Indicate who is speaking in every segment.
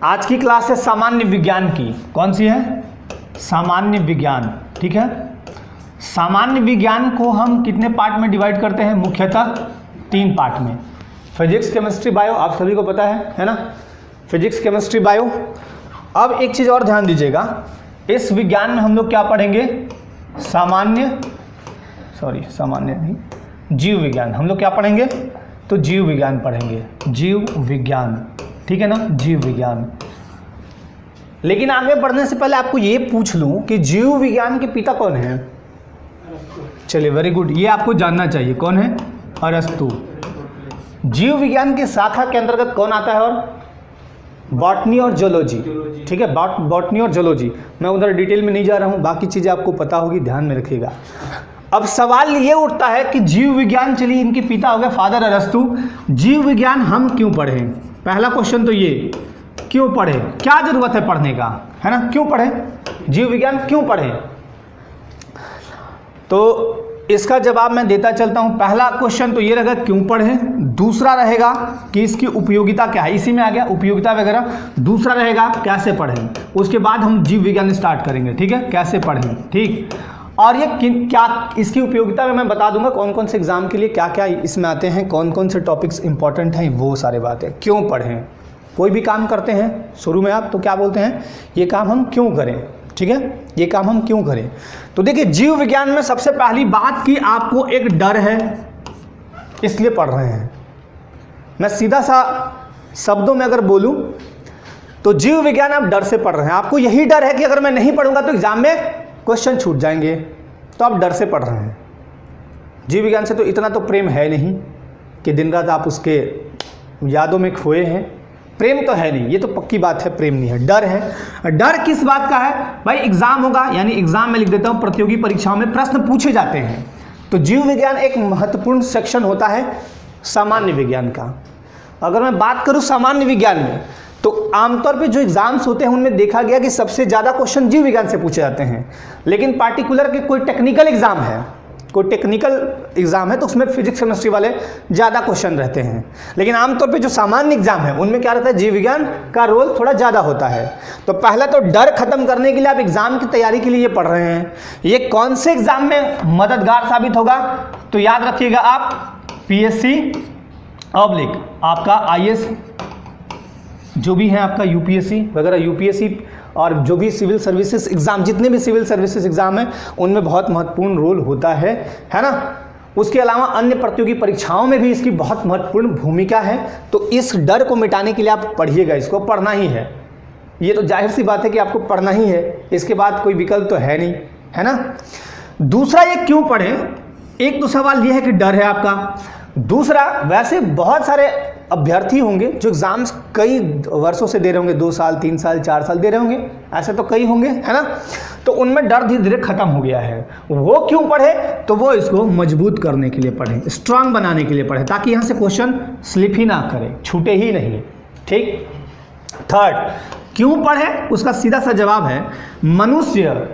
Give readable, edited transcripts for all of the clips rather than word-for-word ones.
Speaker 1: आज की क्लास है सामान्य विज्ञान की। कौन सी है? सामान्य विज्ञान। ठीक है, सामान्य विज्ञान को हम कितने पार्ट में डिवाइड करते हैं? मुख्यतः 3 पार्ट में। फिजिक्स, केमिस्ट्री, बायो, आप सभी को पता है ना? Physics, chemistry, bio. अब एक चीज़ और ध्यान दीजिएगा, इस विज्ञान में हम लोग क्या पढ़ेंगे? सामान्य नहीं, जीव विज्ञान। हम लोग क्या पढ़ेंगे? तो जीव विज्ञान पढ़ेंगे, जीव विज्ञान। ठीक है ना, जीव विज्ञान। लेकिन आगे बढ़ने से पहले आपको ये पूछ लूं कि जीव विज्ञान के पिता कौन है? चलिए, वेरी गुड, ये आपको जानना चाहिए। कौन है? अरस्तु। जीव विज्ञान के शाखा के अंतर्गत कौन आता है? और बॉटनी और जूलॉजी। ठीक है, बॉटनी और जूलॉजी। मैं उधर डिटेल में नहीं जा रहा हूँ, बाकी चीज़ें आपको पता होगी, ध्यान में रखिएगा। अब सवाल ये उठता है कि जीव विज्ञान, चलिए इनके पिता हो गए फादर अरस्तु, जीव विज्ञान हम क्यों पढ़ें? पहला क्वेश्चन तो ये, क्यों पढ़े? क्या जरूरत है पढ़ने का, है ना? क्यों पढ़े जीव विज्ञान, क्यों पढ़े? तो इसका जवाब मैं देता चलता हूं। पहला क्वेश्चन तो ये रहेगा, क्यों पढ़े। दूसरा रहेगा कि इसकी उपयोगिता क्या है, इसी में आ गया उपयोगिता वगैरह। दूसरा रहेगा कैसे पढ़ें, उसके बाद हम जीव विज्ञान स्टार्ट करेंगे। ठीक है, कैसे पढ़ें। ठीक, और ये क्या इसकी उपयोगिता में मैं बता दूंगा कौन कौन से एग्जाम के लिए क्या क्या इसमें आते हैं, कौन कौन से टॉपिक्स इंपॉर्टेंट हैं, वो सारे बातें। क्यों पढ़ें? कोई भी काम करते हैं शुरू में आप तो क्या बोलते हैं? ये काम हम क्यों करें? ठीक है, ये काम हम क्यों करें? तो देखिए, जीव विज्ञान में सबसे पहली बात कि आपको एक डर है, इसलिए पढ़ रहे हैं। मैं सीधा सा शब्दों में अगर बोलूं तो जीव विज्ञान आप डर से पढ़ रहे हैं। आपको यही डर है कि अगर मैं नहीं पढ़ूंगा तो एग्जाम में क्वेश्चन छूट जाएंगे, तो आप डर से पढ़ रहे हैं। जीव विज्ञान से तो इतना तो प्रेम है नहीं कि दिन रात आप उसके यादों में खोए हैं। प्रेम तो है नहीं, ये तो पक्की बात है, प्रेम नहीं है, डर है। डर किस बात का है भाई? एग्जाम होगा, यानी एग्जाम में लिख देता हूं, प्रतियोगी परीक्षाओं में प्रश्न पूछे जाते हैं। तो जीव विज्ञान एक महत्वपूर्ण सेक्शन होता है सामान्य विज्ञान का। अगर मैं बात करूं सामान्य विज्ञान में, तो आमतौर पे जो एग्जाम्स होते हैं उनमें देखा गया कि सबसे ज़्यादा क्वेश्चन जीव विज्ञान से पूछे जाते हैं। लेकिन पार्टिकुलर के कोई टेक्निकल एग्जाम है, कोई टेक्निकल एग्जाम है, तो उसमें फिजिक्स केमिस्ट्री वाले ज़्यादा क्वेश्चन रहते हैं। लेकिन आमतौर पे जो सामान्य एग्जाम है उनमें क्या रहता है? जीव विज्ञान का रोल थोड़ा ज़्यादा होता है। तो पहला तो डर खत्म करने के लिए आप एग्जाम की तैयारी के लिए ये पढ़ रहे हैं। ये कौन से एग्जाम में मददगार साबित होगा? तो याद रखिएगा आप, पीएससी ऑब्लिक आपका आईएएस, जो भी है आपका यूपीएससी वगैरह, यूपीएससी और जो भी सिविल सर्विसेज एग्ज़ाम, जितने भी सिविल सर्विसेज एग्ज़ाम हैं उनमें बहुत महत्वपूर्ण रोल होता है ना? उसके अलावा अन्य प्रतियोगी परीक्षाओं में भी इसकी बहुत महत्वपूर्ण भूमिका है। तो इस डर को मिटाने के लिए आप पढ़िएगा, इसको पढ़ना ही है। ये तो जाहिर सी बात है कि आपको पढ़ना ही है, इसके बाद कोई विकल्प तो है नहीं, है ना? दूसरा, ये क्यों पढ़ें? एक तो सवाल ये है कि डर है आपका। दूसरा, वैसे बहुत सारे अभ्यर्थी होंगे जो एग्जाम्स कई वर्षों से दे रहे होंगे, 2 साल 3 साल 4 साल दे रहे होंगे, ऐसे तो कई होंगे, है ना? तो उनमें डर धीरे धीरे खत्म हो गया है। वो क्यों पढ़े? तो वो इसको मजबूत करने के लिए पढ़े, स्ट्रांग बनाने के लिए पढ़े, ताकि यहाँ से क्वेश्चन स्लिप ही ना करे, छूटे ही नहीं। ठीक। थर्ड, क्यों पढ़े? उसका सीधा सा जवाब है, मनुष्य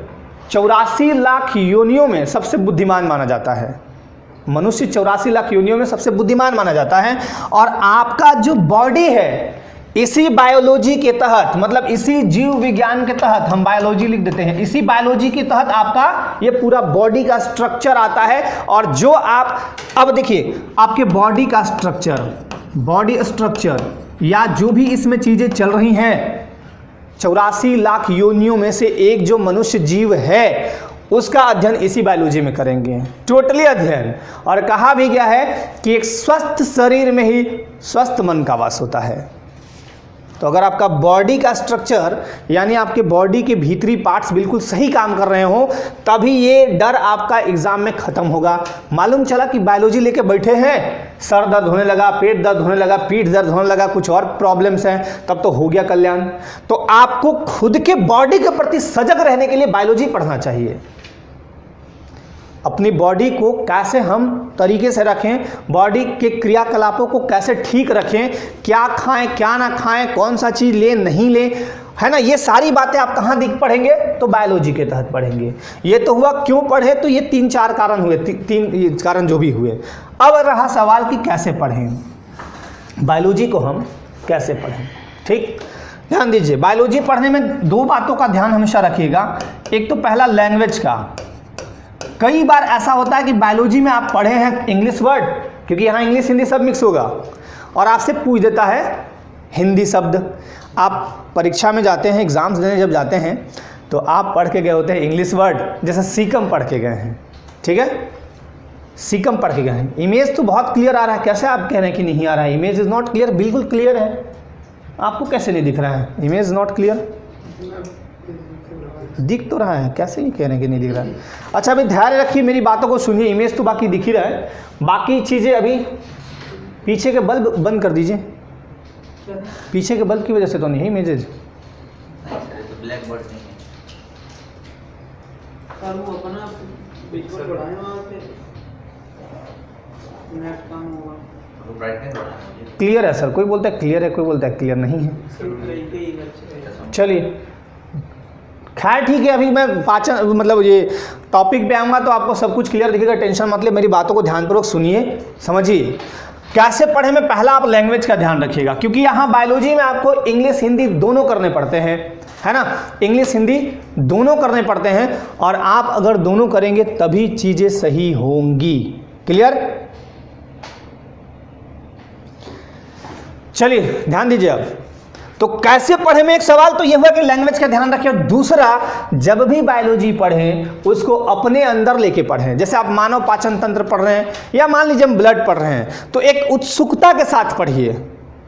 Speaker 1: 84 लाख योनियों में सबसे बुद्धिमान माना जाता है। मनुष्य 84 लाख योनियों में सबसे बुद्धिमान माना जाता है। और आपका जो बॉडी है, इसी बायोलॉजी के तहत, मतलब इसी जीव विज्ञान के तहत, हम बायोलॉजी लिख देते हैं, इसी बायोलॉजी के तहत आपका ये पूरा बॉडी का स्ट्रक्चर आता है। और जो आप अब देखिए, आपके बॉडी का स्ट्रक्चर, बॉडी स्ट्रक्चर या जो भी इसमें चीजें चल रही हैं, 84 लाख योनियों में से एक जो मनुष्य जीव है उसका अध्ययन इसी बायोलॉजी में करेंगे, टोटली अध्ययन। और कहा भी गया है कि एक स्वस्थ शरीर में ही स्वस्थ मन का वास होता है। तो अगर आपका बॉडी का स्ट्रक्चर, यानी आपके बॉडी के भीतरी पार्ट्स बिल्कुल सही काम कर रहे हो, तभी ये डर आपका एग्जाम में खत्म होगा। मालूम चला कि बायोलॉजी लेके बैठे हैं, सर दर्द होने लगा, पेट दर्द होने लगा, पीठ दर्द होने लगा, कुछ और प्रॉब्लम्स हैं, तब तो हो गया कल्याण। तो आपको खुद के बॉडी के प्रति सजग रहने के लिए बायोलॉजी पढ़ना चाहिए। अपनी बॉडी को कैसे हम तरीके से रखें, बॉडी के क्रियाकलापों को कैसे ठीक रखें, क्या खाएं क्या ना खाएं, कौन सा चीज़ लें नहीं लें, है ना? ये सारी बातें आप कहाँ दिख पढ़ेंगे? तो बायोलॉजी के तहत पढ़ेंगे। ये तो हुआ क्यों पढ़े, तो ये 3-4 कारण हुए, 3 कारण जो भी हुए। अब रहा सवाल कि कैसे पढ़ें, बायोलॉजी को हम कैसे पढ़ें। ठीक, ध्यान दीजिए, बायोलॉजी पढ़ने में दो बातों का ध्यान हमेशा रखिएगा। एक तो पहला लैंग्वेज का, कई बार ऐसा होता है कि बायोलॉजी में आप पढ़े हैं इंग्लिश वर्ड, क्योंकि यहाँ इंग्लिश हिंदी सब मिक्स होगा, और आपसे पूछ देता है हिंदी शब्द। आप परीक्षा में जाते हैं, एग्जाम्स देने जब जाते हैं तो आप पढ़ के गए होते हैं इंग्लिश वर्ड, जैसे सीकम पढ़ के गए हैं, ठीक है, सीकम पढ़ के गए हैं। इमेज तो बहुत क्लियर आ रहा है, कैसे आप कह रहे हैं कि नहीं आ रहा है? इमेज इज नॉट क्लियर, बिल्कुल क्लियर है। आपको कैसे नहीं दिख रहा है? इमेज नॉट क्लियर दिख तो रहा है, कैसे नहीं कह रहे हैं कि नहीं दिख रहा है? अच्छा, अभी ध्यान रखिए, मेरी बातों को सुनिए। इमेज तो बाकी दिख ही रहा है, बाकी चीज़ें अभी पीछे के बल्ब बंद कर दीजिए। पीछे के बल्ब की वजह से तो नहीं है इमेजेज।
Speaker 2: ब्लैक बोर्ड नहीं है, वो अपना बीच पर बढ़ाएं, वहाँ पे नेट कम होगा, तो ब्राइटनेस बढ़ाएं।
Speaker 1: क्लियर है सर, कोई बोलता है क्लियर है, कोई बोलता है क्लियर नहीं है। चलिए खैर ठीक है, अभी मैं पाचन मतलब ये टॉपिक पे आऊँगा तो आपको सब कुछ क्लियर दिखेगा, टेंशन मतलब। मेरी बातों को ध्यानपूर्वक सुनिए, समझिए। कैसे पढ़े में पहला आप लैंग्वेज का ध्यान रखिएगा, क्योंकि यहाँ बायोलॉजी में आपको इंग्लिश हिंदी दोनों करने पड़ते हैं, है ना, इंग्लिश हिंदी दोनों करने पड़ते हैं, और आप अगर दोनों करेंगे तभी चीज़ें सही होंगी। क्लियर? चलिए ध्यान दीजिए। अब तो कैसे पढ़े में एक सवाल तो ये हुआ कि लैंग्वेज का ध्यान रखें, और दूसरा, जब भी बायोलॉजी पढ़ें उसको अपने अंदर लेके पढ़ें। जैसे आप मानव पाचन तंत्र पढ़ रहे हैं, या मान लीजिए हम ब्लड पढ़ रहे हैं, तो एक उत्सुकता के साथ पढ़िए।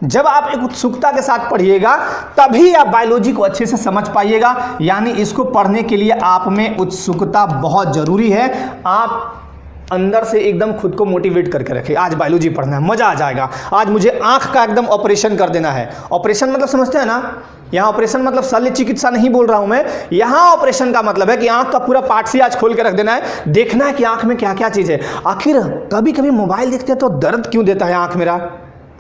Speaker 1: जब आप एक उत्सुकता के साथ पढ़िएगा तभी आप बायोलॉजी को अच्छे से समझ पाइएगा। यानी इसको पढ़ने के लिए आप में उत्सुकता बहुत जरूरी है। आप अंदर से एकदम खुद को मोटिवेट करके रखें, आज बायोलॉजी पढ़ना है, मजा आ जाएगा, आज मुझे आंख का एकदम ऑपरेशन कर देना है। ऑपरेशन मतलब समझते हैं ना, यहाँ ऑपरेशन मतलब शल्य चिकित्सा नहीं बोल रहा हूं मैं, यहाँ ऑपरेशन का मतलब है कि आंख का पूरा पार्ट से आज खोल के रख देना है, देखना है कि आंख में क्या क्या चीज है। आखिर कभी कभी मोबाइल देखते हैं तो दर्द क्यों देता है आंख मेरा,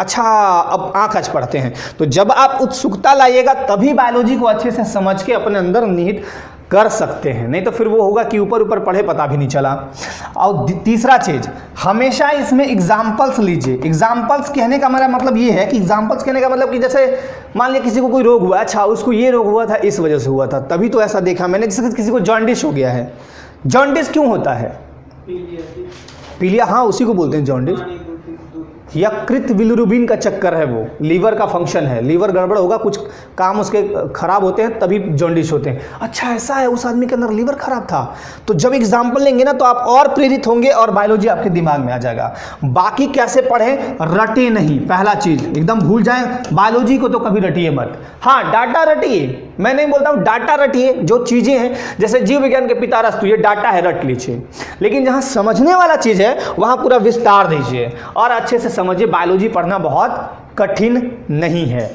Speaker 1: अच्छा अब आंख आज पढ़ते हैं। तो जब आप उत्सुकता लाइएगा तभी बायोलॉजी को अच्छे से समझ के अपने अंदर निहित कर सकते हैं, नहीं तो फिर वो होगा कि ऊपर ऊपर पढ़े पता भी नहीं चला। और तीसरा चीज, हमेशा इसमें एग्जाम्पल्स लीजिए। एग्जाम्पल्स कहने का मेरा मतलब ये है कि एग्जाम्पल्स कहने का मतलब कि जैसे मान लिया किसी को कोई रोग हुआ, अच्छा उसको ये रोग हुआ था इस वजह से हुआ था, तभी तो ऐसा देखा मैंने। जैसे किसी को जॉन्डिस हो गया है, जॉन्डिस क्यों होता है? पीलिया, हाँ उसी को बोलते हैं जॉन्डिस। यकृत बिलिरुबिन का चक्कर है, वो लीवर का फंक्शन है, लीवर गड़बड़ होगा, कुछ काम उसके खराब होते हैं तभी जॉन्डिस होते हैं। अच्छा ऐसा है, उस आदमी के अंदर लीवर खराब था। तो जब एग्जाम्पल लेंगे ना तो आप और प्रेरित होंगे और बायोलॉजी आपके दिमाग में आ जाएगा। बाकी कैसे पढ़ें? रटे नहीं, पहला चीज एकदम भूल जाएं, बायोलॉजी को तो कभी रटिए मत। हाँ डाटा रटिए, मैं नहीं बोलता हूँ डाटा रटिए, जो चीजें हैं जैसे जीव विज्ञान के पिता अरस्तु, ये डाटा है रट लीजिए, लेकिन जहाँ समझने वाला चीज है वहाँ पूरा विस्तार दीजिए और अच्छे से समझिए। बायोलॉजी पढ़ना बहुत कठिन नहीं है।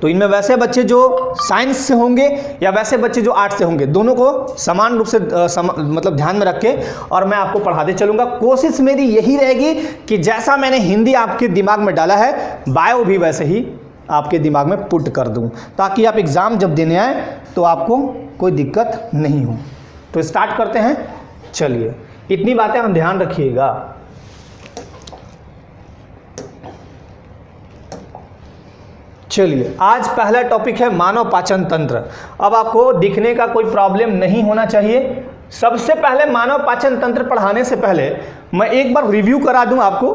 Speaker 1: तो इनमें वैसे बच्चे जो साइंस से होंगे या वैसे बच्चे जो आर्ट्स से होंगे, दोनों को समान रूप से मतलब ध्यान में रख के और मैं आपको पढ़ाते चलूँगा। कोशिश मेरी यही रहेगी कि जैसा मैंने हिंदी आपके दिमाग में डाला है, बायो भी वैसे ही आपके दिमाग में पुट कर दूं, ताकि आप एग्ज़ाम जब देने आए तो आपको कोई दिक्कत नहीं हो। तो स्टार्ट करते हैं। चलिए, इतनी बातें हम ध्यान रखिएगा। चलिए, आज पहला टॉपिक है मानव पाचन तंत्र। अब आपको दिखने का कोई प्रॉब्लम नहीं होना चाहिए। सबसे पहले मानव पाचन तंत्र पढ़ाने से पहले मैं एक बार रिव्यू करा दूं आपको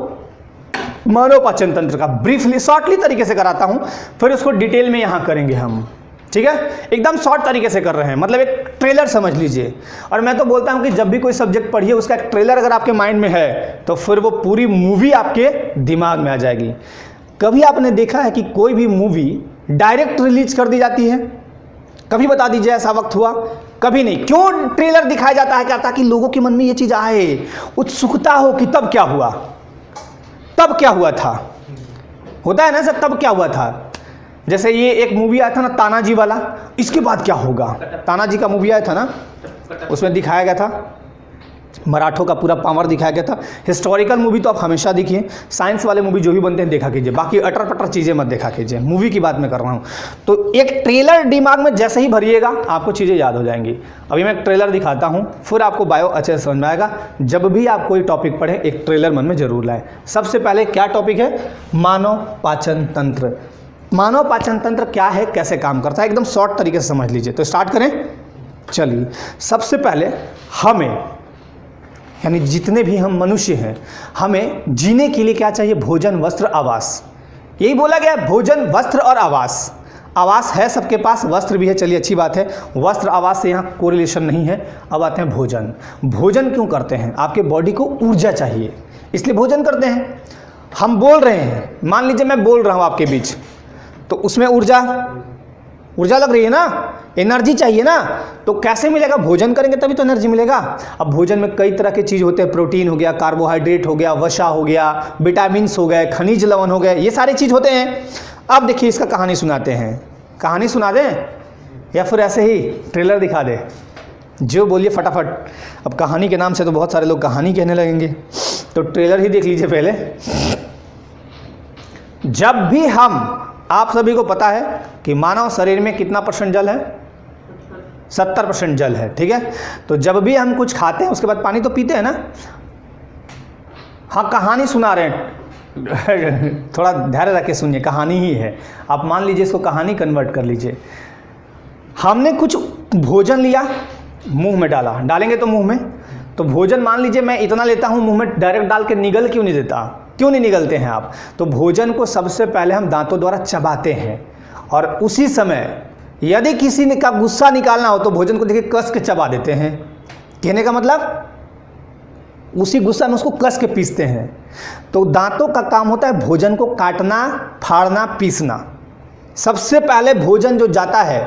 Speaker 1: मानव पाचन तंत्र का, ब्रीफली शॉर्टली तरीके से कराता हूं, फिर उसको डिटेल में यहां करेंगे हम, ठीक है। एकदम शॉर्ट तरीके से कर रहे हैं, मतलब एक ट्रेलर समझ लीजिए। और मैं तो बोलता हूं कि जब भी कोई सब्जेक्ट पढ़िए उसका एक ट्रेलर अगर आपके माइंड में है तो फिर वो पूरी मूवी आपके दिमाग में आ जाएगी। कभी आपने देखा है कि कोई भी मूवी डायरेक्ट रिलीज कर दी जाती है? कभी बता दीजिए ऐसा वक्त हुआ? कभी नहीं। क्यों ट्रेलर दिखाया जाता है? क्या, ताकि लोगों के मन में ये चीज आए, उत्सुकता हो कि तब क्या हुआ, तब क्या हुआ था। होता है ना सर, तब क्या हुआ था। जैसे ये एक मूवी आया था ना तानाजी वाला, इसके बाद क्या होगा। तानाजी का मूवी आया था ना, उसमें दिखाया गया था मराठों का पूरा पावर दिखाया गया था। हिस्टोरिकल मूवी तो आप हमेशा देखिए, साइंस वाले मूवी जो भी बनते हैं देखा कीजिए, बाकी अटर पटर चीज़ें मत देखा कीजिए, मूवी की बात मैं कर रहा हूँ। तो एक ट्रेलर दिमाग में जैसे ही भरिएगा आपको चीज़ें याद हो जाएंगी। अभी मैं एक ट्रेलर दिखाता हूँ, फिर आपको बायो अच्छे से समझ में आएगा। जब भी आप कोई टॉपिक पढ़ें एक ट्रेलर मन में जरूर लाएं। सबसे पहले क्या टॉपिक है? मानव पाचन तंत्र। मानव पाचन तंत्र क्या है, कैसे काम करता है, एकदम शॉर्ट तरीके से समझ लीजिए। तो स्टार्ट करें। चलिए, सबसे पहले हमें, यानी जितने भी हम मनुष्य हैं, हमें जीने के लिए क्या चाहिए? भोजन, वस्त्र, आवास। यही बोला गया, भोजन, वस्त्र और आवास। आवास है सबके पास, वस्त्र भी है, चलिए अच्छी बात है। वस्त्र आवास से यहाँ कोरिलेशन नहीं है। अब आते हैं भोजन। भोजन क्यों करते हैं? आपके बॉडी को ऊर्जा चाहिए, इसलिए भोजन करते हैं। हम बोल रहे हैं, मान लीजिए मैं बोल रहा हूँ आपके बीच, तो उसमें ऊर्जा लग रही है ना, एनर्जी चाहिए ना। तो कैसे मिलेगा? भोजन करेंगे तभी तो एनर्जी मिलेगा। अब भोजन में कई तरह की चीज़ होते हैं, प्रोटीन हो गया, कार्बोहाइड्रेट हो गया, वसा हो गया, विटामिन्स हो गए, खनिज लवण हो गए, ये सारे चीज़ होते हैं। अब देखिए, इसका कहानी सुनाते हैं। कहानी सुना दें या फिर ऐसे ही ट्रेलर दिखा दें? जो बोलिए फटाफट। अब कहानी के नाम से तो बहुत सारे लोग कहानी कहने लगेंगे, तो ट्रेलर ही देख लीजिए पहले। जब भी हम, आप सभी को पता है कि मानव शरीर में कितना % जल है? 70% जल है, ठीक है। तो जब भी हम कुछ खाते हैं उसके बाद पानी तो पीते हैं ना। हाँ, कहानी सुना रहे हैं, थोड़ा धैर्य रख के सुनिए, कहानी ही है। आप मान लीजिए इसको कहानी कन्वर्ट कर लीजिए। हमने कुछ भोजन लिया, मुंह में डालेंगे तो मुंह में, तो भोजन मान लीजिए मैं इतना लेता हूँ, मुंह में डायरेक्ट डाल के निगल क्यों नहीं देता? क्यों नहीं निगलते हैं आप? तो भोजन को सबसे पहले हम दांतों द्वारा चबाते हैं, और उसी समय यदि किसी ने का गुस्सा निकालना हो तो भोजन को देखिए कस के चबा देते हैं। कहने का मतलब उसी गुस्सा में उसको कस के पीसते हैं। तो दांतों का काम होता है भोजन को काटना, फाड़ना, पीसना। सबसे पहले भोजन जो जाता है,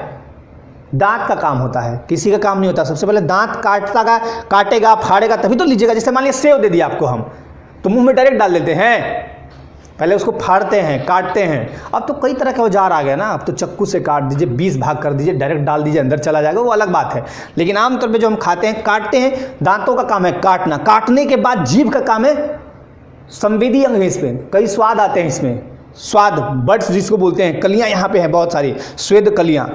Speaker 1: दांत का काम होता है, किसी का काम नहीं होता। सबसे पहले दांत काटेगा, फाड़ेगा, तभी तो लीजिएगा। जैसे मान लीजिए सेव दे दिया आपको हम, तो मुंह में डायरेक्ट डाल देते हैं, पहले उसको फाड़ते हैं, काटते हैं। अब तो कई तरह के औजार आ गए ना, अब तो चक्कू से काट दीजिए, 20 भाग कर दीजिए, डायरेक्ट डाल दीजिए, अंदर चला जाएगा, वो अलग बात है। लेकिन आमतौर पे जो हम खाते हैं, काटते हैं। दांतों का काम है काटना, काटने के बाद जीभ का काम है संवेदी अंग है, इसमें कई स्वाद आते हैं, इसमें स्वाद बड्स जिसको बोलते हैं, कलियाँ यहाँ पे हैं बहुत सारी, स्वेद कलियाँ,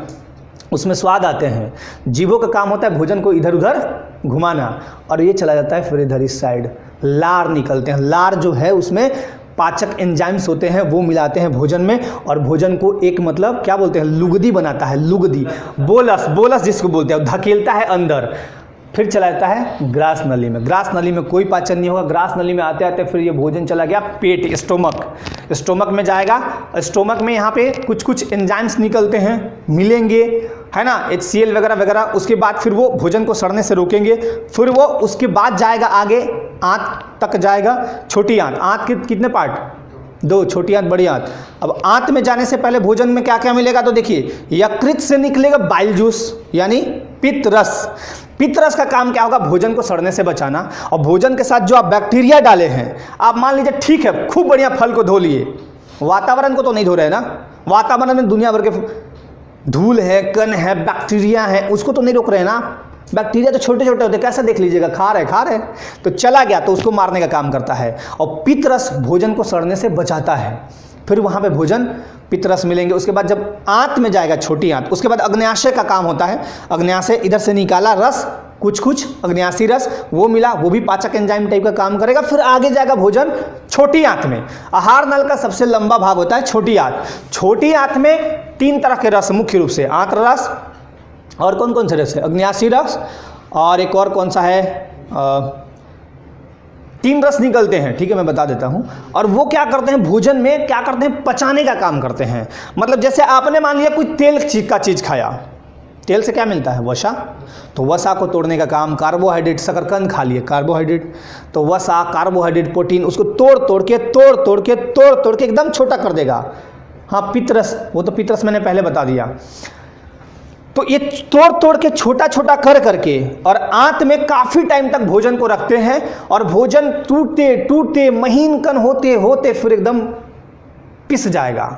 Speaker 1: उसमें स्वाद आते हैं। जीभों का काम होता है भोजन को इधर उधर घुमाना, और ये चला जाता है फिर इधर इस साइड, लार निकलते हैं। लार जो है उसमें पाचक एंजाइम्स होते हैं, वो मिलाते हैं भोजन में, और भोजन को एक मतलब क्या बोलते हैं, लुगदी बनाता है, लुगदी, बोलस जिसको बोलते हैं, धकेलता है अंदर, फिर चला जाता है ग्रास नली में। ग्रास नली में कोई पाचन नहीं होगा। ग्रास नली में आते आते फिर ये भोजन चला गया पेट, स्टोमक में जाएगा। स्टोमक में यहाँ पे कुछ एंजाइम्स निकलते हैं, मिलेंगे, है ना, HCl वगैरह वगैरह। उसके बाद फिर वो भोजन को सड़ने से रोकेंगे। फिर वो उसके बाद जाएगा आगे, आंत तक जाएगा। छोटी आंत, आंत के कितने पार्ट? 2, छोटी आंत, बड़ी आंत। अब आंत में जाने से पहले भोजन में क्या क्या मिलेगा? तो देखिए, यकृत से निकलेगा बाइल जूस, यानी पित्त रस। पित्त रस का काम क्या होगा? भोजन को सड़ने से बचाना। और भोजन के साथ जो आप बैक्टीरिया डाले हैं, आप मान लीजिए ठीक है, खूब बढ़िया फल को धो लिए, वातावरण को तो नहीं धो रहे ना, वातावरण में दुनिया भर के धूल है, कण है, बैक्टीरिया है, उसको तो नहीं रोक रहे ना। बैक्टीरिया तो छोटे छोटे होते हैं, कैसे देख लीजिएगा, खा रहे तो चला गया, तो उसको मारने का काम करता है। और पित्त रस भोजन को सड़ने से बचाता है। फिर वहाँ पे भोजन पित्त रस मिलेंगे। उसके बाद जब आंत में जाएगा, छोटी आंत, उसके बाद अग्न्याशय का काम होता है। अग्न्याशय इधर से निकाला रस, कुछ अग्न्यासी रस, वो मिला, वो भी पाचक एंजाइम टाइप का काम करेगा। फिर आगे जाएगा भोजन छोटी आंत में। आहार नल का सबसे लंबा भाग होता है छोटी आंत। छोटी आंत में 3 तरह के रस मुख्य रूप से, आंत रस, और कौन से रस है? अग्न्यासी रस, और एक और कौन सा है, 3 रस निकलते हैं, ठीक है, मैं बता देता हूँ। और वो क्या करते हैं, भोजन में क्या करते हैं, पचाने का काम करते हैं। मतलब जैसे आपने मान लिया कोई तेल का चीज़ खाया, तेल से क्या मिलता है? वसा। तो वसा को तोड़ने का काम, कार्बोहाइड्रेट, शकरकंद खा लिए, कार्बोहाइड्रेट, तो वसा, कार्बोहाइड्रेट, प्रोटीन, उसको तोड़ के एकदम छोटा कर देगा। हाँ, पित्त रस, वो तो पित्त रस मैंने पहले बता दिया। तो ये तोड़ के छोटा कर करके और आंत में काफ़ी टाइम तक भोजन को रखते हैं, और भोजन टूटते महीन कण होते फिर एकदम पिस जाएगा।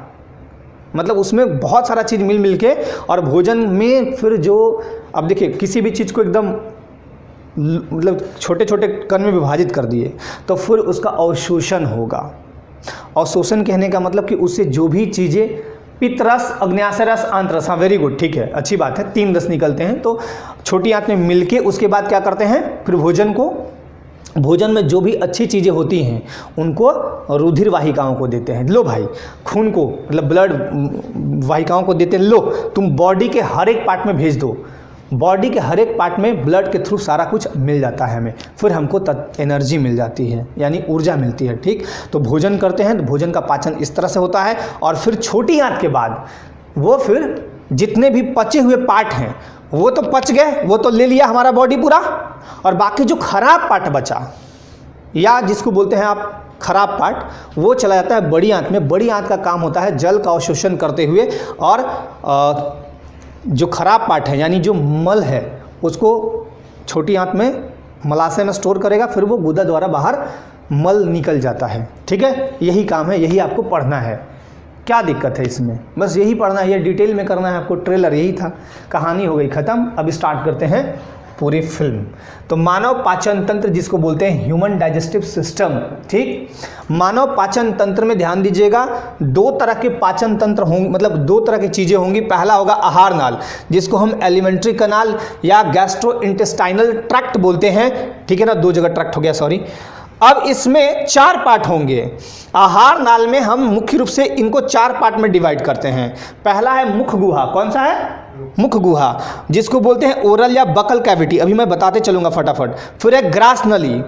Speaker 1: मतलब उसमें बहुत सारा चीज़ मिल के, और भोजन में फिर जो, अब देखिए किसी भी चीज़ को एकदम मतलब छोटे कण में विभाजित कर दिए, तो फिर उसका अवशोषण होगा। अवशोषण कहने का मतलब कि उससे जो भी चीज़ें, पित्त रस, अग्न्याशय रस, आंत रस, हाँ वेरी गुड, ठीक है, अच्छी बात है, 3 रस निकलते हैं। तो छोटी आंत में मिलके उसके बाद क्या करते हैं, फिर भोजन को भोजन में जो भी अच्छी चीज़ें होती हैं उनको रुधिर वाहिकाओं को देते हैं। लो भाई, खून को मतलब ब्लड वाहिकाओं को देते हैं, लो तुम बॉडी के हर एक पार्ट में भेज दो, बॉडी के हर एक पार्ट में ब्लड के थ्रू सारा कुछ मिल जाता है हमें, फिर हमको एनर्जी मिल जाती है, यानी ऊर्जा मिलती है। ठीक, तो भोजन करते हैं तो भोजन का पाचन इस तरह से होता है, और फिर छोटी आंत के बाद वो फिर जितने भी पचे हुए पार्ट हैं वो तो पच गए, वो तो ले लिया हमारा बॉडी पूरा, और बाकी जो खराब पार्ट बचा, या जिसको बोलते हैं आप खराब पार्ट, वो चला जाता है बड़ी आंत में। बड़ी आंत का काम होता है जल का अवशोषण करते हुए, और जो खराब पार्ट है यानी जो मल है उसको छोटी आंत में मलाशय में स्टोर करेगा, फिर वो गुदा द्वारा बाहर मल निकल जाता है। ठीक है, यही काम है, यही आपको पढ़ना है। क्या दिक्कत है इसमें, बस यही पढ़ना है, ये डिटेल में करना है आपको। ट्रेलर यही था, कहानी हो गई ख़त्म। अब स्टार्ट करते हैं पूरी फिल्म। तो मानव पाचन तंत्र जिसको बोलते हैं ह्यूमन डाइजेस्टिव सिस्टम। ठीक, मानव पाचन तंत्र में ध्यान दीजिएगा, दो तरह के पाचन तंत्र होंगे, मतलब दो तरह की चीज़ें होंगी। पहला होगा आहार नाल, जिसको हम एलिमेंट्री कनाल या गैस्ट्रो इंटेस्टाइनल ट्रैक्ट बोलते हैं। ठीक है ना, दो जगह ट्रैक्ट हो गया, सॉरी। अब इसमें 4 पार्ट होंगे। आहार नाल में हम मुख्य रूप से इनको 4 पार्ट में डिवाइड करते हैं। पहला है मुख गुहा। कौन सा है? मुख गुहा, जिसको बोलते हैं ओरल या बकल कैविटी, अभी मैं बताते चलूंगा फटाफट। फिर है ग्रास नली,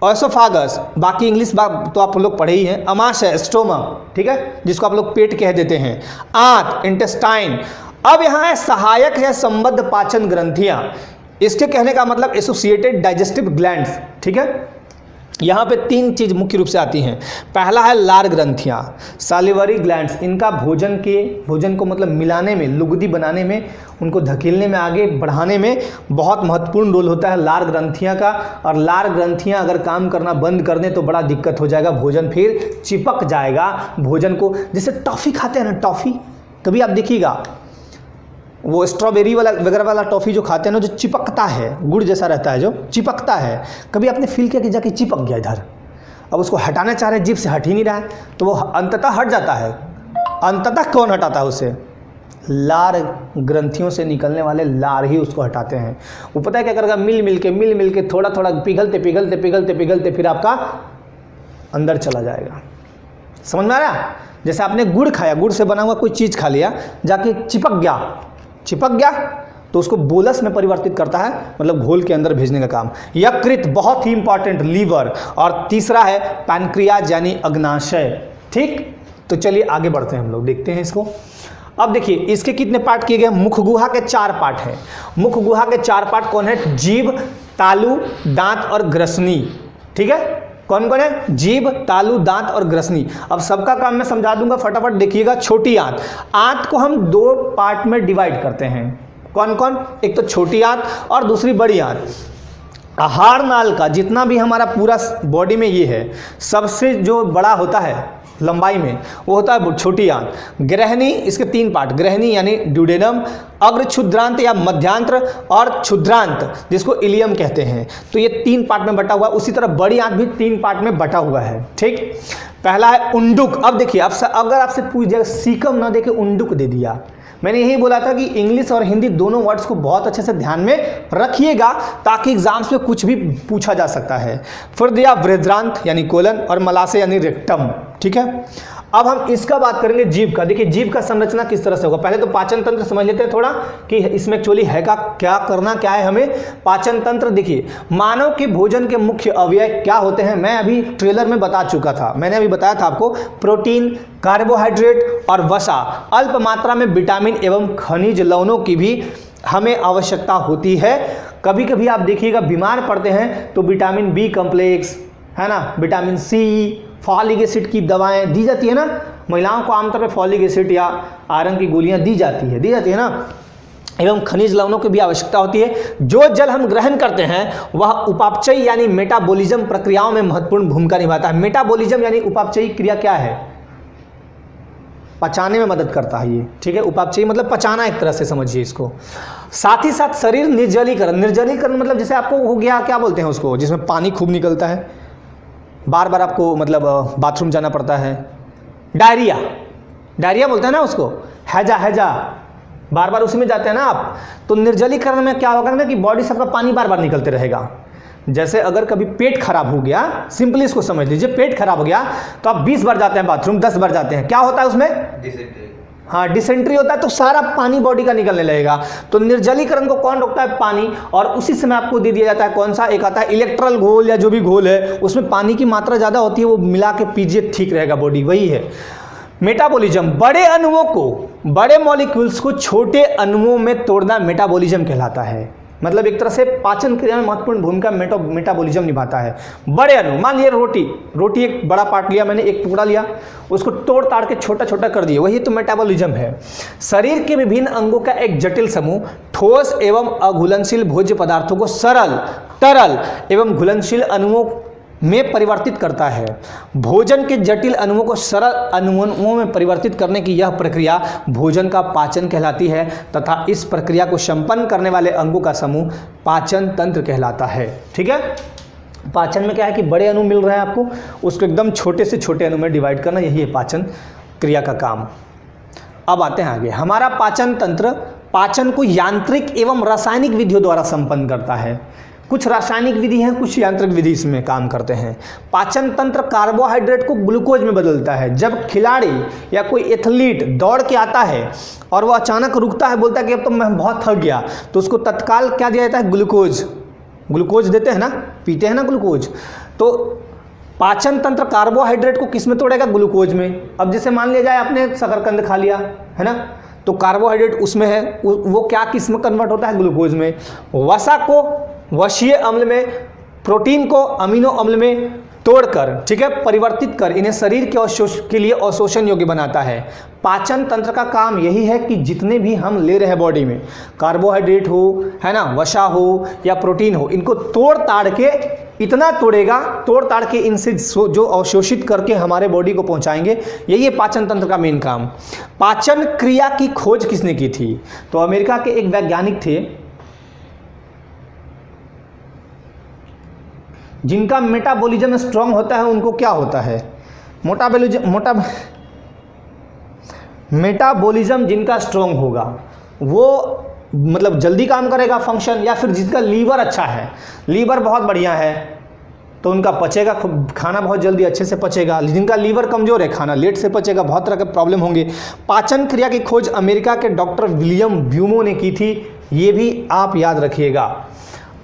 Speaker 1: ओसोफागस, बाकी इंग्लिश तो आप लोग पढ़े ही हैं। अमाशय, स्टोमा, ठीक है, जिसको आप लोग पेट कह देते हैं। आंत, इंटेस्टाइन। अब यहाँ है सहायक है संबद्ध पाचन ग्रंथियाँ। इसके कहने का मतलब एसोसिएटेड डाइजेस्टिव ग्लैंड्स। ठीक है, यहाँ पे 3 चीज़ मुख्य रूप से आती हैं। पहला है लार ग्रंथियाँ, सालिवरी ग्लैंड्स। इनका भोजन को मतलब मिलाने में, लुगदी बनाने में, उनको धकेलने में, आगे बढ़ाने में बहुत महत्वपूर्ण रोल होता है लार ग्रंथियाँ का। और लार ग्रंथियाँ अगर काम करना बंद कर दें तो बड़ा दिक्कत हो जाएगा, भोजन फिर चिपक जाएगा भोजन को। जैसे टॉफ़ी खाते हैं ना, टॉफ़ी कभी आप देखिएगा, वो स्ट्रॉबेरी वाला वगैरह वाला टॉफ़ी जो खाते हैं ना, जो चिपकता है, गुड़ जैसा रहता है, जो चिपकता है, कभी आपने फील किया कि जाके चिपक गया इधर, अब उसको हटाना चाह रहे हैं, जीभ से हट ही नहीं रहा है, तो वो अंततः हट जाता है। अंततः कौन हटाता है उसे? लार ग्रंथियों से निकलने वाले लार ही उसको हटाते हैं। वो पता है क्या करेगा? मिल मिल के थोड़ा थोड़ा पिघलते फिर आपका अंदर चला जाएगा। समझ में आ रहा? जैसे आपने गुड़ खाया, गुड़ से बना हुआ कोई चीज़ खा लिया, जाके चिपक गया तो उसको बोलस में परिवर्तित करता है, मतलब घोल के अंदर भेजने का काम। यकृत, बहुत ही इंपॉर्टेंट, लीवर। और तीसरा है पैनक्रियाज यानी अग्नाशय। ठीक, तो चलिए आगे बढ़ते हैं, हम लोग देखते हैं इसको। अब देखिए इसके कितने पार्ट किए गए? मुख गुहा के 4 पार्ट हैं। मुख गुहा के 4 पार्ट कौन है? जीभ, तालु, दांत और ग्रसनी। ठीक है, कौन कौन है? जीभ, तालु, दांत और ग्रसनी। अब सबका काम मैं समझा दूंगा, फटाफट देखिएगा। छोटी आंत, आंत को हम 2 पार्ट में डिवाइड करते हैं। कौन कौन? एक तो छोटी आंत और दूसरी बड़ी आंत। आहार नाल का जितना भी हमारा पूरा बॉडी में ये है, सबसे जो बड़ा होता है लंबाई में, वो होता है छोटी आंत। ग्रहणी, इसके 3 पार्ट, ग्रहणी यानी ड्यूडेनम, अग्र क्षुद्रांत या मध्यांत्र, और क्षुद्रांत जिसको इलियम कहते हैं। तो ये 3 पार्ट में बटा हुआ है। उसी तरह बड़ी आंत भी 3 पार्ट में बटा हुआ है। ठीक, पहला है उंडुक। अब देखिए, अगर आपसे पूछ दिया, सीकम ना देके उंडुक दे दिया, मैंने यही बोला था कि इंग्लिश और हिंदी दोनों वर्ड्स को बहुत अच्छे से ध्यान में रखिएगा, ताकि एग्जाम्स में कुछ भी पूछा जा सकता है। फिर दिया बृहद्रांत यानी कोलन, और मलाशय यानी रेक्टम। ठीक है, अब हम इसका बात करेंगे जीभ का। देखिए जीभ का संरचना किस तरह से होगा। पहले तो पाचन तंत्र समझ लेते हैं थोड़ा, कि इसमें एक्चुअली है क्या करना क्या है हमें। पाचन तंत्र, देखिए मानव के भोजन के मुख्य अवयव क्या होते हैं, मैं अभी ट्रेलर में बता चुका था। मैंने अभी बताया था आपको, प्रोटीन, कार्बोहाइड्रेट और वसा, अल्प मात्रा में विटामिन एवं खनिज लवणों की भी हमें आवश्यकता होती है। कभी कभी आप देखिएगा बीमार पड़ते हैं तो विटामिन बी कॉम्प्लेक्स, है ना, विटामिन सी, फॉलिक एसिड की दवाएं दी जाती है ना। महिलाओं को आमतौर पर फॉलिक एसिड या आयरन की गोलियां दी जाती है ना। एवं खनिज लवणों की भी आवश्यकता होती है। जो जल हम ग्रहण करते हैं वह उपापचयी यानी मेटाबॉलिज्म प्रक्रियाओं में महत्वपूर्ण भूमिका निभाता है। मेटाबॉलिज्म यानी उपापचयी क्रिया क्या है? पचाने में मदद करता है ये। ठीक है, उपापचयी मतलब पचाना, एक तरह से समझिए इसको। साथ ही साथ शरीर निर्जलीकरण मतलब जैसे आपको हो गया, क्या बोलते हैं उसको, जिसमें पानी खूब निकलता है, बार बार आपको मतलब बाथरूम जाना पड़ता है, डायरिया बोलते हैं ना उसको, हैजा, बार बार उसी में जाते हैं ना आप। तो निर्जलीकरण में क्या होगा ना, कि बॉडी सबका पानी बार बार निकलते रहेगा, जैसे अगर कभी पेट खराब हो गया, सिंपली इसको समझ लीजिए, पेट खराब हो गया तो आप 20 बार जाते हैं बाथरूम, 10 बार जाते हैं, क्या होता है उसमें?
Speaker 2: डिसेंट्री।
Speaker 1: हाँ, डिसेंट्री होता है, तो सारा पानी बॉडी का निकलने लगेगा। तो निर्जलीकरण को कौन रोकता है? पानी। और उसी समय आपको दे दिया जाता है कौन सा? एक आता है इलेक्ट्रल घोल या जो भी घोल है, उसमें पानी की मात्रा ज़्यादा होती है, वो मिला के पीजिए, ठीक रहेगा बॉडी, वही है मेटाबॉलिज्म। बड़े अणुओं को, बड़े मॉलिक्यूल्स को छोटे अणुओं में तोड़ना मेटाबॉलिज्म कहलाता है। मतलब एक तरह से पाचन क्रिया में महत्वपूर्ण भूमिका मेटाबॉलिज्म निभाता है। बड़े अणु, मान लिया रोटी एक बड़ा पार्ट लिया मैंने, एक टुकड़ा लिया, उसको तोड़ ताड़ के छोटा छोटा कर दिया, वही तो मेटाबॉलिज्म है। शरीर के विभिन्न अंगों का एक जटिल समूह ठोस एवं अघुलनशील भोज्य पदार्थों को सरल, तरल एवं घुलनशील अणुओं में परिवर्तित करता है। भोजन के जटिल अणुओं को सरल अणुओं में परिवर्तित करने की यह प्रक्रिया भोजन का पाचन कहलाती है तथा इस प्रक्रिया को संपन्न करने वाले अंगों का समूह पाचन तंत्र कहलाता है। ठीक है, पाचन में क्या है कि बड़े अणु मिल रहे हैं आपको, उसको एकदम छोटे से छोटे अणु में डिवाइड करना, यही है पाचन क्रिया का काम। अब आते हैं आगे। हमारा पाचन तंत्र पाचन को यांत्रिक एवं रासायनिक विधियों द्वारा संपन्न करता है। कुछ रासायनिक विधि हैं, कुछ यांत्रिक विधि इसमें काम करते हैं। पाचन तंत्र कार्बोहाइड्रेट को ग्लूकोज में बदलता है। जब खिलाड़ी या कोई एथलीट दौड़ के आता है और वह अचानक रुकता है, बोलता है कि अब तो मैं बहुत थक गया, तो उसको तत्काल क्या दिया जाता है? ग्लूकोज देते हैं ना, पीते हैं ना ग्लूकोज। तो पाचन तंत्र कार्बोहाइड्रेट को किस में तोड़ेगा? ग्लूकोज में। अब जैसे मान लिया जाए आपने शकरकंद खा लिया है ना, तो कार्बोहाइड्रेट उसमें है, वो क्या किस में कन्वर्ट होता है? ग्लूकोज में। वसा को वशीय अम्ल में, प्रोटीन को अमीनो अम्ल में तोड़कर, ठीक है, परिवर्तित कर इन्हें शरीर के लिए अवशोषण योग्य बनाता है। पाचन तंत्र का काम यही है कि जितने भी हम ले रहे हैं बॉडी में, कार्बोहाइड्रेट हो, है ना, वसा हो या प्रोटीन हो, इनको तोड़ ताड़ के इतना तोड़ेगा, तोड़ ताड़ के इनसे जो अवशोषित करके हमारे बॉडी को पहुंचाएंगे, यही है पाचन तंत्र का मेन काम। पाचन क्रिया की खोज किसने की थी? तो अमेरिका के एक वैज्ञानिक थे जिनका मेटाबॉलिज्म स्ट्रांग होता है। उनको क्या होता है? मेटाबॉलिज्म जिनका स्ट्रांग होगा वो मतलब जल्दी काम करेगा फंक्शन, या फिर जिसका लीवर अच्छा है, लीवर बहुत बढ़िया है तो उनका पचेगा, खाना बहुत जल्दी अच्छे से पचेगा। जिनका लीवर कमज़ोर है, खाना लेट से पचेगा, बहुत तरह के प्रॉब्लम होंगे। पाचन क्रिया की खोज अमेरिका के डॉक्टर विलियम ब्यूमो ने की थी, ये भी आप याद रखिएगा।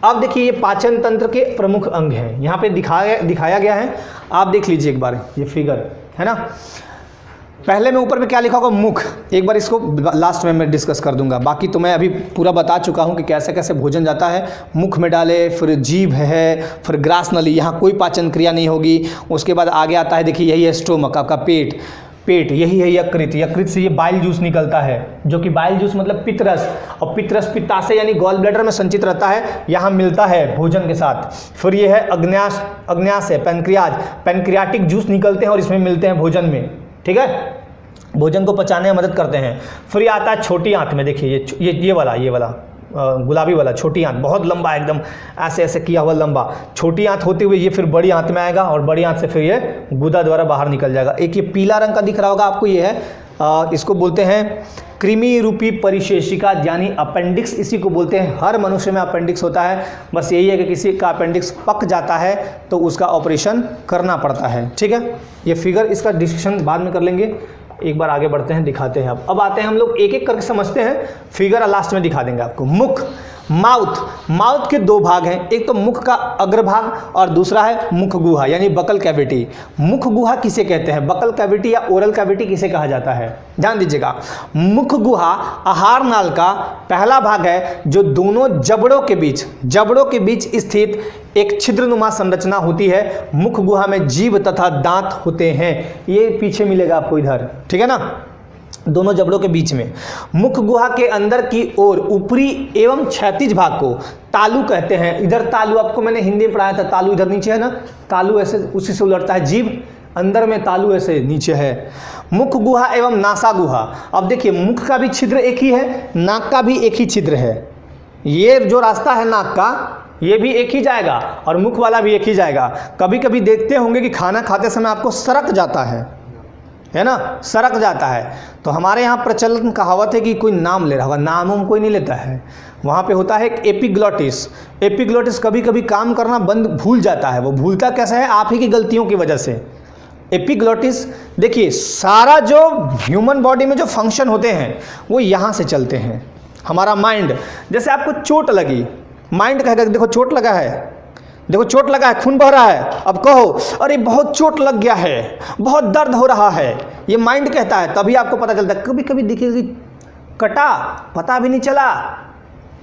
Speaker 1: अब देखिए, ये पाचन तंत्र के प्रमुख अंग हैं, यहाँ पे दिखाया गया है, आप देख लीजिए एक बार, ये फिगर है ना। पहले में ऊपर में क्या लिखा होगा? मुख। एक बार इसको लास्ट में मैं डिस्कस कर दूंगा, बाकी तो मैं अभी पूरा बता चुका हूँ कि कैसे कैसे भोजन जाता है। मुख में डाले, फिर जीभ है, फिर ग्रास नली, यहाँ कोई पाचन क्रिया नहीं होगी। उसके बाद आगे आता है, देखिए यही है स्टोमक, आपका पेट, यही है यकृत, यकृत से ये बाइल जूस निकलता है, जो कि बाइल जूस मतलब पित्तरस, और पित्तरस पित्ताशय यानी गॉल ब्लैडर में संचित रहता है, यहाँ मिलता है भोजन के साथ। फिर ये है अग्न्याशय, पैनक्रियाटिक जूस निकलते हैं और इसमें मिलते हैं भोजन में, ठीक है, भोजन को पचाने में मदद करते हैं। फिर ये आता है छोटी आंत में, देखिए ये वाला गुलाबी वाला छोटी आंत, बहुत लंबा, एकदम ऐसे ऐसे किया हुआ लंबा, छोटी आंत होते हुए ये फिर बड़ी आंत में आएगा और बड़ी आंत से फिर ये गुदा द्वारा बाहर निकल जाएगा। एक ये पीला रंग का दिख रहा होगा आपको, ये है इसको बोलते हैं कृमि रूपी परिशेषिका यानी अपेंडिक्स, इसी को बोलते हैं। हर मनुष्य में अपेंडिक्स होता है, बस यही है कि किसी का अपेंडिक्स पक जाता है तो उसका ऑपरेशन करना पड़ता है, ठीक है। ये फिगर, इसका डिस्कशन बाद में कर लेंगे, एक बार आगे बढ़ते हैं, दिखाते हैं। अब आते हैं हम लोग एक एक करके समझते हैं, फिगर लास्ट में दिखा देंगे आपको। मुख, माउथ के दो भाग हैं, एक तो मुख का अग्रभाग और दूसरा है मुख गुहा यानी बकल कैविटी। मुख गुहा किसे कहते हैं? बकल कैविटी या ओरल कैविटी किसे कहा जाता है? ध्यान दीजिएगा, मुख गुहा आहार नाल का पहला भाग है जो दोनों जबड़ों के बीच स्थित एक छिद्रनुमा संरचना होती है। मुख गुहा में जीभ तथा दांत होते हैं, ये पीछे मिलेगा आपको इधर, ठीक है ना, दोनों जबड़ों के बीच में। मुख गुहा के अंदर की ओर ऊपरी एवं क्षैतिज भाग को तालु कहते हैं। इधर तालु आपको मैंने हिंदी में पढ़ाया था, तालु इधर नीचे है ना, तालु ऐसे उसी से उलटता है जीभ, अंदर में तालु ऐसे नीचे है। मुख गुहा एवं नासा गुहा, अब देखिए मुख का भी छिद्र एक ही है, नाक का भी एक ही छिद्र है। ये जो रास्ता है नाक का, ये भी एक ही जाएगा और मुख वाला भी एक ही जाएगा। कभी कभी देखते होंगे कि खाना खाते समय आपको सरक जाता है, है ना, सरक जाता है। तो हमारे यहाँ प्रचलन कहावत है कि कोई नाम ले रहा होगा, नाम हम कोई नहीं लेता है। वहाँ पे होता है एक एपिग्लॉटिस। एपिग्लॉटिस कभी कभी काम करना भूल जाता है। वो भूलता कैसा है? आप ही की गलतियों की वजह से। एपिग्लॉटिस, देखिए सारा जो ह्यूमन बॉडी में जो फंक्शन होते हैं वो यहाँ से चलते हैं। हमारा माइंड, जैसे आपको चोट लगी, माइंड कहेगा देखो चोट लगा है, देखो चोट लगा है, खून बह रहा है, अब कहो अरे बहुत चोट लग गया है, बहुत दर्द हो रहा है, ये माइंड कहता है, तभी आपको पता चलता है। कभी कभी देखिए कटा, पता भी नहीं चला,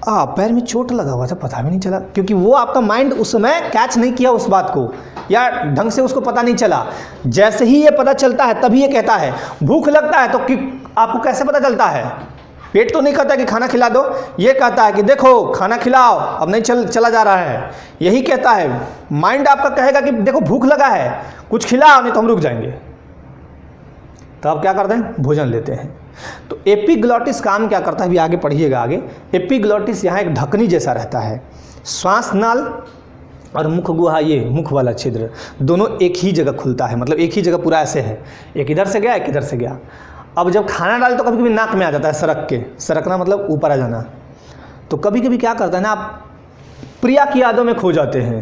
Speaker 1: पैर में चोट लगा हुआ था, पता भी नहीं चला, क्योंकि वो आपका माइंड उस समय कैच नहीं किया उस बात को, या ढंग से उसको पता नहीं चला। जैसे ही ये पता चलता है तभी ये कहता है। भूख लगता है तो आपको कैसे पता चलता है? पेट तो नहीं कहता कि खाना खिला दो, ये कहता है कि देखो खाना खिलाओ, अब नहीं चला जा रहा है, यही कहता है। माइंड आपका कहेगा कि देखो भूख लगा है, कुछ खिलाओ नहीं तो हम रुक जाएंगे। तो आप क्या करते हैं? भोजन लेते हैं। तो एपिग्लॉटिस काम क्या करता है, अभी आगे पढ़िएगा आगे। एपिग्लॉटिस यहाँ एक ढकनी जैसा रहता है। श्वास नाल और मुख गुहा, ये मुख वाला छिद्र दोनों एक ही जगह खुलता है, मतलब एक ही जगह पूरा ऐसे है, एक इधर से गया एक इधर से गया। अब जब खाना डाल तो कभी कभी नाक में आ जाता है, सरकना मतलब ऊपर आ जाना। तो कभी कभी क्या करता है ना, आप प्रिया की यादों में खो जाते हैं।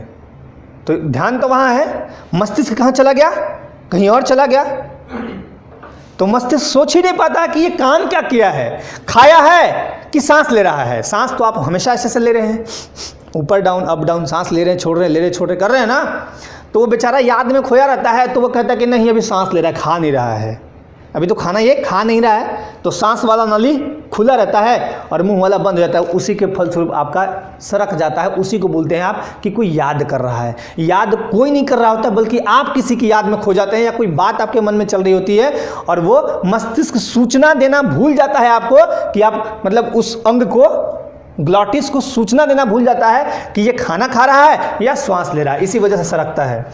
Speaker 1: तो ध्यान तो वहाँ है, मस्तिष्क कहाँ चला गया? कहीं और चला गया। तो मस्तिष्क सोच ही नहीं पाता कि ये काम क्या किया है, खाया है कि सांस ले रहा है। सांस तो आप हमेशा ऐसे ले रहे हैं, ऊपर डाउन अप डाउन, सांस ले रहे हैं, छोड़ रहे हैं, ले रहे छोड़ रहे कर रहे हैं ना। तो वो बेचारा याद में खोया रहता है, तो वो कहता है कि नहीं अभी सांस ले रहा है, खा नहीं रहा है, अभी तो खाना ये खा नहीं रहा है। तो सांस वाला नली खुला रहता है और मुंह वाला बंद हो जाता है। उसी के फलस्वरूप आपका सरक जाता है। उसी को बोलते हैं आप कि कोई याद कर रहा है। याद कोई नहीं कर रहा होता, बल्कि आप किसी की याद में खो जाते हैं, या कोई बात आपके मन में चल रही होती है और वो मस्तिष्क सूचना देना भूल जाता है आपको कि आप मतलब उस अंग को, ग्लॉटिस को सूचना देना भूल जाता है कि ये खाना खा रहा है या श्वास ले रहा है। इसी वजह से सरकता है।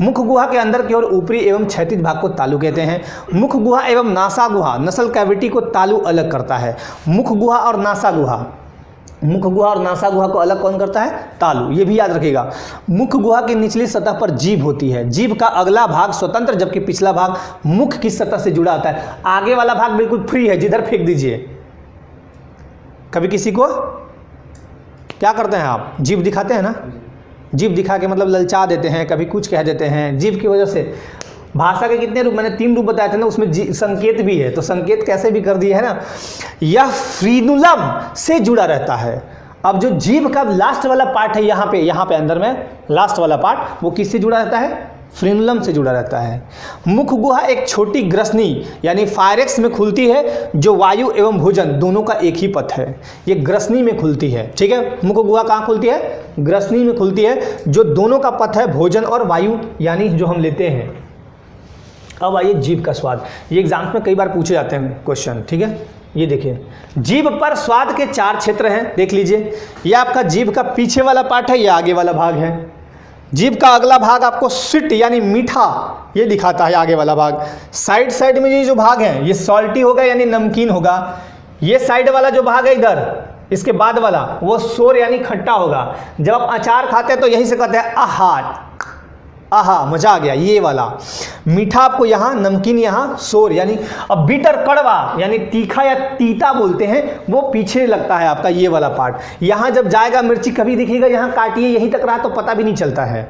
Speaker 1: मुख गुहा के अंदर की ओर ऊपरी एवं क्षैतिज भाग को तालु कहते हैं। मुख गुहा एवं नासा गुहा नसल कैविटी को तालु अलग करता है। मुख गुहा और नासा गुहा, मुख गुहा और नासा गुहा को अलग कौन करता है? तालु। ये भी याद रखिएगा। मुख गुहा की निचली सतह पर जीभ होती है। जीभ का अगला भाग स्वतंत्र, जबकि पिछला भाग मुख की सतह से जुड़ा होता है। आगे वाला भाग बिल्कुल फ्री है, जिधर फेंक दीजिए। कभी किसी को क्या करते हैं आप? जीभ दिखाते हैं ना, जीभ दिखा के मतलब ललचा देते हैं, कभी कुछ कह देते हैं। जीभ की वजह से भाषा के कितने रूप, मैंने 3 रूप बताए थे ना, उसमें संकेत भी है। तो संकेत कैसे भी कर दिए है ना। यह फ्रीनुलम से जुड़ा रहता है। अब जो जीभ का लास्ट वाला पार्ट है यहाँ पे अंदर में लास्ट वाला पार्ट, वो किससे जुड़ा रहता है? फ्रीनुलम से जुड़ा रहता है। मुख गुहा एक छोटी ग्रसनी यानी फायरेक्स में खुलती है, जो वायु एवं भोजन दोनों का एक ही पथ है। ये ग्रसनी में खुलती है, ठीक है। मुख गुहा कहाँ खुलती है? ग्रसनी में खुलती है, जो दोनों का पथ है भोजन और वायु यानी जो हम लेते हैं। अब आइए जीभ का स्वाद। ये एग्जाम्स में कई बार पूछे जाते हैं क्वेश्चन, ठीक है। ये देखिए, जीभ पर स्वाद के 4 क्षेत्र हैं, देख लीजिए। ये आपका जीभ का पीछे वाला पार्ट है, ये आगे वाला भाग है। जीभ का अगला भाग आपको स्वीट यानी मीठा ये दिखाता है, आगे वाला भाग। साइड में ये जो भाग है ये सॉल्टी होगा यानी नमकीन होगा। ये साइड वाला जो भाग है इधर, इसके बाद वाला वो सोर यानी खट्टा होगा। जब आप अचार खाते हैं तो यहीं से कहते हैं आहा आहा मजा आ गया। ये वाला मीठा आपको यहाँ, नमकीन यहाँ, सोर यानी अब बीटर कड़वा यानी तीखा या तीता बोलते हैं, वो पीछे लगता है आपका ये वाला पार्ट। यहाँ जब जाएगा मिर्ची कभी दिखेगा यहाँ काटिए, यहीं तक रहा तो पता भी नहीं चलता है।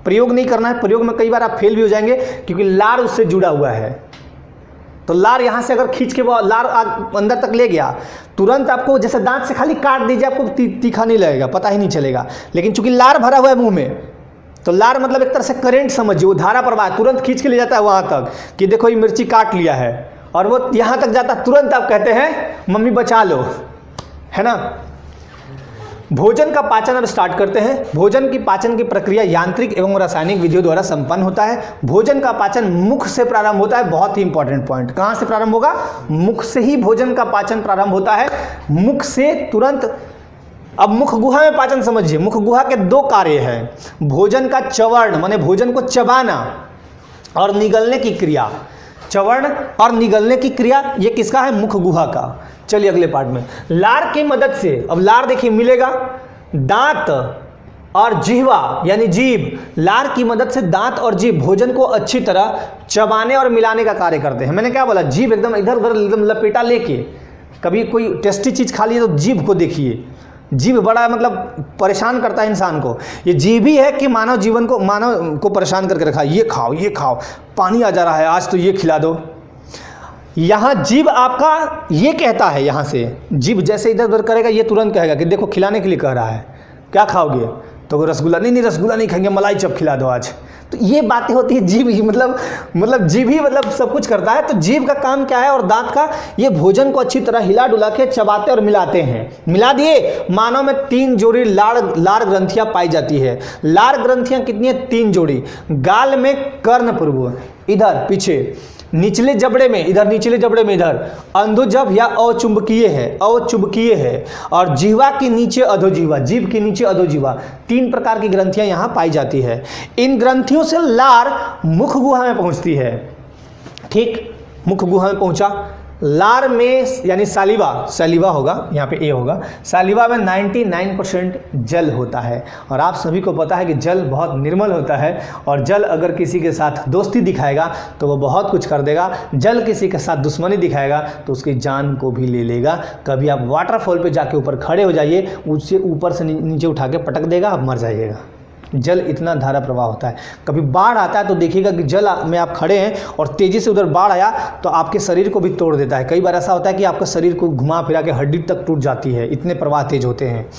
Speaker 1: प्रयोग नहीं करना है, प्रयोग में कई बार आप फेल भी हो जाएंगे क्योंकि लार उससे जुड़ा हुआ है। तो लार यहाँ से अगर खींच के वो लार अंदर तक ले गया, तुरंत आपको जैसे दांत से खाली काट दीजिए, आपको तीखा नहीं लगेगा, पता ही नहीं चलेगा। लेकिन चूंकि लार भरा हुआ है मुंह में, तो लार मतलब एक तरह से करंट समझिए, वो धारा प्रवाह तुरंत खींच के ले जाता है वहाँ तक कि देखो ये मिर्ची काट लिया है, और वो यहाँ तक जाता तुरंत आप कहते हैं मम्मी बचा लो, है ना। भोजन का पाचन अब स्टार्ट करते हैं। भोजन की पाचन की प्रक्रिया यांत्रिक एवं रासायनिक विधियों द्वारा संपन्न होता है। भोजन का पाचन मुख से प्रारंभ होता है। बहुत ही इंपॉर्टेंट पॉइंट, कहाँ से प्रारंभ होगा? मुख से ही भोजन का पाचन प्रारंभ होता है। मुख से तुरंत। अब मुख गुहा में पाचन समझिए। मुख गुहा के 2 कार्य हैं। भोजन का चवर्ण माने भोजन को चबाना और निगलने की क्रिया। चवर्ण और निगलने की क्रिया ये किसका है? मुख गुहा का। चलिए अगले पार्ट में लार की मदद से। अब लार देखिए मिलेगा, दांत और जिह्वा यानी जीभ, लार की मदद से दांत और जीभ भोजन को अच्छी तरह चबाने और मिलाने का कार्य करते हैं। मैंने क्या बोला, जीभ एकदम इधर उधर एकदम लपेटा लेके, कभी कोई टेस्टी चीज़ खा लिए तो जीभ को देखिए, जीभ बड़ा मतलब परेशान करता है इंसान को। ये जीभ ही है कि मानव जीवन को, मानव को परेशान करके रखा, ये खाओ, पानी आ जा रहा है आज तो ये खिला दो। यहाँ जीभ आपका ये कहता है, यहाँ से जीभ जैसे इधर उधर करेगा ये तुरंत कहेगा कि देखो खिलाने के लिए कह रहा है, क्या खाओगे, तो रसगुल्ला, नहीं रसगुल्ला नहीं खाएंगे, मलाई चप खिला दो आज। तो ये बातें होती है जीभ ही, मतलब जीभ ही मतलब सब कुछ करता है। तो जीभ का काम क्या है और दांत का, ये भोजन को अच्छी तरह हिला डुला के चबाते और मिलाते हैं। मिला दिए। मानव में 3 जोड़ी लार ग्रंथियां पाई जाती है। लार ग्रंथियां कितनी है? 3 जोड़ी। गाल में कर्णपूर्व, इधर पीछे निचले जबड़े में, इधर निचले जबड़े में इधर अंधोजभ या अचुंबकीय है, और जिह्वा के नीचे अधोजिह्वा, जीभ के नीचे अधोजिह्वा। 3 प्रकार की ग्रंथियां यहां पाई जाती है। इन ग्रंथियों से लार मुख गुहा में पहुंचती है। ठीक, मुख गुहा में पहुंचा। लार में यानी सालिवा होगा, यहाँ पे ए होगा। सालिवा में 99% जल होता है, और आप सभी को पता है कि जल बहुत निर्मल होता है, और जल अगर किसी के साथ दोस्ती दिखाएगा तो वो बहुत कुछ कर देगा। जल किसी के साथ दुश्मनी दिखाएगा तो उसकी जान को भी ले लेगा। कभी आप वाटरफॉल पे जाके ऊपर खड़े हो जाइए, उससे ऊपर से नीचे उठा के पटक देगा, आप मर जाइएगा। जल इतना धारा प्रवाह होता है। कभी बाढ़ आता है तो देखिएगा कि जल में आप खड़े हैं और तेज़ी से उधर बाढ़ आया तो आपके शरीर को भी तोड़ देता है। कई बार ऐसा होता है कि आपका शरीर को घुमा फिरा के हड्डी तक टूट जाती है, इतने प्रवाह तेज होते हैं।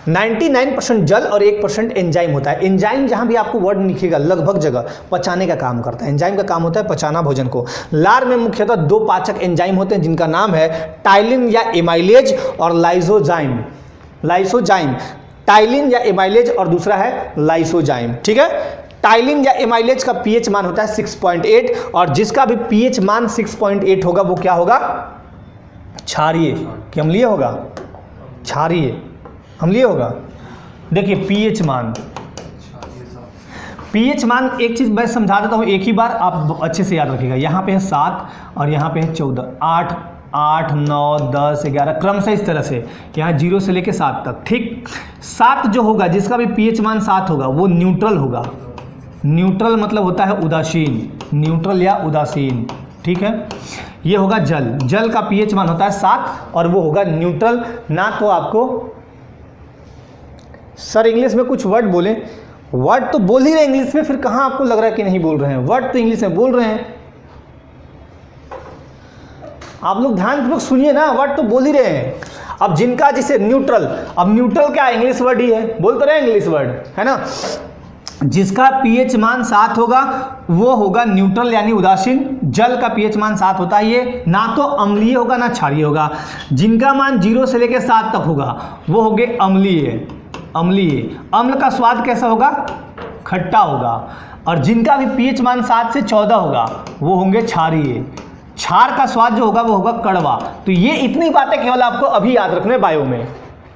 Speaker 1: 99% जल और 1% एंजाइम होता है। एंजाइम जहाँ भी आपको वर्ड लिखेगा लगभग जगह पचाने का काम करता है। एंजाइम का काम होता है पचाना भोजन को। लार में मुख्यतः 2 पाचक एंजाइम होते हैं जिनका नाम है टाइलिन या एमाइलेज और लाइसोजाइम। टाइलिन या एमाइलेज और दूसरा है लाइसोजाइम। ठीक है, टाइलिन या एमाइलेज का पीएच मान होता है 6.8, और जिसका भी पीएच मान 6.8 होगा वो क्या होगा? क्षारीय कि अम्लीय होगा? क्षारीय, अम्लीय होगा। देखिए पीएच मान, एक चीज मैं समझा देता हूं एक ही बार, आप अच्छे से याद रखिएगा। यहाँ पे है 7 और यहाँ पे है 14, 8, 9, 10, 11 क्रम से इस तरह से, यहाँ 0 से लेके 7 तक। ठीक, 7 जो होगा, जिसका भी पीएच मान 7 होगा वो न्यूट्रल होगा। न्यूट्रल मतलब होता है उदासीन, न्यूट्रल या उदासीन। ठीक है, ये होगा जल का पीएच मान होता है 7 और वो होगा न्यूट्रल। ना तो आपको सर इंग्लिश में कुछ वर्ड बोले, वर्ड तो बोल ही रहे इंग्लिश में, फिर कहाँ आपको लग रहा है कि नहीं बोल रहे हैं? वर्ड तो इंग्लिश में बोल रहे हैं, आप लोग ध्यानपूर्वक सुनिए ना, वर्ड तो बोल ही रहे हैं। अब जिनका जैसे न्यूट्रल, अब न्यूट्रल क्या इंग्लिश वर्ड ही है, बोल तो रहे इंग्लिश वर्ड है ना। जिसका पीएच मान 7 होगा वो होगा न्यूट्रल यानी उदासीन। जल का पीएच मान 7 होता है, ये ना तो अम्लीय होगा ना क्षारीय होगा। जिनका मान 0 से लेकर 7 तक होगा वो होंगे अम्लीय। अम्ल का स्वाद कैसा होगा? खट्टा होगा। और जिनका भी पीएच मान 7 से 14 होगा वो होंगे क्षारीय। क्षार का स्वाद जो होगा वो होगा कड़वा। तो ये इतनी बातें केवल आपको अभी याद रखने बायो में।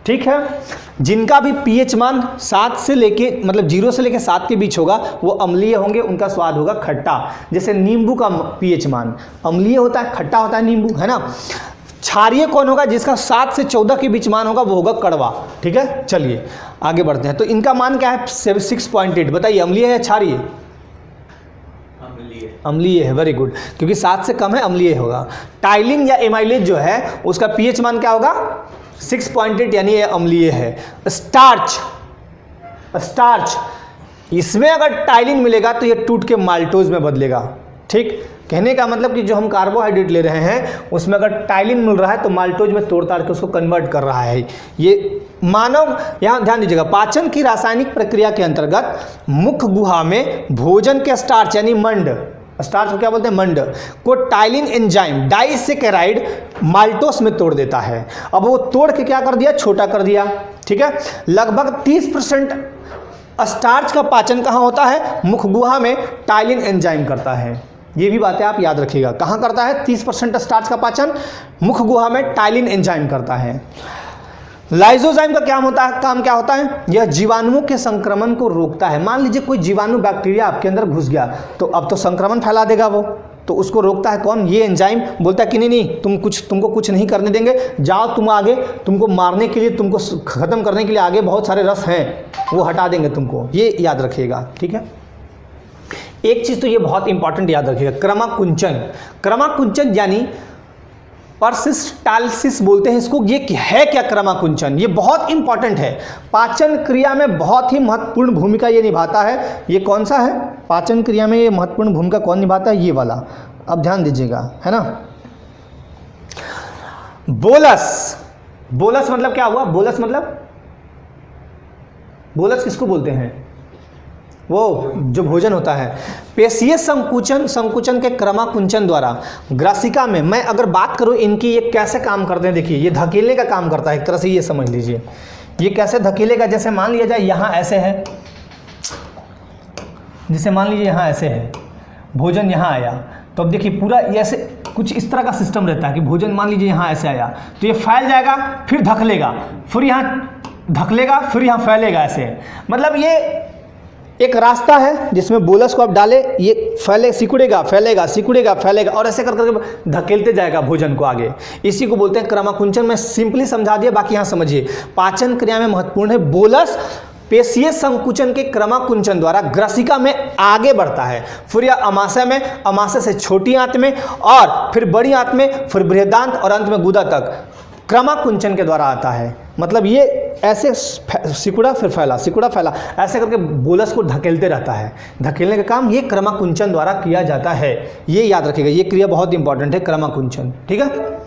Speaker 1: ठीक है, जिनका भी पीएच मान 7 से लेके मतलब 0 से लेके 7 के बीच होगा वो अम्लीय होंगे, उनका स्वाद होगा खट्टा। जैसे नींबू का पीएच मान अम्लीय होता है, खट्टा होता है नींबू, है ना। क्षारीय कौन होगा? जिसका 7 से 14 के बीच मान होगा वो होगा कड़वा। ठीक है, चलिए आगे बढ़ते हैं। तो इनका मान क्या है? 6.8। बताइए अम्लीय है या क्षारीय? अम्लीय है, वेरी गुड, क्योंकि 7 से कम है, अम्लीय होगा। टाइलिन या एमाइलेज जो है उसका पीएच मान क्या होगा? 6.8 यानी ये अम्लीय है। स्टार्च इसमें अगर टाइलिन मिलेगा तो ये टूट के माल्टोज में बदलेगा। ठीक, कहने का मतलब कि जो हम कार्बोहाइड्रेट ले रहे हैं उसमें अगर टाइलिन मिल रहा है तो माल्टोज में तोड़ ताड़ के उसको कन्वर्ट कर रहा है। ये मानव, यहाँ ध्यान दीजिएगा, पाचन की रासायनिक प्रक्रिया के अंतर्गत मुख गुहा में भोजन के स्टार्च यानी मंड, स्टार्च को क्या बोलते हैं? मंड को टाइलिन एंजाइम डाइसेकेराइड माल्टोस में तोड़ देता है। अब वो तोड़ के क्या कर दिया? छोटा कर दिया। ठीक है, लगभग 30% स्टार्च का पाचन कहाँ होता है? मुख गुहा में टाइलिन एंजाइम करता है। ये भी बातें आप याद रखिएगा, कहाँ करता है? 30% स्टार्च का पाचन मुख गुहा में टाइलिन एंजाइम करता है। लाइसोजाइम का काम क्या होता है? यह जीवाणुओं के संक्रमण को रोकता है। मान लीजिए कोई जीवाणु बैक्टीरिया आपके अंदर घुस गया तो अब तो संक्रमण फैला देगा वो, तो उसको रोकता है कौन? ये एंजाइम बोलता है कि नहीं तुमको कुछ नहीं करने देंगे, जाओ तुम आगे, तुमको मारने के लिए, तुमको ख़त्म करने के लिए आगे बहुत सारे रस हैं, वो हटा देंगे तुमको। ये याद रखिएगा, ठीक है। एक चीज़ तो ये बहुत इंपॉर्टेंट याद रखिएगा, क्रमाकुंचन। क्रमाकुंचन यानी परसिस्टाल्सिस बोलते हैं इसको। ये है क्या क्रमाकुंचन? ये बहुत इंपॉर्टेंट है, पाचन क्रिया में बहुत ही महत्वपूर्ण भूमिका ये निभाता है। ये कौन सा है? पाचन क्रिया में ये महत्वपूर्ण भूमिका कौन निभाता है? ये वाला, अब ध्यान दीजिएगा, है ना। बोलस। बोलस मतलब क्या हुआ? बोलस किसको बोलते हैं? वो जो भोजन होता है। पेशीय संकुचन के क्रमाकुंचन द्वारा ग्रासिका में, मैं अगर बात करूं इनकी ये कैसे काम करते हैं, देखिए ये धकेलने का काम करता है एक तरह से, ये समझ लीजिए। ये कैसे धकेलेगा? जैसे मान लिया जाए यहाँ ऐसे है, जैसे मान लीजिए यहाँ ऐसे है, भोजन यहाँ आया, तो अब देखिए पूरा ऐसे कुछ इस तरह का सिस्टम रहता है कि भोजन मान लीजिए यहाँ ऐसे आया तो ये फैल जाएगा, फिर धकेलेगा, फिर यहाँ धकेलेगा, फिर यहाँ फैलेगा, ऐसे। मतलब ये एक रास्ता है जिसमें बोलस को आप डाले, ये फैले, सिकुड़ेगा, फैलेगा, सिकुड़ेगा, फैलेगा, और ऐसे करके धकेलते जाएगा भोजन को आगे। इसी को बोलते हैं क्रमाकुंचन। मैं सिंपली समझा दिया, बाकी यहाँ समझिए। पाचन क्रिया में महत्वपूर्ण है। बोलस पेशीय संकुचन के क्रमाकुंचन द्वारा ग्रासिका में आगे बढ़ता है, फिर यह अमाशय में, अमाशय से छोटी आंत में, और फिर बड़ी आंत में, फिर बृहदांत और अंत में गुदा तक क्रमाकुंचन के द्वारा आता है। मतलब ये ऐसे सिकुड़ा फिर फैला, सिकुड़ा फैला, ऐसे करके बोलस को धकेलते रहता है। धकेलने का काम ये क्रमाकुंचन द्वारा किया जाता है। ये याद रखिएगा, ये क्रिया बहुत इंपॉर्टेंट है, क्रमाकुंचन, ठीक है।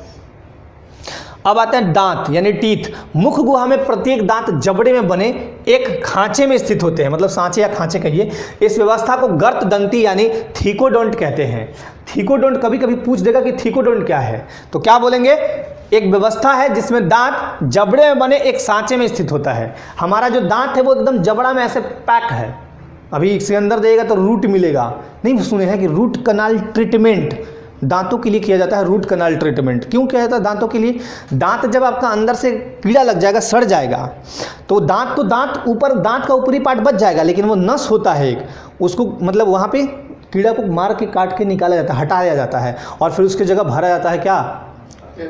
Speaker 1: अब आते हैं दांत यानी टीथ। मुख गुहा में प्रत्येक दांत जबड़े में बने एक खांचे में स्थित होते हैं, मतलब सांचे या खांचे कहिए। इस व्यवस्था को गर्त दंती यानी थीकोडोंट कहते हैं। थीकोडोंट कभी कभी पूछ देगा कि थीकोडोंट क्या है, तो क्या बोलेंगे? एक व्यवस्था है जिसमें दांत जबड़े में बने एक सांचे में स्थित होता है। हमारा जो दांत है वो एकदम जबड़ा में ऐसे पैक है, अभी इसके अंदर देगा तो रूट मिलेगा। नहीं सुने हैं कि रूट कनाल ट्रीटमेंट दांतों के लिए किया जाता है। रूट कनाल ट्रीटमेंट क्यों किया जाता है दांतों के लिए? दांत जब आपका अंदर से कीड़ा लग जाएगा, सड़ जाएगा, तो दांत ऊपर, दांत का ऊपरी पार्ट बच जाएगा, लेकिन वो नस होता है एक, उसको मतलब वहाँ पे कीड़ा को मार के काट के निकाला जाता है, हटाया जाता है, और फिर उसकी जगह भरा जाता है क्या?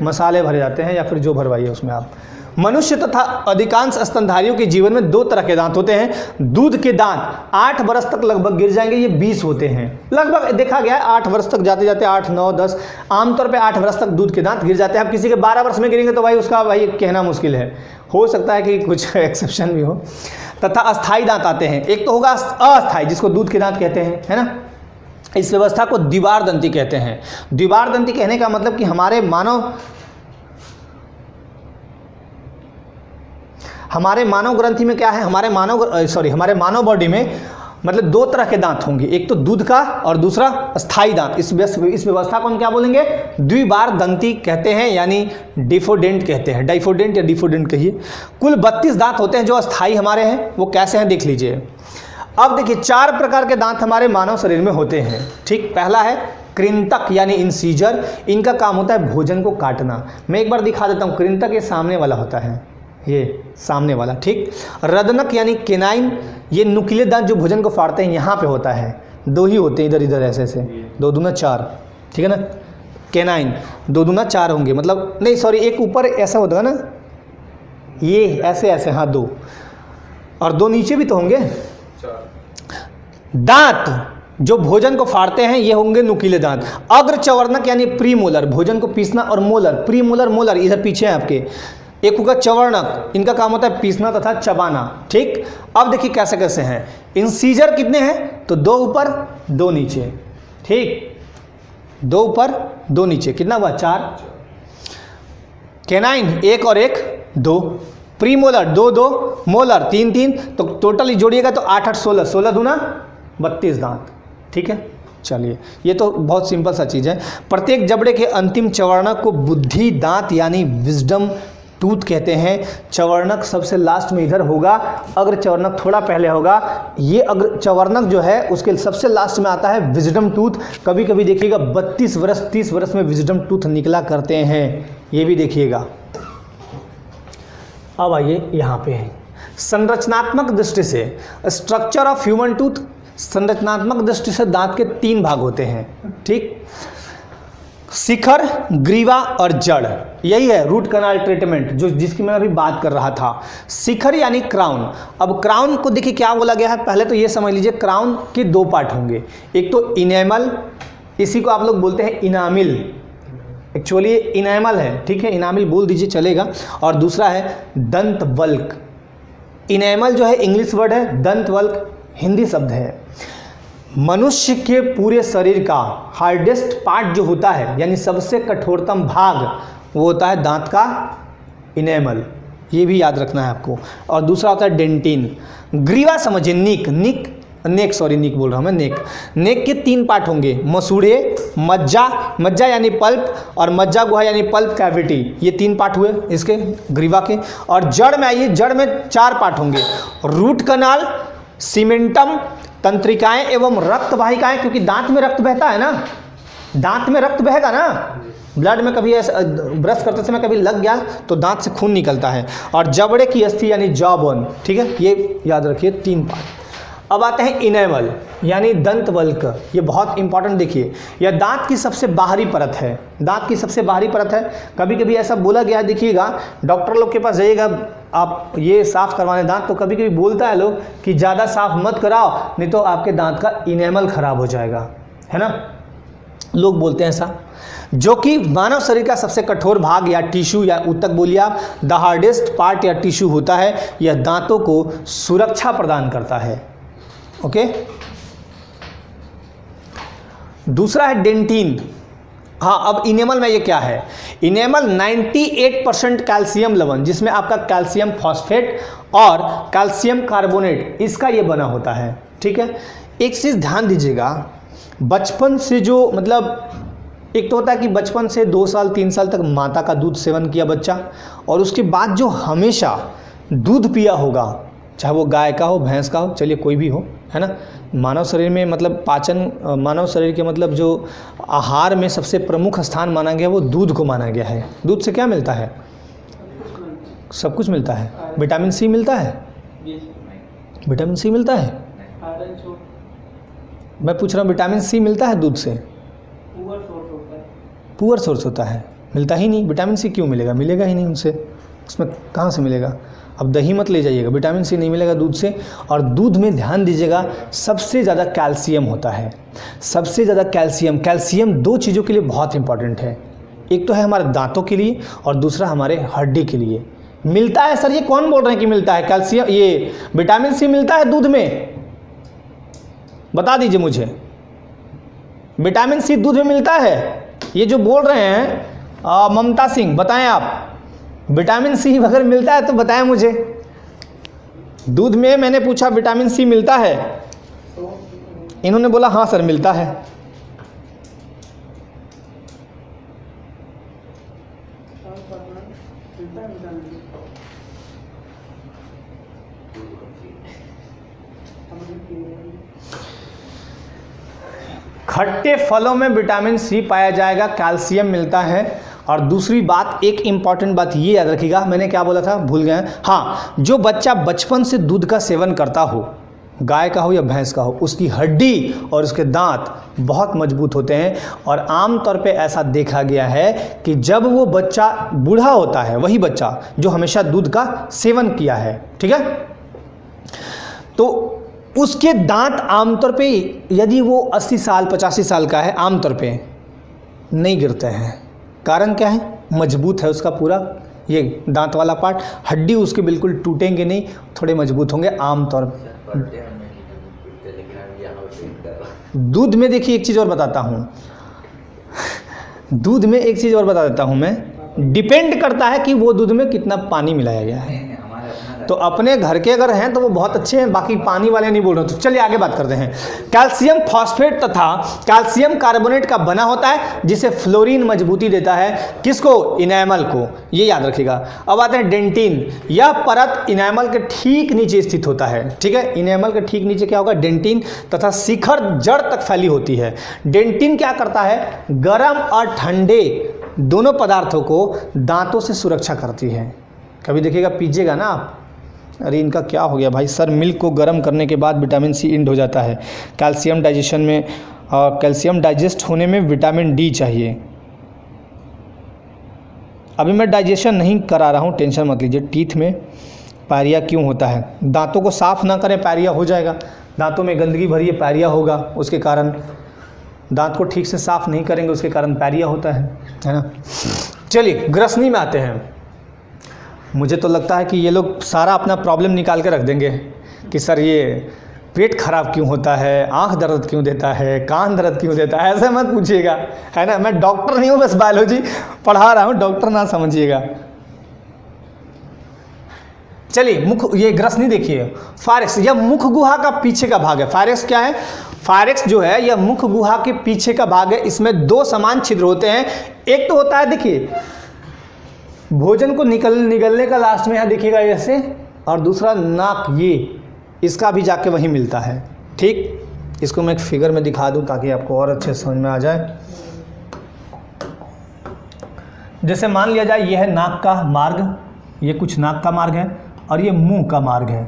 Speaker 1: मसाले भरे जाते हैं, या फिर जो भरवाइए उसमें आप। मनुष्य तथा अधिकांश स्तनधारियों के जीवन में 2 तरह के दांत होते हैं। दूध के दांत 8 वर्ष तक लगभग गिर जाएंगे, ये 20 होते हैं। लगभग देखा गया है 8 वर्ष तक, जाते जाते 8, 9, 10, आमतौर पे 8 वर्ष तक दूध के दांत गिर जाते हैं। अब किसी के 12 वर्ष में गिरेंगे तो भाई उसका कहना मुश्किल है, हो सकता है कि कुछ एक्सेप्शन भी हो। तथा अस्थायी दांत आते हैं। एक तो होगा अस्थायी, जिसको दूध के दांत कहते हैं, है ना। इस व्यवस्था को द्विबार दंती कहते हैं। द्विबार दंती कहने का मतलब कि हमारे मानव ग्रंथि में क्या है, हमारे मानव बॉडी में मतलब 2 तरह के दांत होंगे, एक तो दूध का और दूसरा अस्थायी दांत। इस व्यवस्था को हम क्या बोलेंगे? द्विबार दंती कहते हैं, यानी डिफोडेंट कहते हैं। डाइफोडेंट या डिफोडेंट कहिए। कुल 32 दांत होते हैं जो अस्थायी हमारे हैं। वो कैसे हैं देख लीजिए। अब देखिए 4 प्रकार के दांत हमारे मानव शरीर में होते हैं, ठीक। पहला है कृंतक यानी इंसीजर। इनका काम होता है भोजन को काटना। मैं एक बार दिखा देता हूँ। कृंतक ये सामने वाला होता है, ये सामने वाला, ठीक। रदनक यानी केनाइन, ये नुकीले दांत जो भोजन को फाड़ते हैं, यहाँ पे होता है। 2 ही होते हैं, इधर इधर ऐसे ऐसे, 2 दूना 4, ठीक है ना। केनाइन 2 दूना 4 होंगे, मतलब नहीं सॉरी, एक ऊपर ऐसा होता है ना, ये ऐसे ऐसे, हाँ 2, और 2 नीचे भी तो होंगे। दांत जो भोजन को फाड़ते हैं ये होंगे नुकीले दांत। अग्र चवर्णक यानी प्रीमोलर, भोजन को पीसना, और मोलर, प्रीमोलर मोलर इधर पीछे हैं आपके। एक होगा चवर्णक, इनका काम होता है पीसना तथा चबाना, ठीक। अब देखिए कैसे कैसे हैं। इंसीजर कितने हैं? तो 2 ऊपर 2 नीचे, ठीक। 2 ऊपर 2 नीचे, कितना हुआ? 4। केनाइन 1 और 1 2। प्रीमोलर 2 2, मोलर 3 3, तो टोटल जोड़िएगा तो 8 8 16, 16 दूना 32 दांत, ठीक है। चलिए, ये तो बहुत सिंपल सा चीज़ है। प्रत्येक जबड़े के अंतिम चवर्णक को बुद्धि दांत यानी विजडम टूथ कहते हैं। चवर्णक सबसे लास्ट में इधर होगा, अग्र चवर्णक थोड़ा पहले होगा। ये अग्र चवर्णक जो है उसके सबसे लास्ट में आता है विजडम टूथ। कभी कभी देखिएगा 32 वर्ष 30 वर्ष में विजडम टूथ निकला करते हैं, ये भी देखिएगा। अब आइए यहाँ पे है, संरचनात्मक दृष्टि से स्ट्रक्चर ऑफ ह्यूमन टूथ संरचनात्मक दृष्टि से दांत के 3 भाग होते हैं, ठीक। शिखर, ग्रीवा और जड़, यही है रूट कैनाल ट्रीटमेंट जिसकी मैं अभी बात कर रहा था। शिखर यानी क्राउन। अब क्राउन को देखिए क्या बोला गया है, पहले तो ये समझ लीजिए क्राउन के 2 पार्ट होंगे, एक तो इनेमल, इसी को आप लोग बोलते हैं इनामिल, एक्चुअली ये इनेमल है, ठीक है, इनामिल बोल दीजिए चलेगा। और दूसरा है दंत वल्क। इनेमल जो है इंग्लिश वर्ड है, दंत वल्क हिंदी शब्द है। मनुष्य के पूरे शरीर का हार्डेस्ट पार्ट जो होता है, यानी सबसे कठोरतम भाग, वो होता है दांत का इनेमल, ये भी याद रखना है आपको। और दूसरा होता है डेंटिन। ग्रीवा समझिए, नेक बोल रहा हूँ मैं, नेक के 3 पार्ट होंगे, मसूड़े, मज्जा यानी पल्प, और मज्जा गुहा यानी पल्प कैविटी, ये 3 पार्ट हुए इसके ग्रीवा के। और जड़ में आइए, जड़ में 4 पार्ट होंगे, रूट कनाल, सीमेंटम, तंत्रिकाएं एवं रक्त वाहिकाएं, क्योंकि दांत में रक्त बहता है ना, दांत में रक्त बहेगा ना, ब्लड में कभी ऐसा ब्रश करते समय कभी लग गया तो दांत से खून निकलता है। और जबड़े की अस्थि यानी जॉ बोन, ठीक है, ये याद रखिए 3 पार्ट। अब आते हैं इनेमल यानी दंत वल्क, ये बहुत इंपॉर्टेंट देखिए, यह दांत की सबसे बाहरी परत है, दांत की सबसे बाहरी परत है। कभी कभी ऐसा बोला गया है, देखिएगा डॉक्टर लोग के पास जाइएगा आप ये साफ़ करवाने दांत, तो कभी कभी बोलता है लोग कि ज़्यादा साफ़ मत कराओ नहीं तो आपके दांत का इनेमल खराब हो जाएगा, है ना, लोग बोलते हैं ऐसा। जो कि मानव शरीर का सबसे कठोर भाग या टिश्यू या ऊतक बोलिए आप, द हार्डेस्ट पार्ट या टिश्यू होता है, यह दांतों को सुरक्षा प्रदान करता है। ओके, दूसरा है डेंटिन। हाँ, अब इनेमल में ये क्या है, इनेमल 98% कैल्शियम लवण, जिसमें आपका कैल्शियम फॉस्फेट और कैल्शियम कार्बोनेट, इसका ये बना होता है, ठीक है। एक चीज़ ध्यान दीजिएगा, बचपन से जो मतलब एक तो होता है कि बचपन से 2 साल 3 साल तक माता का दूध सेवन किया बच्चा, और उसके बाद जो हमेशा दूध पिया होगा, चाहे वो गाय का हो, भैंस का हो, चलिए कोई भी हो, है ना। मानव शरीर में मतलब पाचन, मानव शरीर के मतलब जो आहार में सबसे प्रमुख स्थान माना गया वो दूध को माना गया है। दूध से क्या मिलता है, सब कुछ मिलता है। विटामिन सी मिलता है, विटामिन सी मिलता है, मैं पूछ रहा हूँ विटामिन सी मिलता है दूध से? पुअर सोर्स होता है, मिलता ही नहीं। विटामिन सी क्यों मिलेगा, मिलेगा ही नहीं उनसे, उसमें कहाँ से मिलेगा। अब दही मत ले जाइएगा, विटामिन सी नहीं मिलेगा दूध से। और दूध में ध्यान दीजिएगा सबसे ज़्यादा कैल्शियम होता है, सबसे ज़्यादा कैल्शियम 2 चीज़ों के लिए बहुत इंपॉर्टेंट है, एक तो है हमारे दांतों के लिए और दूसरा हमारे हड्डी के लिए। मिलता है सर, ये कौन बोल रहे हैं कि मिलता है कैल्शियम, ये विटामिन सी मिलता है दूध में, बता दीजिए मुझे, विटामिन सी दूध में मिलता है? ये जो बोल रहे हैं ममता सिंह, बताएं आप, विटामिन सी अगर मिलता है तो बताएं मुझे। दूध में मैंने पूछा विटामिन सी मिलता है, इन्होंने बोला हाँ सर मिलता है। खट्टे फलों में विटामिन सी पाया जाएगा, कैल्शियम मिलता है। और दूसरी बात, एक इम्पॉर्टेंट बात ये याद रखिएगा, मैंने क्या बोला था भूल गए। हाँ, जो बच्चा बचपन से दूध का सेवन करता हो, गाय का हो या भैंस का हो, उसकी हड्डी और उसके दांत बहुत मजबूत होते हैं। और आमतौर पे ऐसा देखा गया है कि जब वो बच्चा बूढ़ा होता है, वही बच्चा जो हमेशा दूध का सेवन किया है, ठीक है, तो उसके दांत आमतौर पे, यदि वो 80 साल 85 साल का है, आमतौर पे नहीं गिरते हैं। कारण क्या है, मजबूत है उसका पूरा ये दांत वाला पार्ट, हड्डी उसके बिल्कुल टूटेंगे नहीं, थोड़े मजबूत होंगे आमतौर पर। दूध में देखिए एक चीज़ और बताता हूँ, दूध में एक चीज़ और बता देता हूँ मैं, डिपेंड करता है कि वो दूध में कितना पानी मिलाया गया है। तो अपने घर के अगर हैं तो वो बहुत अच्छे हैं, बाकी पानी वाले नहीं बोल रहे। तो चलिए आगे बात करते हैं। कैल्शियम फॉस्फेट तथा कैल्शियम कार्बोनेट का बना होता है, जिसे फ्लोरीन मजबूती देता है, किसको, इनेमल को, ये याद रखिएगा। अब आते हैं डेंटिन। यह परत इनेमल के ठीक नीचे स्थित होता है, ठीक है, इनेमल के ठीक नीचे क्या होगा, डेंटिन, तथा शिखर जड़ तक फैली होती है। डेंटिन क्या करता है, गर्म और ठंडे दोनों पदार्थों को दांतों से सुरक्षा करती है। कभी देखिएगा, पीजिएगा ना आप, अरे इनका क्या हो गया भाई सर, मिल्क को गर्म करने के बाद विटामिन सी इंड हो जाता है, कैल्शियम डाइजेशन में और कैल्शियम डाइजेस्ट होने में विटामिन डी चाहिए। अभी मैं डाइजेशन नहीं करा रहा हूँ, टेंशन मत लीजिए। टीथ में पायरिया क्यों होता है? दांतों को साफ़ ना करें पायरिया हो जाएगा, दांतों में गंदगी भरी है पायरिया होगा, उसके कारण दांत को ठीक से साफ़ नहीं करेंगे उसके कारण पायरिया होता है ना। चलिए ग्रसनी में आते हैं। मुझे तो लगता है कि ये लोग सारा अपना प्रॉब्लम निकाल के रख देंगे कि सर ये पेट खराब क्यों होता है, आंख दर्द क्यों देता है, कान दर्द क्यों देता है, ऐसे मत पूछिएगा, है ना। मैं डॉक्टर नहीं हूँ, बस बायोलॉजी पढ़ा रहा हूँ, डॉक्टर ना समझिएगा। चलिए मुख, ये ग्रसनी देखिए, फारेक्स यह मुख गुहा का पीछे का भाग है। फारेक्स क्या है? फारेक्स जो है यह मुख गुहा के पीछे का भाग है। इसमें दो समान छिद्र होते हैं। एक तो होता है देखिए भोजन को निगलने का लास्ट में यहाँ देखिएगा ऐसे, और दूसरा नाक, ये इसका भी जाके वहीं मिलता है। ठीक, इसको मैं एक फिगर में दिखा दूं ताकि आपको और अच्छे समझ में आ जाए। जैसे मान लिया जाए ये है नाक का मार्ग, ये कुछ नाक का मार्ग है और ये मुंह का मार्ग है।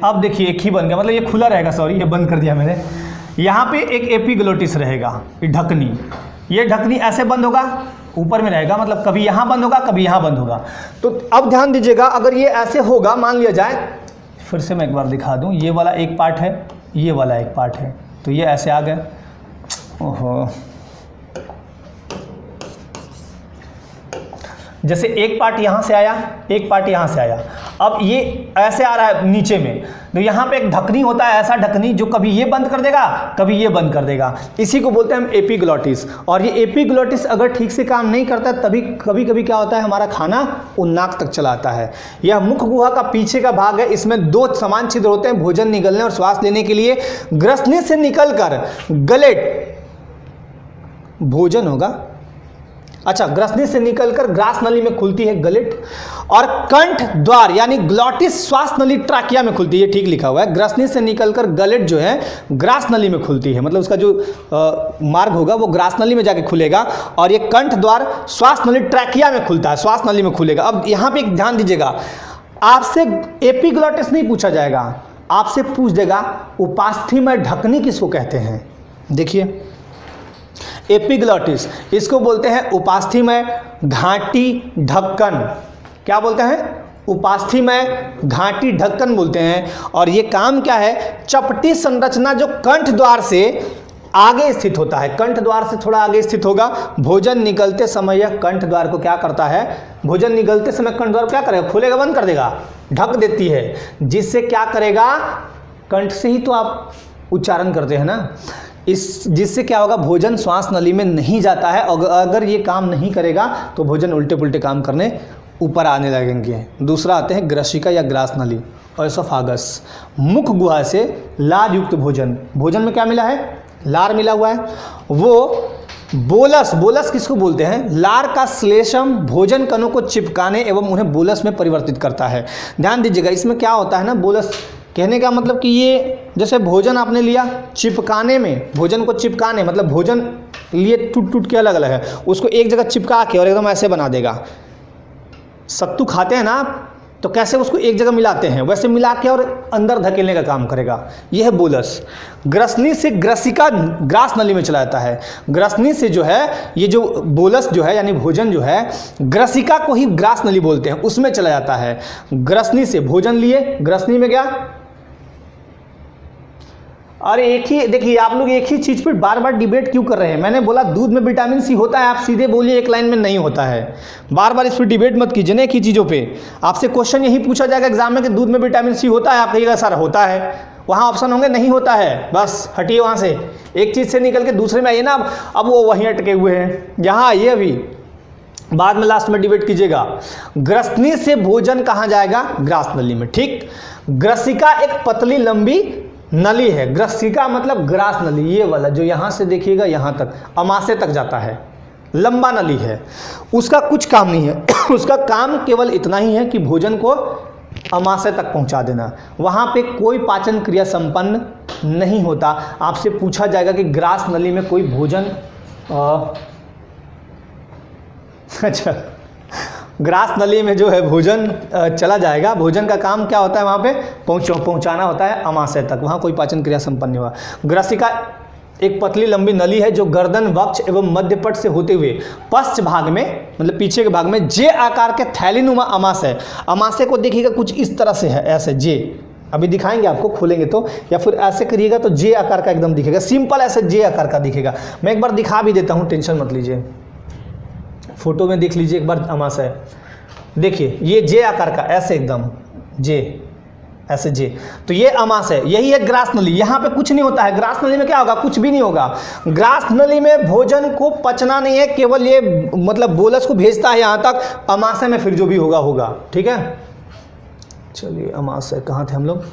Speaker 1: अब देखिए एक ही बन गया, मतलब ये खुला रहेगा, सॉरी ये बंद कर दिया मैंने। यहाँ पे एक एपिग्लोटिस रहेगा, ये ढकनी, ये ढकनी ऐसे बंद होगा, ऊपर में रहेगा, मतलब कभी यहाँ बंद होगा कभी यहाँ बंद होगा। तो अब ध्यान दीजिएगा, अगर ये ऐसे होगा, मान लिया जाए, फिर से मैं एक बार दिखा दूँ, ये वाला एक पार्ट है, ये वाला एक पार्ट है, तो ये ऐसे आ गए। ओहो, जैसे एक पार्ट यहाँ से आया, एक पार्ट यहाँ से आया, अब ये ऐसे आ रहा है नीचे में, तो यहाँ पे एक ढकनी होता है, ऐसा ढकनी जो कभी ये बंद कर देगा कभी ये बंद कर देगा, इसी को बोलते हैं हम एपिग्लोटिस। और ये एपिग्लोटिस अगर ठीक से काम नहीं करता तभी कभी कभी क्या होता है, हमारा खाना वो नाक तक चला आता है। यह मुख गुहा का पीछे का भाग है, इसमें दो समान छिद्र होते हैं भोजन निगलने और श्वास लेने के लिए। ग्रसनी से निकलकर गलेट, भोजन होगा, अच्छा, ग्रसनी से निकलकर ग्रास नली में खुलती है गलेट, और कंठ द्वार यानी ग्लॉटिस श्वास नली ट्रैकिया में खुलती है, ठीक लिखा हुआ है। ग्रसनी से निकलकर गलेट जो है ग्रास नली में खुलती है, मतलब उसका जो मार्ग होगा वो ग्रास नली में जाके खुलेगा, और ये कंठ द्वार श्वास नली ट्रैकिया में खुलता है, श्वास नली में खुलेगा। अब यहाँ पे एक ध्यान दीजिएगा, आपसे एपिग्लॉटिस नहीं पूछा जाएगा, आपसे पूछ देगा उपास्थि ढकनी किसको कहते हैं। देखिए एपिग्लॉटिस, इसको बोलते हैं उपास्थि में घाटी ढक्कन। क्या बोलते हैं? उपास्थि में घाटी ढक्कन बोलते हैं। और ये काम क्या है, चपटी संरचना जो कंठ द्वार से आगे स्थित होता है, कंठ द्वार से थोड़ा आगे स्थित होगा। भोजन निगलते समय यह कंठ द्वार को क्या करता है, भोजन निगलते समय कंठ द्वार क्या करेगा, खोलेगा, बंद कर देगा, ढक देती है, जिससे क्या करेगा, कंठ से ही तो आप उच्चारण करते हैं ना, इस जिससे क्या होगा, भोजन श्वास नली में नहीं जाता है। और अगर ये काम नहीं करेगा तो भोजन उल्टे पुल्टे काम करने ऊपर आने लगेंगे। दूसरा आते हैं ग्रसिका या ग्रास नली और एसोफागस, मुख गुहा से लार युक्त भोजन, भोजन में क्या मिला है, लार मिला हुआ है। वो बोलस, बोलस किसको बोलते हैं, लार का श्लेषम भोजन कणों को चिपकाने एवं उन्हें बोलस में परिवर्तित करता है। ध्यान दीजिएगा, इसमें क्या होता है ना, बोलस कहने का मतलब कि ये जैसे भोजन आपने लिया, चिपकाने में, भोजन को चिपकाने मतलब भोजन लिए टूट टूट के अलग अलग है, उसको एक जगह चिपका के और एकदम ऐसे बना देगा। सत्तू खाते हैं ना आप, तो कैसे उसको एक जगह मिलाते हैं, वैसे मिला के और अंदर धकेलने का काम करेगा, यह है बोलस। ग्रसनी से ग्रसिका ग्रास नली में चला जाता है। ग्रसनी से जो है ये जो बोलस जो है यानी भोजन जो है, ग्रसिका को ही ग्रास नली बोलते हैं, उसमें चला जाता है। ग्रसनी से भोजन लिए, ग्रसनी में गया। अरे एक ही देखिए, आप लोग एक ही चीज़ पर बार बार डिबेट क्यों कर रहे हैं। मैंने बोला दूध में विटामिन सी होता है, आप सीधे बोलिए एक लाइन में नहीं होता है। बार बार इस पर डिबेट मत कीजिए ना एक ही चीज़ों पे। आपसे क्वेश्चन यही पूछा जाएगा एग्जाम में कि दूध में विटामिन सी होता है, आप कहिएगा सर होता है, वहाँ ऑप्शन होंगे नहीं होता है, बस हटिए वहाँ से, एक चीज़ से निकल के दूसरे में आइए ना। अब वो वहीं अटके हुए हैं, यहाँ आइए, अभी बाद में लास्ट में डिबेट कीजिएगा। ग्रसनी से भोजन कहाँ जाएगा, ग्रास नली में, ठीक। ग्रसिका एक पतली लंबी नली है, ग्रसिका मतलब ग्रास नली, ये वाला जो यहाँ से देखिएगा यहाँ तक अमाशय तक जाता है, लंबा नली है। उसका कुछ काम नहीं है उसका काम केवल इतना ही है कि भोजन को अमाशय तक पहुँचा देना, वहाँ पे कोई पाचन क्रिया संपन्न नहीं होता। आपसे पूछा जाएगा कि ग्रास नली में कोई भोजन अच्छा ग्रास नली में जो है भोजन चला जाएगा। भोजन का काम क्या होता है वहाँ पे पहुँचाना होता है अमाशय तक, वहाँ कोई पाचन क्रिया संपन्न नहीं हुआ। ग्रसिका एक पतली लंबी नली है जो गर्दन, वक्ष एवं मध्यपट से होते हुए पश्च भाग में, मतलब पीछे के भाग में जे आकार के थैलीनुमा अमाशय, अमाशय को देखिएगा कुछ इस तरह से है, ऐसे जे, अभी दिखाएंगे आपको खोलेंगे तो, या फिर ऐसे करिएगा तो जे आकार का एकदम दिखेगा, सिंपल ऐसे जे आकार का दिखेगा। मैं एक बार दिखा भी देता हूँ, टेंशन मत लीजिए, फोटो में देख लीजिए एक बार अमाशय, देखिए ये जे आकार का ऐसे एकदम जे, ऐसे जे, तो ये अमाशय, यही है ग्रास नली। यहाँ पे कुछ नहीं होता है, ग्रास नली में क्या होगा, कुछ भी नहीं होगा। ग्रास नली में भोजन को पचना नहीं है, केवल ये मतलब बोलस को भेजता है यहाँ तक, अमाशय में फिर जो भी होगा होगा, ठीक है। चलिए अमाशय कहाँ थे हम लोग,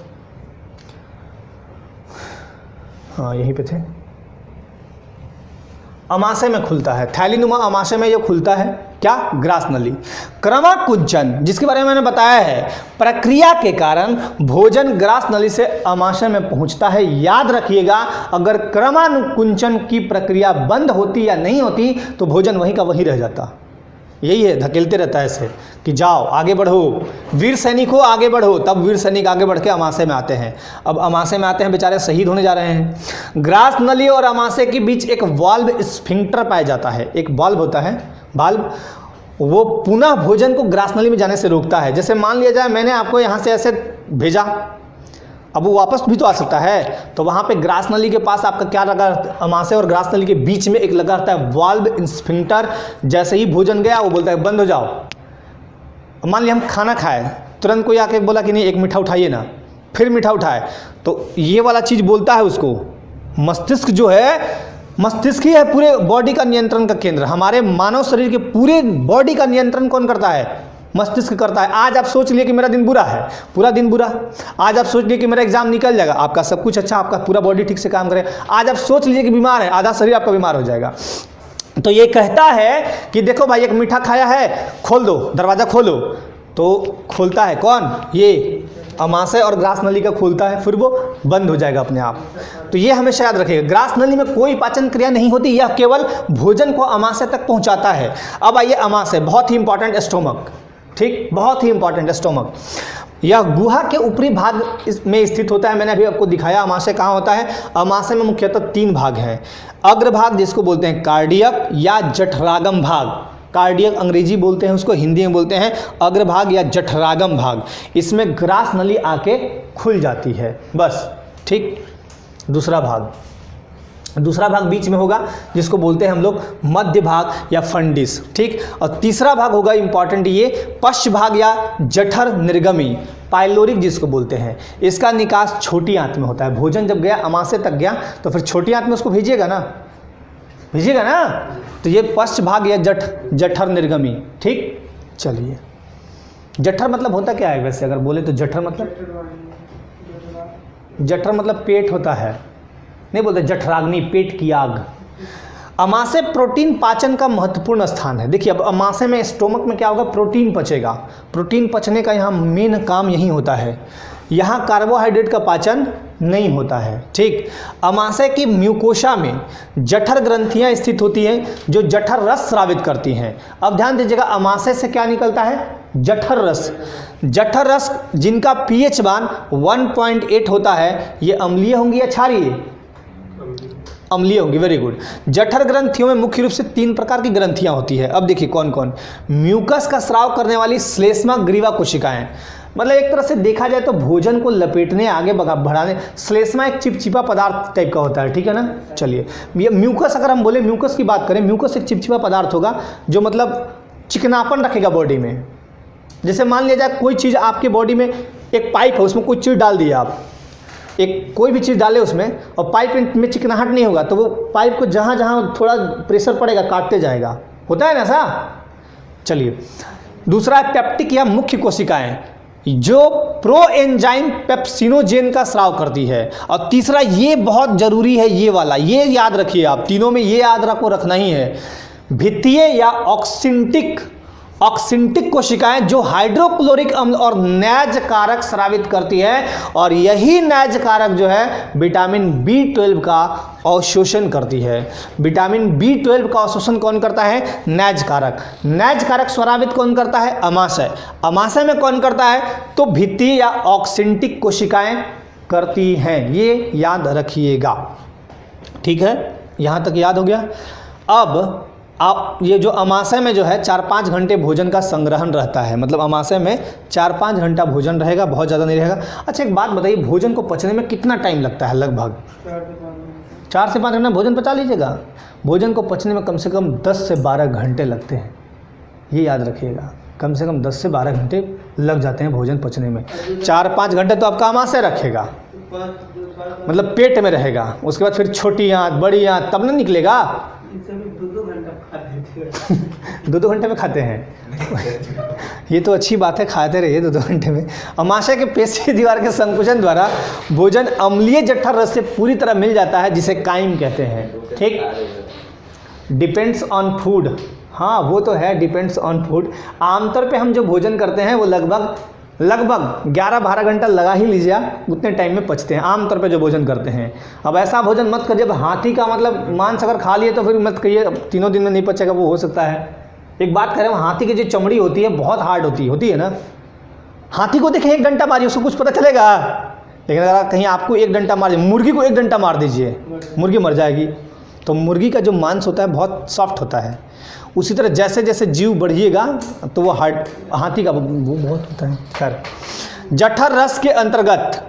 Speaker 1: हाँ यहीं पे थे। अमाशय में खुलता है, थैलीनुमा अमाशय में ये खुलता है, क्या, ग्रास नली। क्रमाकुंचन, जिसके बारे में मैंने बताया है, प्रक्रिया के कारण भोजन ग्रास नली से अमाशय में पहुंचता है। याद रखिएगा, अगर क्रमानुकुंचन की प्रक्रिया बंद होती या नहीं होती तो भोजन वहीं का वहीं रह जाता। यही है, धकेलते रहता है ऐसे कि जाओ आगे बढ़ो, वीर सैनिकों आगे बढ़ो, तब वीर सैनिक आगे बढ़ के अमाशय में आते हैं। अब अमाशय में आते हैं, बेचारे शहीद होने जा रहे हैं। ग्रास नली और अमाशय के बीच एक वाल्व स्फिंक्टर पाया जाता है, एक वाल्व होता है, वाल्व, वो पुनः भोजन को ग्रास नली में जाने से रोकता है। जैसे मान लिया जाए मैंने आपको यहाँ से ऐसे भेजा, अब वो वापस भी तो आ सकता है, तो वहाँ पे ग्रास नली के पास आपका क्या लगा, अमाशय और ग्रास नली के बीच में एक लगा रहता है वाल्व स्फिंक्टर। जैसे ही भोजन गया वो बोलता है बंद हो जाओ। मान लिया हम खाना खाए, तुरंत कोई आके बोला कि नहीं एक मीठा उठाइए ना, फिर मीठा उठाए, तो ये वाला चीज़ बोलता है उसको, मस्तिष्क जो है, मस्तिष्क ही है पूरे बॉडी का नियंत्रण का केंद्र। हमारे मानव शरीर के पूरे बॉडी का नियंत्रण कौन करता है, मस्तिष्क करता है। आज आप सोच लिए कि मेरा दिन बुरा है, पूरा दिन बुरा। आज आप सोच लिए कि मेरा एग्जाम निकल जाएगा, आपका सब कुछ अच्छा, आपका पूरा बॉडी ठीक से काम करे। आज आप सोच लीजिए कि बीमार है, आधा शरीर आपका बीमार हो जाएगा। तो ये कहता है कि देखो भाई एक मीठा खाया है, खोल दो, दरवाज़ा खोलो, तो खोलता है कौन, ये अमाशय और ग्रास नली का खोलता है, फिर वो बंद हो जाएगा अपने आप। तो ये हमेशा याद रखिएगा, ग्रास नली में कोई पाचन क्रिया नहीं होती, यह केवल भोजन को अमाशय तक पहुंचाता है। अब आइए अमाशय, बहुत ही इंपॉर्टेंट, स्टोमक, ठीक, बहुत ही इंपॉर्टेंट स्टोमक। यह गुहा के ऊपरी भाग में स्थित होता है। मैंने अभी आपको दिखाया अमाशय कहाँ होता है। अमाशय में मुख्यतः 3 भाग हैं। अग्रभाग जिसको बोलते हैं कार्डियक या जठरागम भाग, कार्डियक अंग्रेजी बोलते हैं उसको, हिंदी में बोलते हैं अग्रभाग या जठरागम भाग। इसमें ग्रास नली आके खुल जाती है, बस, ठीक। दूसरा भाग बीच में होगा जिसको बोलते हैं हम लोग मध्य भाग या फंडिस, ठीक। और तीसरा भाग होगा इंपॉर्टेंट, ये पश्च भाग या जठर निर्गमी, पाइलोरिक जिसको बोलते हैं। इसका निकास छोटी आंत में होता है। भोजन जब गया अमाशय तक गया तो फिर छोटी आंत में उसको भेजिएगा ना, तो ये पश्च भाग या जठर निर्गमी, ठीक। चलिए, जठर मतलब होता क्या है वैसे अगर बोले तो, जठर मतलब पेट होता है, नहीं बोलते जठराग्नि, पेट की आग। अमाशय प्रोटीन पाचन का महत्वपूर्ण स्थान है। देखिए अब अमाशय में, स्टोमक में क्या होगा, प्रोटीन पचेगा। प्रोटीन पचने का यहाँ मेन काम यही होता है। यहाँ कार्बोहाइड्रेट का पाचन नहीं होता है, ठीक। अमाशय की म्यूकोशा में जठर ग्रंथियाँ स्थित होती हैं जो जठर रस स्रावित करती हैं। अब ध्यान दीजिएगा, अमाशय से क्या निकलता है, जठर रस। जठर रस जिनका पीएच मान 1.8 होता है, ये अम्लीय होंगी या क्षारीय, अम्लीय होंगी, वेरी गुड। जठर ग्रंथियों में मुख्य रूप से 3 प्रकार की ग्रंथियां होती है। अब देखिए कौन कौन, म्यूकस का स्राव करने वाली श्लेष्मा ग्रीवा कोशिकाएं, मतलब एक तरह से देखा जाए तो भोजन को लपेटने, आगे बढ़ाने। श्लेष्मा एक चिपचिपा पदार्थ टाइप का होता है, ठीक है ना। चलिए, ये म्यूकस, अगर हम बोले म्यूकस की बात करें, म्यूकस एक चिपचिपा पदार्थ होगा जो मतलब चिकनापन रखेगा बॉडी में। जैसे मान लिया जाए कोई चीज़ आपके बॉडी में, एक पाइप है, उसमें कोई चीज़ डाल दिया आप, एक कोई भी चीज़ डाले उसमें, और पाइप में चिकनाहट नहीं होगा, तो वो पाइप को जहाँ जहाँ थोड़ा प्रेशर पड़ेगा काटते जाएगा, होता है ना ऐसा। चलिए, दूसरा है पेप्टिक या मुख्य कोशिकाएं, जो प्रो एंजाइम पेप्सिनोजेन का स्राव करती है। और तीसरा, ये बहुत जरूरी है, ये वाला, ये याद रखिए आप, तीनों में ये याद रखना ही है, भित्तीय या ऑक्सिंटिक ऑक्सिंटिक कोशिकाएं जो हाइड्रोक्लोरिक अम्ल और नैज कारक स्रावित करती है, और यही नैज कारक जो है विटामिन B12 का अवशोषण करती है। विटामिन B12 का अवशोषण कौन करता है? नैज कारक। नैज कारक स्रावित कौन करता है? अमाशय। अमाशय में कौन करता है? तो भित्ति या ऑक्सिंटिक कोशिकाएं करती हैं। ये याद रखिएगा, ठीक है, यहां तक याद हो गया। अब आप ये जो अमाशय में जो है 4-5 घंटे भोजन का संग्रहण रहता है, मतलब अमाशय में 4-5 घंटा भोजन रहेगा, बहुत ज़्यादा नहीं रहेगा। अच्छा एक बात बताइए, भोजन को पचने में कितना टाइम लगता है? लगभग 4 से 5 घंटा भोजन पचा लीजिएगा। भोजन को पचने में कम से कम 10 से 12 घंटे लगते हैं, ये याद रखिएगा। कम से कम 10 से 12 घंटे लग जाते हैं भोजन पचने में। 4-5 घंटे तो आपका अमाशय रखेगा, मतलब पेट में रहेगा, उसके बाद फिर छोटी आंत, बड़ी आंत, तब ना निकलेगा। 2-2 घंटे में खाते हैं ये तो अच्छी बात है, खाते रहिए 2-2 घंटे में। अमाशय के पेशीय दीवार के संकुचन द्वारा भोजन अम्लीय जठर रस से पूरी तरह मिल जाता है, जिसे काइम कहते हैं। ठीक, डिपेंड्स ऑन फूड। हाँ वो तो है, डिपेंड्स ऑन फूड। आमतौर पे हम जो भोजन करते हैं वो लगभग 11-12 घंटा लगा ही लीजिए आप, उतने टाइम में पचते हैं आमतौर पे जो भोजन करते हैं। अब ऐसा भोजन मत करिए, अब हाथी का मतलब मांस अगर खा लिए तो फिर मत कहिए 3 दिन में नहीं पचेगा, वो हो सकता है। एक बात कह रहे हैं, हाथी की जो चमड़ी होती है बहुत हार्ड होती है ना। हाथी को देखिए 1 डंडा मारिए, उसको कुछ पता चलेगा? लेकिन अगर कहीं आपको 1 डंडा मारिए, मुर्गी को 1 डंडा मार दीजिए, मुर्गी मर जाएगी। तो मुर्गी का जो मांस होता है बहुत सॉफ्ट होता है। उसी तरह जैसे जैसे जीव बढ़िएगा तो वो हाथी का वो बहुत होता है। खैर, जठर रस के अंतर्गत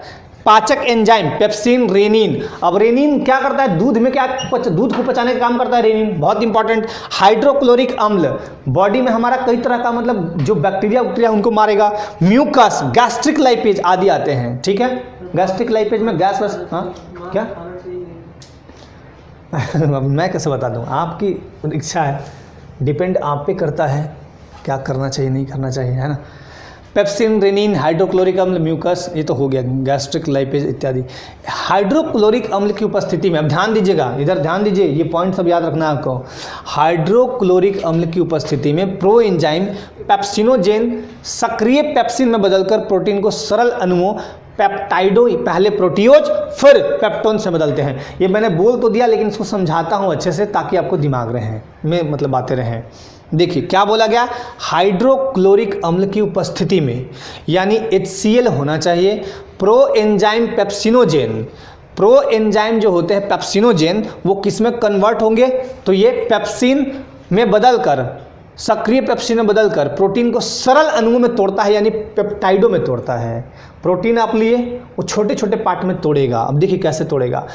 Speaker 1: पाचक एंजाइम पेप्सिन, रेनिन। अब रेनिन क्या करता है? दूध में क्या दूध को पचाने का काम करता है रेनिन, बहुत इंपॉर्टेंट। हाइड्रोक्लोरिक अम्ल बॉडी में हमारा कई तरह का मतलब जो बैक्टीरिया उनको मारेगा। म्यूकस, गैस्ट्रिक लाइपेज आदि आते हैं। ठीक है, गैस्ट्रिक लाइपेज में गैस रस। हाँ क्या अब मैं कैसे बता दूं? आपकी इच्छा है, डिपेंड आप पे करता है क्या करना चाहिए नहीं करना चाहिए, है ना। पेप्सिन, रेनिन, हाइड्रोक्लोरिक अम्ल, म्यूकस, ये तो हो गया, गैस्ट्रिक लाइपेज इत्यादि। हाइड्रोक्लोरिक अम्ल की उपस्थिति में, अब ध्यान दीजिएगा, इधर ध्यान दीजिए, ये पॉइंट सब याद रखना है आपको। हाइड्रोक्लोरिक अम्ल की उपस्थिति में प्रो एंजाइम पेप्सिनोजेन सक्रिय पेप्सिन में बदलकर प्रोटीन को सरल अणुओं पेप्टाइडो, पहले प्रोटियोज फिर पेप्टोन से बदलते हैं। ये मैंने बोल तो दिया लेकिन इसको समझाता हूँ अच्छे से ताकि आपको दिमाग में मतलब आते रहें। देखिए क्या बोला गया, हाइड्रोक्लोरिक अम्ल की उपस्थिति में यानी HCl होना चाहिए। Pro enzyme pepsinogen, pro enzyme जो होते हैं पेप्सिनोजेन वो किस में कन्वर्ट होंगे? तो ये पेप्सिन में बदलकर, सक्रिय पेप्सिन में बदलकर प्रोटीन को सरल अणुओं में तोड़ता है, यानी पेप्टाइडों में तोड़ता है। प्रोटीन आप लिए वो छोटे छोटे पार्ट में तोड़ेगा। अब देखिए कैसे तोड़ेगा।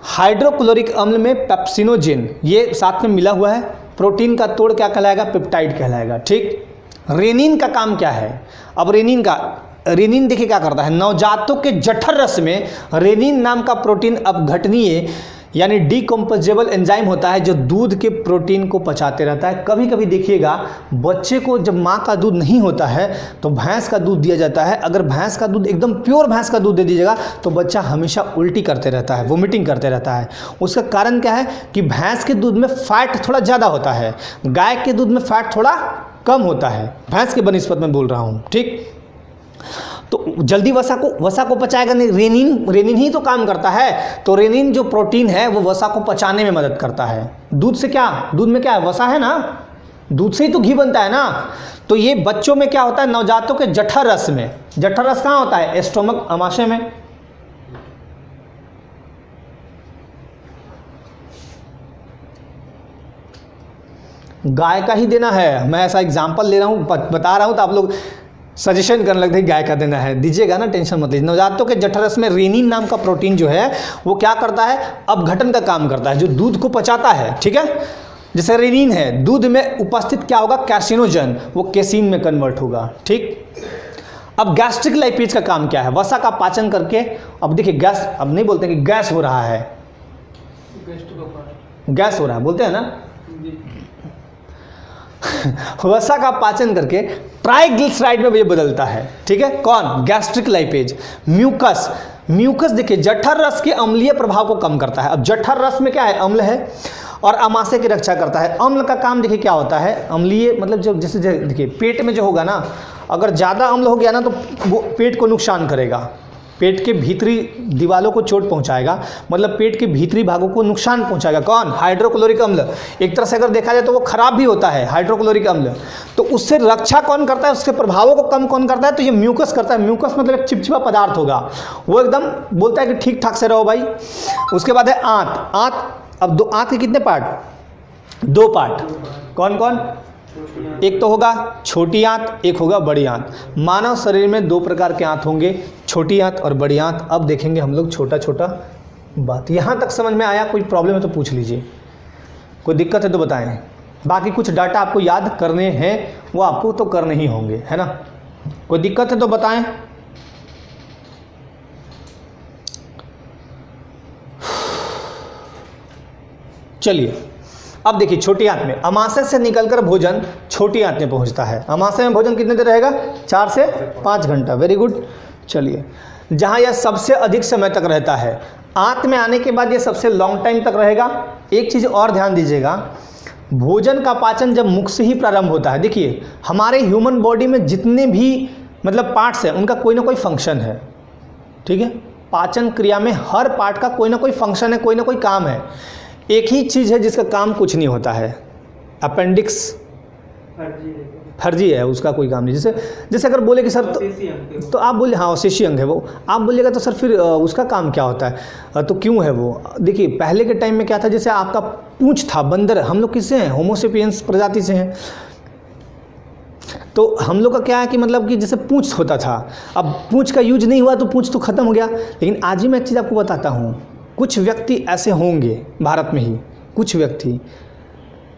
Speaker 1: हाइड्रोक्लोरिक अम्ल में पेप्सिनोजेन ये साथ में मिला हुआ है, प्रोटीन का तोड़ क्या कहलाएगा? पेप्टाइड कहलाएगा। ठीक, रेनिन का काम क्या है? अब रेनिन देखिए क्या करता है, नवजातों के जठर रस में रेनिन नाम का प्रोटीन अपघटनीय यानी डीकम्पोजेबल एंजाइम होता है जो दूध के प्रोटीन को पचाते रहता है। कभी कभी देखिएगा बच्चे को जब माँ का दूध नहीं होता है तो भैंस का दूध दिया जाता है। अगर भैंस का दूध एकदम प्योर भैंस का दूध दे दीजिएगा तो बच्चा हमेशा उल्टी करते रहता है, वोमिटिंग करते रहता है। उसका कारण क्या है कि भैंस के दूध में फैट थोड़ा ज़्यादा होता है, गाय के दूध में फैट थोड़ा कम होता है। भैंस के बनिस्बत में बोल रहा हूँ। ठीक, तो जल्दी वसा को पचाएगा नहीं, रेनिन ही तो काम करता है। तो रेनिन जो प्रोटीन है वो वसा को पचाने में मदद करता है। दूध से क्या, दूध में क्या है? वसा है ना, दूध से ही तो घी बनता है ना। तो ये बच्चों में क्या होता है, नवजातों के जठर रस में, जठर रस कहाँ होता है? स्टोमक, अमाशय में। गाय का ही देना है, मैं ऐसा एग्जाम्पल ले रहा हूँ, बता रहा हूँ तो आप लोग सजेशन करने लगते हैं गाय का देना है, दीजिएगा ना, टेंशन मत लीजिए। नवजातों के जठर रस में रेनिन नाम का प्रोटीन जो है वो क्या करता है? अपघटन का काम करता है, जो दूध को पचाता है। ठीक है, जैसे रेनिन है, दूध में उपस्थित क्या होगा? कैसिनोजन, वो केसिन में कन्वर्ट होगा। ठीक, अब गैस्ट्रिक लाइपेज का काम क्या है? वसा का पाचन करके, अब देखिए गैस, अब नहीं बोलते कि गैस हो रहा है, गैस हो रहा है बोलते हैं ना। वसा का पाचन करके ट्राइग्लिसराइड में ये बदलता है। ठीक है, कौन? Gastric lipase. म्यूकस देखिए जठर रस के अम्लीय प्रभाव को कम करता है। अब जठर रस में क्या है? अम्ल है, और अमाशय की रक्षा करता है। अम्ल का काम देखिए क्या होता है, अम्लीय मतलब जो जैसे देखिए पेट में जो होगा ना, अगर ज़्यादा अम्ल हो गया ना तो वो पेट को नुकसान करेगा, पेट के भीतरी दीवारों को चोट पहुंचाएगा, मतलब पेट के भीतरी भागों को नुकसान पहुंचाएगा। कौन? हाइड्रोक्लोरिक अम्ल। एक तरह से अगर देखा जाए तो वो खराब भी होता है हाइड्रोक्लोरिक अम्ल। तो उससे रक्षा कौन करता है, उसके प्रभावों को कम कौन करता है, तो ये म्यूकस करता है। म्यूकस मतलब एक चिपचिपा पदार्थ होगा, वो एकदम बोलता है कि ठीक ठाक से रहो भाई। उसके बाद है आंत। आंत, अब आंत के कितने पार्ट? 2 पार्ट। कौन कौन? एक तो होगा छोटी आंत, एक होगा बड़ी आंत। मानव शरीर में 2 प्रकार के आंत होंगे, छोटी आंत और बड़ी आंत। अब देखेंगे हम लोग छोटा छोटा बात। यहाँ तक समझ में आया? कोई प्रॉब्लम है तो पूछ लीजिए, कोई दिक्कत है तो बताएं। बाकी कुछ डाटा आपको याद करने हैं, वो आपको तो करने ही होंगे, है ना। कोई दिक्कत है तो बताएं। चलिए अब देखिए, छोटी आंत में अमाशय से निकलकर भोजन छोटी आंत में पहुंचता है। अमाशय में भोजन कितने देर रहेगा? 4 से 5 घंटा। Very good. चलिए, जहां यह सबसे अधिक समय तक रहता है, आंत में आने के बाद यह सबसे लॉन्ग टाइम तक रहेगा। एक चीज़ और ध्यान दीजिएगा, भोजन का पाचन जब मुख से ही प्रारंभ होता है। देखिए हमारे ह्यूमन बॉडी में जितने भी मतलब पार्ट्स हैं, उनका कोई ना कोई फंक्शन है, ठीक है। पाचन क्रिया में हर पार्ट का कोई ना कोई फंक्शन है, कोई ना कोई काम है। एक ही चीज़ है जिसका काम कुछ नहीं होता है, अपेंडिक्स फर्जी है, उसका कोई काम नहीं। जैसे अगर बोले कि सर तो आप बोले हाँ शेषी अंग है वो, आप बोलिएगा तो सर फिर उसका काम क्या होता है, तो क्यों है वो? देखिए पहले के टाइम में क्या था, जैसे आपका पूंछ था, बंदर, हम लोग किससे हैं? होमोसेपियंस प्रजाति से हैं। तो हम लोग का क्या है कि मतलब कि जैसे पूंछ होता था, अब पूंछ का यूज नहीं हुआ तो पूंछ तो ख़त्म हो गया। लेकिन आज ही मैं एक चीज़ आपको बताता हूँ, कुछ व्यक्ति ऐसे होंगे भारत में ही, कुछ व्यक्ति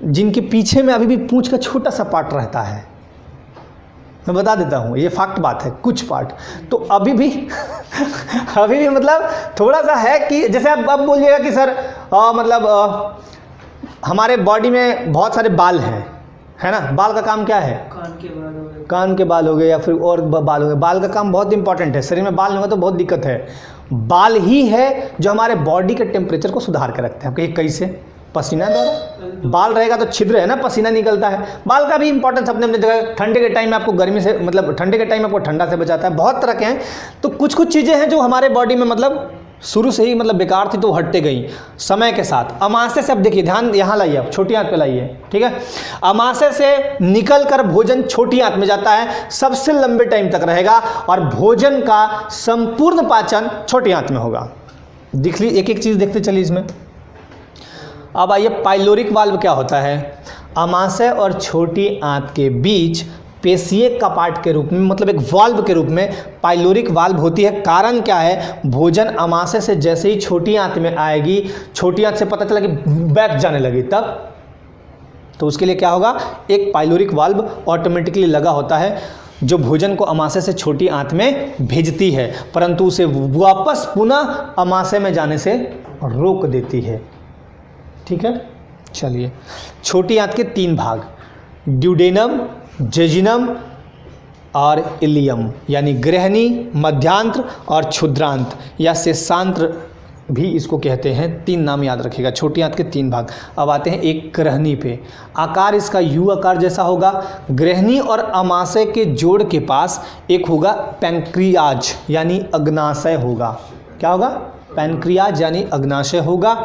Speaker 1: जिनके पीछे में अभी भी पूंछ का छोटा सा पार्ट रहता है। मैं बता देता हूँ, ये फैक्ट बात है, कुछ पार्ट तो अभी भी अभी भी मतलब थोड़ा सा है कि जैसे आप अब बोलिएगा कि सर हमारे बॉडी में बहुत सारे बाल हैं, है ना। बाल का काम क्या है? कान के बाल हो गए या फिर और बाल हो गए। बाल का काम बहुत इंपॉर्टेंट है, शरीर में बाल नहीं होगा तो बहुत दिक्कत है। बाल ही है जो हमारे बॉडी के टेम्परेचर को सुधार कर रखते हैं। आपके कैसे? पसीना द्वारा। बाल रहेगा तो छिद्र है ना, पसीना निकलता है। बाल का भी इंपॉर्टेंस अपने अपने जगह। ठंडे के टाइम में आपको गर्मी से मतलब ठंडे के टाइम में आपको ठंडा से बचाता है। बहुत तरह के हैं। तो कुछ कुछ चीज़ें हैं जो हमारे बॉडी में मतलब शुरू से ही मतलब बेकार थी तो हटते गई समय के साथ। अमाशय से अब देखिए, ध्यान यहाँ लाइए, आप छोटी आंत पे लाइए, ठीक है। अमाशय से निकलकर भोजन छोटी आंत में जाता है, सबसे लंबे टाइम तक रहेगा और भोजन का संपूर्ण पाचन छोटी आंत में होगा। देख ली, एक एक चीज़ देखते चलिए इसमें। अब आइए, पाइलोरिक वाल्व क्या होता है? अमाशय और छोटी आंत के बीच पेशीय कपाट के रूप में, मतलब एक वाल्व के रूप में पाइलोरिक वाल्व होती है। कारण क्या है? भोजन अमाशय से जैसे ही छोटी आंत में आएगी, छोटी आंत से पता चला कि बैक जाने लगी, तब तो उसके लिए क्या होगा? एक पाइलोरिक वाल्व ऑटोमेटिकली लगा होता है जो भोजन को अमाशय से छोटी आंत में भेजती है, परंतु उसे वापस पुनः अमाशय में जाने से रोक देती है, ठीक है। चलिए, छोटी आंत के 3 भाग, ड्यूडेनम, जेजिनम और इलियम, यानी गृहणी, मध्यांत्र और क्षुद्रांत या शेषांत्र भी इसको कहते हैं। 3 नाम याद रखिएगा, छोटी आंत के 3 भाग। अब आते हैं एक गृहणी पे। आकार इसका यू आकार जैसा होगा। गृहणी और अमाशय के जोड़ के पास एक होगा पैंक्रियाज यानी अग्नाशय होगा। क्या होगा? पैंक्रियाज यानी अग्नाशय होगा।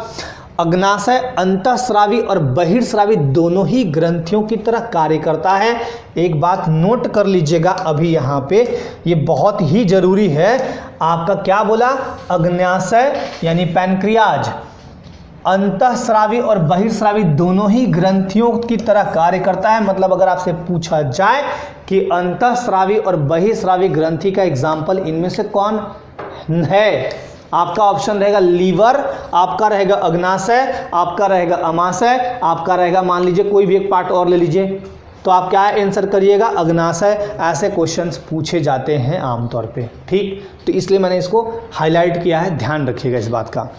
Speaker 1: अग्नाशय अंतःस्रावी और बहिर्स्रावी दोनों ही ग्रंथियों की तरह कार्य करता है। एक बात नोट कर लीजिएगा अभी यहाँ पे, ये बहुत ही जरूरी है। आपका क्या बोला? अग्नाशय यानी पैंक्रियाज अंतःस्रावी और बहिर्स्रावी दोनों ही ग्रंथियों की तरह कार्य करता है। मतलब अगर आपसे पूछा जाए कि अंतःस्रावी और बहिर्स्रावी ग्रंथि का एग्जाम्पल इनमें से कौन है, आपका ऑप्शन रहेगा लीवर, आपका रहेगा अग्नाशय, आपका रहेगा अमाशय, आपका रहेगा मान लीजिए कोई भी एक पार्ट और ले लीजिए, तो आप क्या आंसर करिएगा? अग्नाशय। ऐसे क्वेश्चंस पूछे जाते हैं आमतौर पे, ठीक। तो इसलिए मैंने इसको हाईलाइट किया है, ध्यान रखिएगा इस बात का।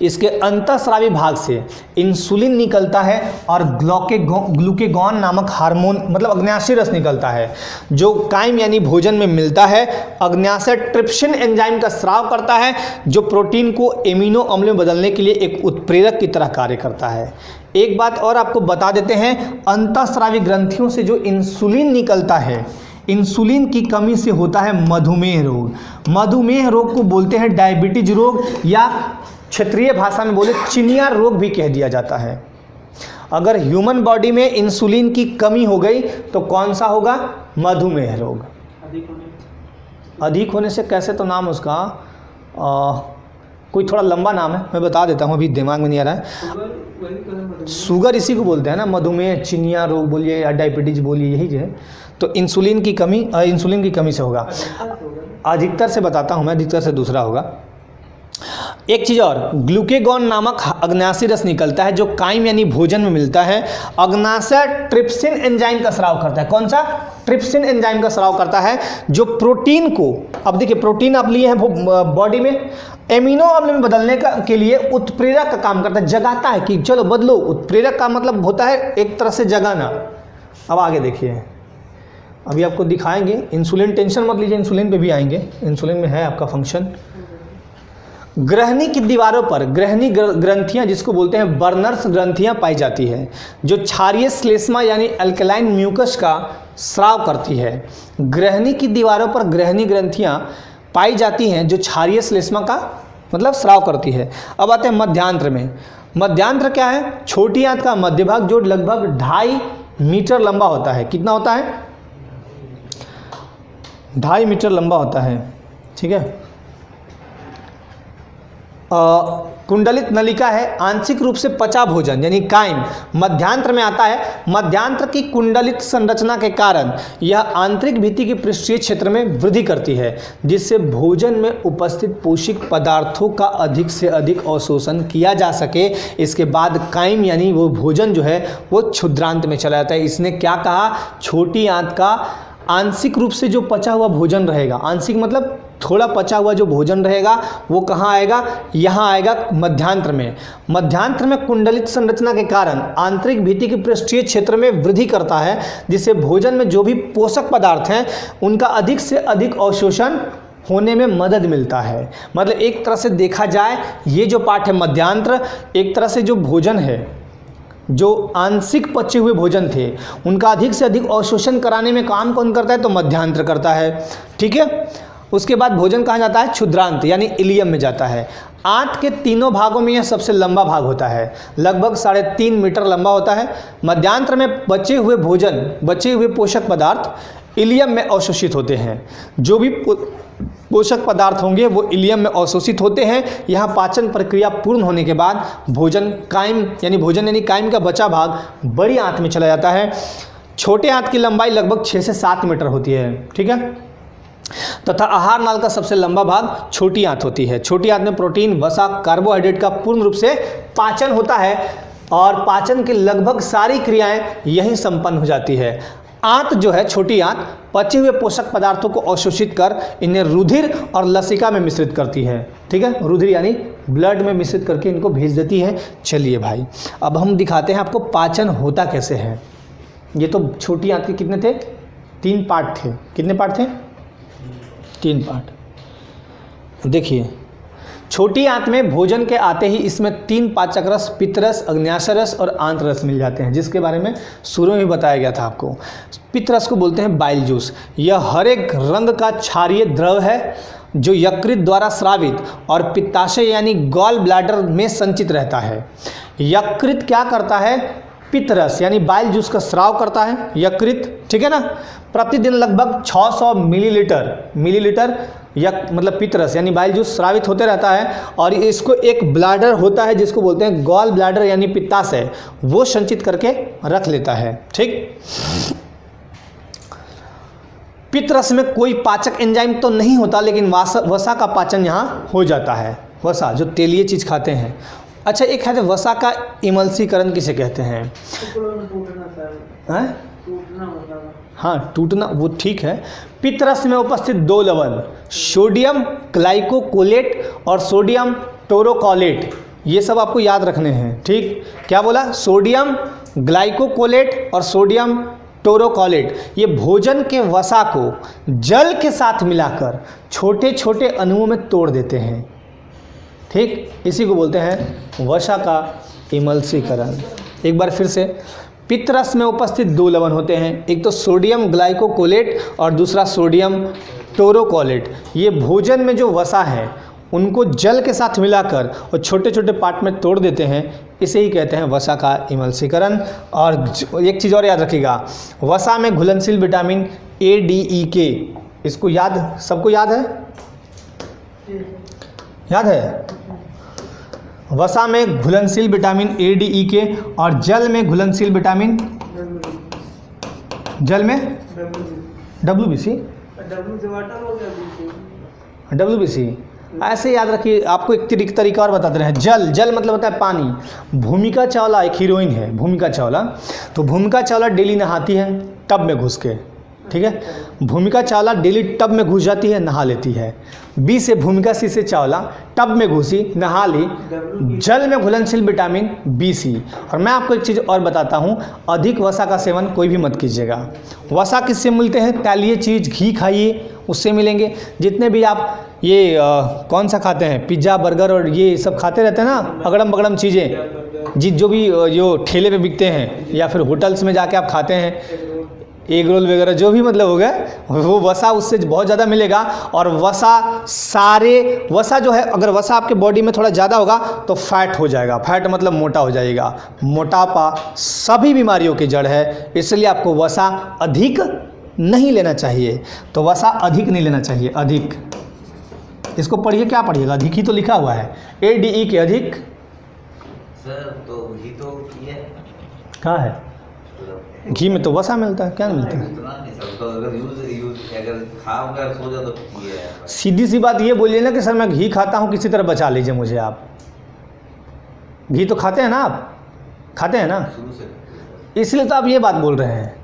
Speaker 1: इसके अंतःस्रावी भाग से इंसुलिन निकलता है और ग्लूकेगॉन नामक हार्मोन मतलब अग्न्याशय रस निकलता है, जो काइम यानी भोजन में मिलता है। अग्न्याशय ट्रिप्सिन एंजाइम का स्राव करता है, जो प्रोटीन को एमिनो अम्ल में बदलने के लिए एक उत्प्रेरक की तरह कार्य करता है। एक बात और आपको बता देते हैं, अंतःस्रावी ग्रंथियों से जो इंसुलिन निकलता है, इंसुलिन की कमी से होता है मधुमेह रोग। मधुमेह रोग को बोलते हैं डायबिटीज रोग, या क्षेत्रीय भाषा में बोले चिनिया रोग भी कह दिया जाता है। अगर ह्यूमन बॉडी में इंसुलिन की कमी हो गई तो कौन सा होगा? मधुमेह रोग। अधिक होने से कैसे, तो नाम उसका कोई थोड़ा लंबा नाम है, मैं बता देता हूँ, अभी दिमाग में नहीं आ रहा है। शुगर इसी को बोलते हैं ना, मधुमेह, चिनिया रोग बोलिए या डायबिटीज बोलिए, यही जो है। तो इंसुलिन की कमी से होगा। अधिकतर से बताता हूँ मैं, अधिकतर से दूसरा होगा। एक चीज़ और, ग्लूकेगॉन नामक अग्न्याशय रस निकलता है, जो काइम यानी भोजन में मिलता है। अग्न्याशय ट्रिप्सिन एंजाइम का स्राव करता है। कौन सा? ट्रिप्सिन एंजाइम का स्राव करता है, जो प्रोटीन को, अब देखिए प्रोटीन आप लिए हैं बॉडी में, एमिनो अम्ल में बदलने के लिए उत्प्रेरक का काम करता है, जगाता है कि चलो बदलो। उत्प्रेरक का मतलब होता है एक तरह से जगाना। अब आगे देखिए, अभी आपको दिखाएंगे। इंसुलिन, टेंशन मत लीजिए, इंसुलिन पे भी आएंगे, इंसुलिन में है आपका फंक्शन। ग्रहनी की दीवारों पर ग्रहनी ग्रंथियां, जिसको बोलते हैं बर्नर्स ग्रंथियां पाई जाती है, जो क्षारीय श्लेष्मा यानी अल्कलाइन म्यूकस का स्राव करती है। ग्रहनी की दीवारों पर ग्रहनी ग्रंथियां पाई जाती हैं, जो क्षारीय श्लेष्मा का मतलब स्राव करती है। अब आते हैं मध्यांत्र में। मध्यांत्र क्या है? छोटी आंत का मध्य भाग, जो लगभग 2.5 मीटर लंबा होता है। कितना होता है? 2.5 मीटर लंबा होता है, ठीक है। कुंडलित नलिका है, आंशिक रूप से पचा भोजन यानी काइम मध्यांत्र में आता है। मध्यांत्र की कुंडलित संरचना के कारण यह आंतरिक भित्ति के पृष्ठीय क्षेत्र में वृद्धि करती है, जिससे भोजन में उपस्थित पोषक पदार्थों का अधिक से अधिक अवशोषण किया जा सके। इसके बाद काइम यानी वो भोजन जो है वो क्षुद्रांत में चला जाता है। इसने क्या कहा? छोटी आंत का आंशिक रूप से जो पचा हुआ भोजन रहेगा, आंशिक मतलब थोड़ा पचा हुआ जो भोजन रहेगा वो कहाँ आएगा? यहाँ आएगा मध्यांत्र में। मध्यांत्र में कुंडलित संरचना के कारण आंतरिक भित्ति के पृष्ठीय क्षेत्र में वृद्धि करता है, जिससे भोजन में जो भी पोषक पदार्थ हैं उनका अधिक से अधिक अवशोषण होने में मदद मिलता है। मतलब एक तरह से देखा जाए, ये जो पार्ट है मध्यांत्र, एक तरह से जो भोजन है, जो आंशिक पचे हुए भोजन थे उनका अधिक से अधिक अवशोषण कराने में काम कौन करता है? तो मध्यांत्र करता है, ठीक है। उसके बाद भोजन कहाँ जाता है? क्षुद्रांत यानी इलियम में जाता है। आंत के तीनों भागों में यह सबसे लंबा भाग होता है, लगभग 3.5 मीटर लंबा होता है। मध्यांत्र में बचे हुए भोजन, बचे हुए पोषक पदार्थ इलियम में अवशोषित होते हैं। जो भी पोषक पदार्थ होंगे वो इलियम में अवशोषित होते हैं। यहाँ पाचन प्रक्रिया पूर्ण होने के बाद भोजन यानी काइम का बचा भाग बड़ी आंत में चला जाता है। छोटे आंत की लंबाई लगभग 6 से 7 मीटर होती है, ठीक है। तथा आहार नाल का सबसे लंबा भाग छोटी आंत होती है। छोटी आंत में प्रोटीन, वसा, कार्बोहाइड्रेट का पूर्ण रूप से पाचन होता है और पाचन की लगभग सारी क्रियाएं यहीं संपन्न हो जाती है। आंत जो है, छोटी आंत, पचे हुए पोषक पदार्थों को अवशोषित कर इन्हें रुधिर और लसिका में मिश्रित करती है, ठीक है। रुधिर यानी ब्लड में मिश्रित करके इनको भेज देती है। चलिए भाई, अब हम दिखाते हैं आपको पाचन होता कैसे है। ये तो छोटी आंत के कितने थे? 3 पार्ट थे। कितने पार्ट थे? 3 पार्ट। देखिए, छोटी आंत में भोजन के आते ही इसमें 3 पाचक रस, पित्तरस, अग्न्याशय रस और आंत रस मिल जाते हैं, जिसके बारे में शुरू में बताया गया था आपको। पित्तरस को बोलते हैं बाइल जूस। यह हर एक रंग का क्षारीय द्रव है, जो यकृत द्वारा स्रावित और पित्ताशय यानी गॉल ब्लैडर में संचित रहता है। यकृत क्या करता है? पित्तरस यानी बाइल जूस का स्राव करता है यकृत, ठीक है ना। प्रतिदिन लगभग 600 मिलीलीटर मतलब पित्तरस यानी बाइल जूस स्रावित होते रहता है, और इसको एक ब्लैडर होता है जिसको बोलते हैं गॉल ब्लैडर यानी पित्ताशय, वो संचित करके रख लेता है, ठीक। पित्तरस में कोई पाचक एंजाइम तो नहीं होता, लेकिन वसा का पाचन यहाँ हो जाता है। वसा जो तेलीय चीज़ खाते हैं। अच्छा, एक है वसा का इमल्सीकरण किसे कहते हैं? हाँ, टूटना, वो ठीक है। पित्तरस में उपस्थित 2 लवण, सोडियम ग्लाइकोकोलेट और सोडियम टोरोकोलेट, ये सब आपको याद रखने हैं। ठीक, क्या बोला? सोडियम ग्लाइकोकोलेट और सोडियम टोरोकोलेट, ये भोजन के वसा को जल के साथ मिलाकर छोटे छोटे अणुओं में तोड़ देते हैं। ठीक, इसी को बोलते हैं वसा का इमल्सीकरण। एक बार फिर से, पित्तरस में उपस्थित दो लवण होते हैं, एक तो सोडियम ग्लाइकोकोलेट और दूसरा सोडियम टोरोकोलेट। ये भोजन में जो वसा है उनको जल के साथ मिलाकर और छोटे छोटे पार्ट में तोड़ देते हैं, इसे ही कहते हैं वसा का इमल्सीकरण। और एक चीज़ और याद रखिएगा, वसा में घुलनशील विटामिन ए, डी, ई, के, इसको याद, सबको याद है? याद है? वसा में घुलनशील विटामिन ए, डी, ई, के, और जल में घुलनशील विटामिन, जल में WBC, WBC। ऐसे याद रखिए। आपको एक तरीका और बताते हैं। जल मतलब होता है पानी। भूमिका चावला एक हीरोइन है, भूमिका चावला। तो भूमिका चावला डेली नहाती है टब में घुस के, ठीक है। भूमिका चावला डेली टब में घुस जाती है, नहा लेती है। बी से भूमिका, सी से चावला, टब में घुसी, नहा ली, जल में घुलनशील विटामिन BC। और मैं आपको एक चीज़ और बताता हूँ, अधिक वसा का सेवन कोई भी मत कीजिएगा। वसा किससे मिलते हैं? तैलीय चीज़, घी खाइए, उससे मिलेंगे। जितने भी आप ये कौन सा खाते हैं, पिज़्ज़ा, बर्गर और ये सब खाते रहते हैं ना, अगड़म बगड़म चीज़ें, जो भी जो ठेले पे बिकते हैं या फिर होटल्स में जाके आप खाते हैं, एग रोल वगैरह, जो भी मतलब हो गया, वो वसा उससे बहुत ज़्यादा मिलेगा। और वसा जो है, अगर वसा आपके बॉडी में थोड़ा ज़्यादा होगा तो फैट हो जाएगा। फैट मतलब मोटा हो जाएगा। मोटापा सभी बीमारियों की जड़ है, इसलिए आपको वसा अधिक नहीं लेना चाहिए। तो वसा अधिक नहीं लेना चाहिए, अधिक। इसको पढ़िए, क्या पढ़िएगा? अधिक ही तो लिखा हुआ है, ADE के अधिक।
Speaker 2: सर तो घी तो ये
Speaker 1: कहाँ है? घी में तो वसा मिलता है, क्या मिलता है?
Speaker 2: इतना नहीं सर, तो अगर खाओगे और सो जाओ तो ये है।
Speaker 1: सीधी सी बात ये बोलिए ना कि सर मैं घी खाता हूँ, किसी तरह बचा लीजिए मुझे आप। घी तो खाते हैं ना आप? खाते हैं ना?
Speaker 2: शुरू से।
Speaker 1: इसलिए तो आप ये बात बोल रहे हैं।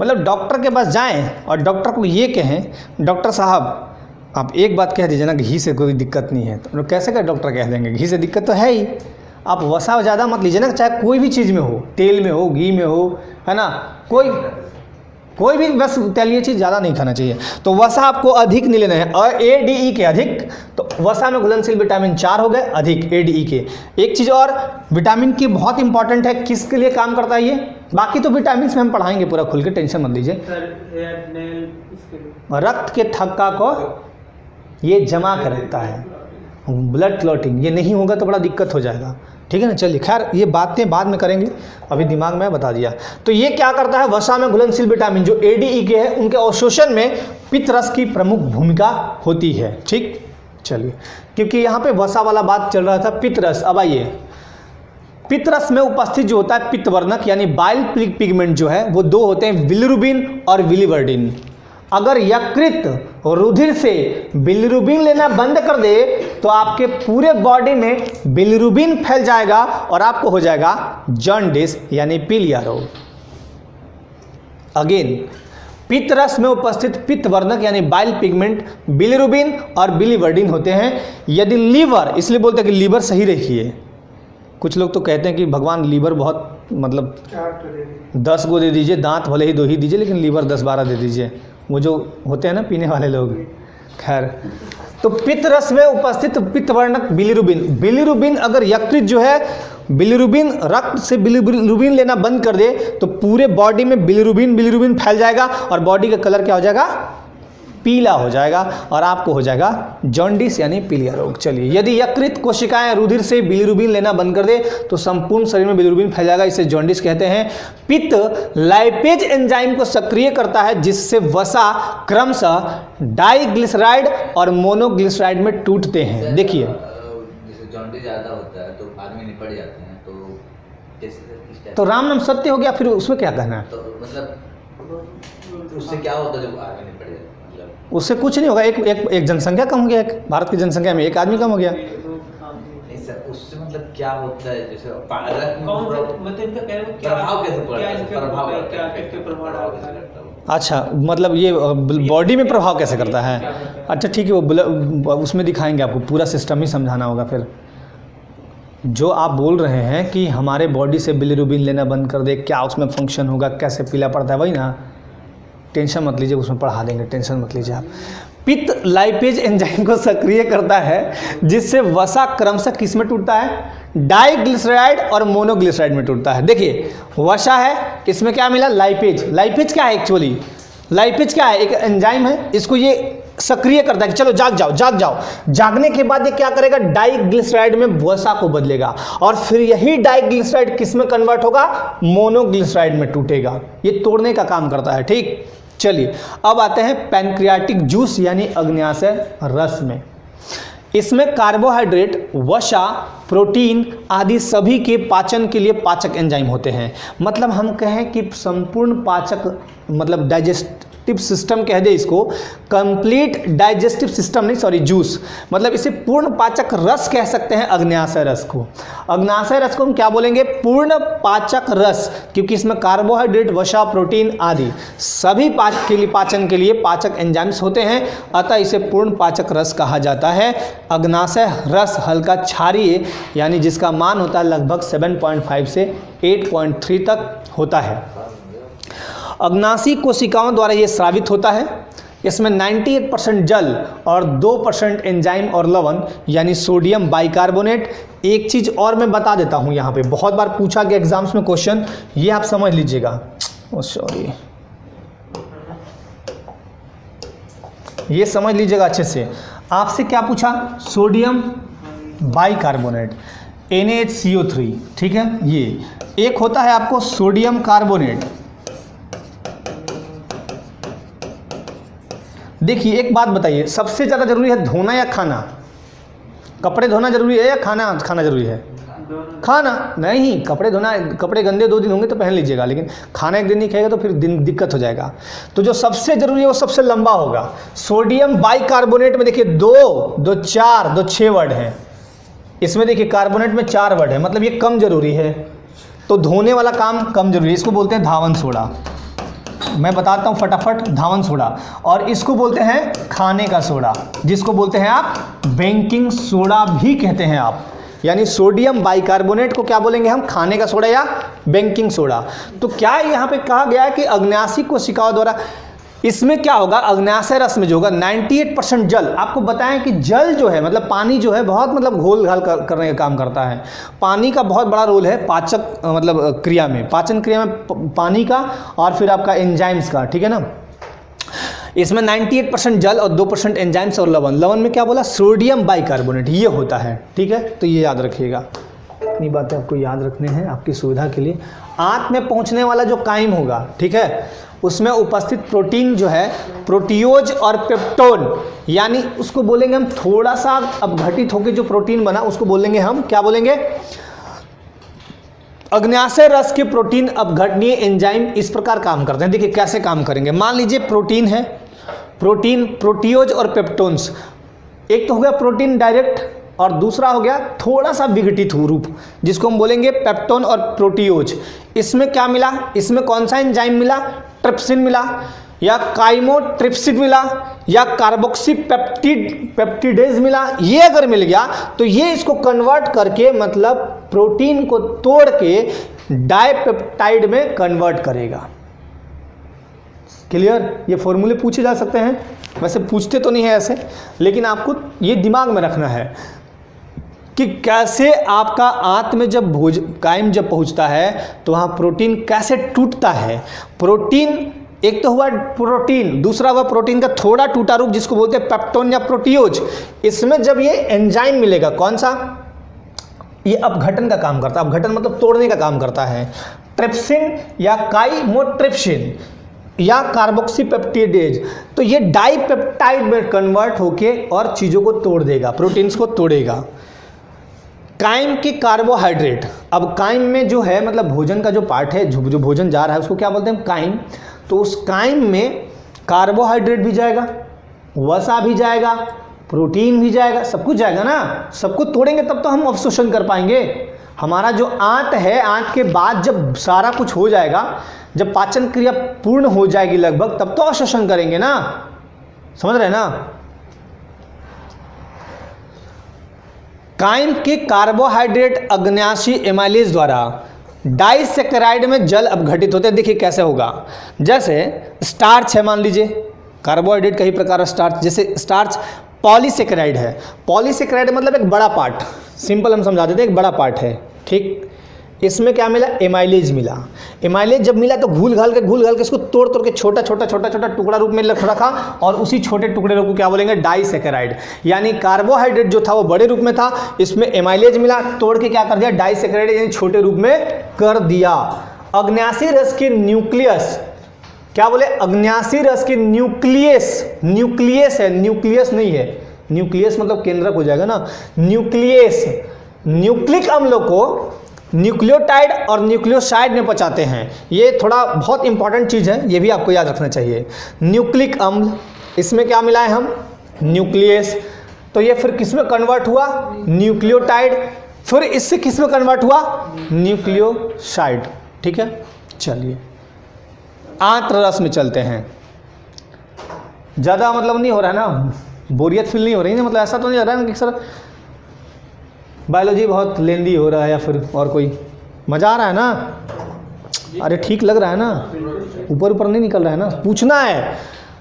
Speaker 1: मतलब डॉक्टर के पास जाएं और डॉक्टर को ये कहें, डॉक्टर साहब आप एक बात कह दीजिए ना, घी से कोई दिक्कत नहीं है, तो कैसे का डॉक्टर कह देंगे? घी से दिक्कत तो है ही। आप वसा ज़्यादा मत लीजिए ना, चाहे कोई भी चीज़ में हो, तेल में हो, घी में हो, है ना, कोई भी, बस तैलीय चीज़ ज़्यादा नहीं खाना चाहिए। तो वसा आपको अधिक नहीं लेना है। और ADE के अधिक, तो वसा में घुलनशील विटामिन 4 हो गए अधिक ADE के। एक चीज़ और, विटामिन की बहुत इंपॉर्टेंट है, किसके लिए काम करता है ये? बाकी तो विटामिन में हम पढ़ाएंगे पूरा खुल के, टेंशन मत लीजिए। रक्त के थक्का को ये जमा कर देता है, ब्लड क्लॉटिंग। ये नहीं होगा तो बड़ा दिक्कत हो जाएगा, ठीक है ना। चलिए, खैर ये बातें बाद में करेंगे, अभी दिमाग में बता दिया। तो ये क्या करता है? वसा में घुलनशील विटामिन जो ADE के हैं, उनके अवशोषण में पित्तरस की प्रमुख भूमिका होती है। ठीक, चलिए, क्योंकि यहाँ पे वसा वाला बात चल रहा था, पित्तरस। अब आइए, पित्तरस में उपस्थित जो होता है पित्तवर्णक यानी बाइल पिगमेंट जो है, वो दो होते हैं, बिलिरुबिन और बिलिवर्डिन। अगर यकृत रुधिर से बिलिरुबिन लेना बंद कर दे तो आपके पूरे बॉडी में बिलिरुबिन फैल जाएगा और आपको हो जाएगा जॉन्डिस यानी पीलिया रोग। अगेन, पित्तरस में उपस्थित पित्तवर्णक यानी बाइल पिगमेंट बिलिरुबिन और बिलिवर्डिन होते हैं। यदि लीवर, इसलिए बोलते हैं कि लीवर सही रखिए। कुछ लोग तो कहते हैं कि भगवान लीवर बहुत, मतलब 10 गो दे दीजिए, दांत भले ही 2 ही दीजिए, लेकिन लीवर 10-12 दे दीजिए, वो जो होते हैं ना पीने वाले लोग। खैर, तो पित्तरस में उपस्थित पित्तवर्णक बिलिरुबिन अगर यकृत जो है बिलिरुबिन, रक्त से बिलिरुबिन लेना बंद कर दे तो पूरे बॉडी में बिलिरुबिन फैल जाएगा और बॉडी का कलर क्या हो जाएगा? पीला हो जाएगा और आपको हो जाएगा जॉन्डिस यानी पीलिया रोग। चलिए, यदि यकृत कोशिकाएं रुधिर से बिलिरुबिन लेना बंद कर दे तो संपूर्ण शरीर में बिलिरुबिन फैल जाएगा, इसे जॉन्डिस कहते हैं। पित्त लाइपेज एंजाइम को सक्रिय करता है जिससे वसा क्रमशः डाइग्लिसराइड और मोनोग्लिसराइड में टूटते हैं। देखिए,
Speaker 2: जैसे जॉन्डिस ज़्यादा होता है तो आदमी निपट जाते हैं, तो जैसे
Speaker 1: तो राम नाम सत्य हो गया, फिर उसमें क्या कहना है?
Speaker 2: तो मतलब उससे क्या होता है जब आदमी निपट जाता है?
Speaker 1: उससे कुछ नहीं होगा, एक जनसंख्या कम हो गया, एक भारत की जनसंख्या में एक आदमी कम हो गया।
Speaker 2: नहीं सर, उससे मतलब क्या होता है? जैसे प्रभाव कैसे पड़ता है?
Speaker 1: अच्छा, मतलब ये बॉडी में प्रभाव कैसे करता है? अच्छा ठीक है, वो उसमें दिखाएंगे आपको, पूरा सिस्टम ही समझाना होगा फिर। जो आप बोल रहे हैं कि हमारे बॉडी से बिलिरुबिन लेना बंद कर दे, क्या उसमें फंक्शन होगा, कैसे पीला पड़ता है, वही ना, टेंशन मत लीजिए, उसमें पढ़ा देंगे, टेंशन मत लीजिए आप। पित्त लाइपेज एंजाइम को सक्रिय करता है, जिससे वसा क्रमशः किस में टूटता है, डाइग्लिसराइड और मोनोग्लिसराइड में टूटता है। देखिए वसा है, इसमें क्या मिला, लाइपेज। लाइपेज क्या है एक्चुअली, लाइपेज क्या है, एक एंजाइम है, इसको ये सक्रिय करता है कि चलो जाग जाओ जाग जाओ। जागने के बाद ये क्या करेगा, डाइग्लिसराइड में वसा को बदलेगा, और फिर यही डाइग्लिसराइड किस में कन्वर्ट होगा, मोनोग्लिसराइड में टूटेगा। ये तोड़ने का काम करता है। ठीक, चलिए अब आते हैं पैनक्रियाटिक जूस यानी अग्न्याशय रस में। इसमें कार्बोहाइड्रेट, वसा, प्रोटीन आदि सभी के पाचन के लिए पाचक एंजाइम होते हैं। मतलब हम कहें कि संपूर्ण पाचक, मतलब डाइजेस्टिव सिस्टम कह दे इसको, कंप्लीट डाइजेस्टिव सिस्टम नहीं, सॉरी, जूस, मतलब इसे पूर्ण पाचक रस कह सकते हैं अग्न्याशय रस को। अग्न्याशय रस को हम क्या बोलेंगे, पूर्ण पाचक रस, क्योंकि इसमें कार्बोहाइड्रेट, वसा, प्रोटीन आदि सभी पाचन के लिए पाचक एंजाइम्स होते हैं, अतः इसे पूर्ण पाचक रस कहा जाता है। अग्न्याशय रस हल्का क्षारीय, यानी जिसका मान होता है लगभग 7.5 से 8.3 तक होता है। अग्नाशी कोशिकाओं द्वारा ये स्रावित होता है। इसमें 98% जल और 2% एंजाइम और लवण यानी सोडियम बाइकार्बोनेट। एक चीज़ और मैं बता देता हूँ, यहाँ पे बहुत बार पूछा गया एग्जाम्स में क्वेश्चन, ये आप समझ लीजिएगा। सॉरी, ये समझ लीजिएगा अच्छे से। आपसे क्या पूछा, सोडियम बाइकार्बोनेट NaHCO3, ठीक है। ये एक होता है आपको सोडियम कार्बोनेट। देखिए एक बात बताइए, सबसे ज़्यादा जरूरी है धोना या खाना, कपड़े धोना जरूरी है या खाना खाना जरूरी है, खाना नहीं, कपड़े धोना, कपड़े गंदे 2 दिन होंगे तो पहन लीजिएगा, लेकिन खाना एक दिन नहीं खाएगा तो फिर दिन दिक्कत हो जाएगा। तो जो सबसे जरूरी है वो सबसे लंबा होगा। सोडियम बाइकार्बोनेट में देखिए 2, 4, 2, 6 वर्ड हैं। इसमें देखिए कार्बोनेट में 4 वर्ड है, मतलब ये कम जरूरी है, तो धोने वाला काम कम जरूरी है। इसको बोलते हैं धावन सोडा, मैं बताता हूँ फटाफट, धावन सोडा। और इसको बोलते हैं खाने का सोडा, जिसको बोलते हैं आप बेकिंग सोडा भी कहते हैं आप। यानी सोडियम बाइकार्बोनेट को क्या बोलेंगे हम, खाने का सोडा या बेकिंग सोडा। तो क्या यहाँ पे कहा गया है कि अग्न्याशी कोशिकाओं द्वारा, इसमें क्या होगा, अग्न्याशय रस में जो होगा 98% जल। आपको बताएं कि जल जो है, मतलब पानी जो है, बहुत मतलब घोल घाल करने का काम करता है। पानी का बहुत बड़ा रोल है पाचक मतलब क्रिया में, पाचन क्रिया में पानी का, और फिर आपका एंजाइम्स का, ठीक है ना। इसमें 98% जल और 2% एंजाइम्स और लवण। लवण में क्या बोला, सोडियम बाइकार्बोनेट, ये होता है, ठीक है। तो ये याद रखिएगा, इतनी बातें आपको याद रखने हैं आपकी सुविधा के लिए। आंत में पहुंचने वाला जो काइम होगा, ठीक है, उसमें उपस्थित प्रोटीन जो है, प्रोटियोज और पेप्टोन, यानी उसको बोलेंगे हम, थोड़ा सा अपघटित होकर जो प्रोटीन बना उसको बोलेंगे हम, क्या बोलेंगे, अग्न्याशय रस के प्रोटीन अपघटनीय एंजाइम इस प्रकार काम करते हैं। देखिए कैसे काम करेंगे। मान लीजिए प्रोटीन है, प्रोटीन, प्रोटियोज और पेप्टोन्स। एक तो हो गया प्रोटीन डायरेक्ट, और दूसरा हो गया थोड़ा सा विघटित रूप, जिसको हम बोलेंगे पेप्टोन और प्रोटियोज। इसमें क्या मिला, इसमें कौन सा एंजाइम मिला, ट्रिप्सिन मिला, या काइमोट्रिप्सिन मिला, या कार्बोक्सी पेप्टिडेज मिला। ये अगर मिल गया तो ये इसको कन्वर्ट करके, मतलब प्रोटीन को तोड़ के डाइपेप्टाइड में कन्वर्ट करेगा। क्लियर, ये फॉर्मूले पूछे जा सकते हैं, वैसे पूछते तो नहीं है ऐसे, लेकिन आपको ये दिमाग में रखना है कि कैसे आपका आंत में जब काइम जब पहुंचता है तो वहाँ प्रोटीन कैसे टूटता है। प्रोटीन एक तो हुआ प्रोटीन, दूसरा हुआ प्रोटीन का थोड़ा टूटा रूप, जिसको बोलते हैं पेप्टोन या प्रोटियोज। इसमें जब ये एंजाइम मिलेगा, कौन सा, ये अपघटन का काम करता है। अपघटन मतलब तोड़ने का काम करता है। ट्रिप्सिन या काइमोट्रिप्सिन या कार्बोक्सीपेप्टिडेज, तो ये डाइपेप्टाइड में कन्वर्ट होके और चीज़ों को तोड़ देगा, प्रोटीन्स को तोड़ेगा। काइम के कार्बोहाइड्रेट, अब काइम में जो है, मतलब भोजन का जो पार्ट है, जो भोजन जा रहा है उसको क्या बोलते हैं, काइम। तो उस काइम में कार्बोहाइड्रेट भी जाएगा, वसा भी जाएगा, प्रोटीन भी जाएगा, सब कुछ जाएगा ना। सबको तोड़ेंगे तब तो हम अवशोषण कर पाएंगे। हमारा जो आंत है, आंत के बाद जब सारा कुछ हो जाएगा, जब पाचन क्रिया पूर्ण हो जाएगी लगभग, तब तो अवशोषण करेंगे ना, समझ रहे हैं ना। काइम के कार्बोहाइड्रेट अग्न्याशी एमाइलेज द्वारा डाइसेकेराइड में जल अपघटित होते हैं। देखिए कैसे होगा, जैसे स्टार्च है, मान लीजिए कार्बोहाइड्रेट का ही प्रकार है स्टार्च, जैसे स्टार्च पॉलीसेकेराइड है। पॉलीसेकेराइड मतलब एक बड़ा पार्ट, सिंपल हम समझा देते हैं, एक बड़ा पार्ट है, ठीक। इसमें क्या मिला, एमाइलेज मिला। एमाइलेज जब मिला तो घुल घाल के इसको तोड़ के छोटा छोटा टुकड़ा रूप में रखा और उसी छोटे टुकड़े को क्या बोलेंगे, डाइसेकेराइड। यानी कार्बोहाइड्रेट जो था वो बड़े रूप में था, इसमें एमाइलेज मिला, तोड़ के क्या कर दिया, डाइसेकेराइड यानी छोटे रूप में कर दिया। अग्न्यासी रस के न्यूक्लियस, क्या बोले, अग्न्यासी रस के न्यूक्लियस है, न्यूक्लियस नहीं है, न्यूक्लियस मतलब केंद्रक हो जाएगा ना, न्यूक्लियस न्यूक्लिक अम्लों को न्यूक्लियोटाइड और न्यूक्लियोसाइड में पचाते हैं। ये थोड़ा बहुत इंपॉर्टेंट चीज़ है, ये भी आपको याद रखना चाहिए। न्यूक्लिक अम्ल, इसमें क्या मिलाए हम, न्यूक्लियस, तो ये फिर किस में कन्वर्ट हुआ, न्यूक्लियोटाइड, फिर इससे किस में कन्वर्ट हुआ, न्यूक्लियोसाइड, ठीक है। चलिए आंत्र रस में चलते हैं। ज़्यादा मतलब नहीं हो रहा है ना, बोरियत फील नहीं हो रही है, मतलब ऐसा तो नहीं हो रहा है ना कि सर बायोलॉजी बहुत लेंदी हो रहा है या फिर और कोई, मज़ा आ रहा है ना, अरे ठीक लग रहा है ना, ऊपर ऊपर नहीं निकल रहा है ना, पूछना है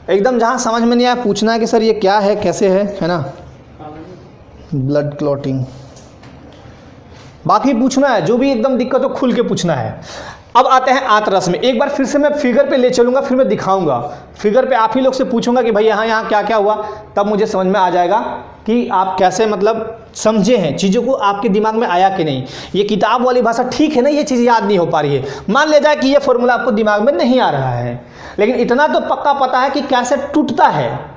Speaker 1: एकदम, जहाँ समझ में नहीं आया पूछना है कि सर ये क्या है, कैसे है ना। ब्लड क्लॉटिंग बाकी पूछना है, जो भी एकदम दिक्कत हो खुल के पूछना है। अब आते हैं आंत्र रस में। एक बार फिर से मैं फिगर पे ले चलूँगा, फिर मैं दिखाऊंगा फिगर पे, आप ही लोग से पूछूंगा कि भाई यहाँ क्या क्या हुआ, तब मुझे समझ में आ जाएगा कि आप कैसे मतलब समझे हैं चीज़ों को, आपके दिमाग में आया कि नहीं। ये किताब वाली भाषा ठीक है ना, ये चीज़ याद नहीं हो पा रही है, मान ले जाए कि ये फॉर्मूला आपको दिमाग में नहीं आ रहा है, लेकिन इतना तो पक्का पता है कि कैसे टूटता है।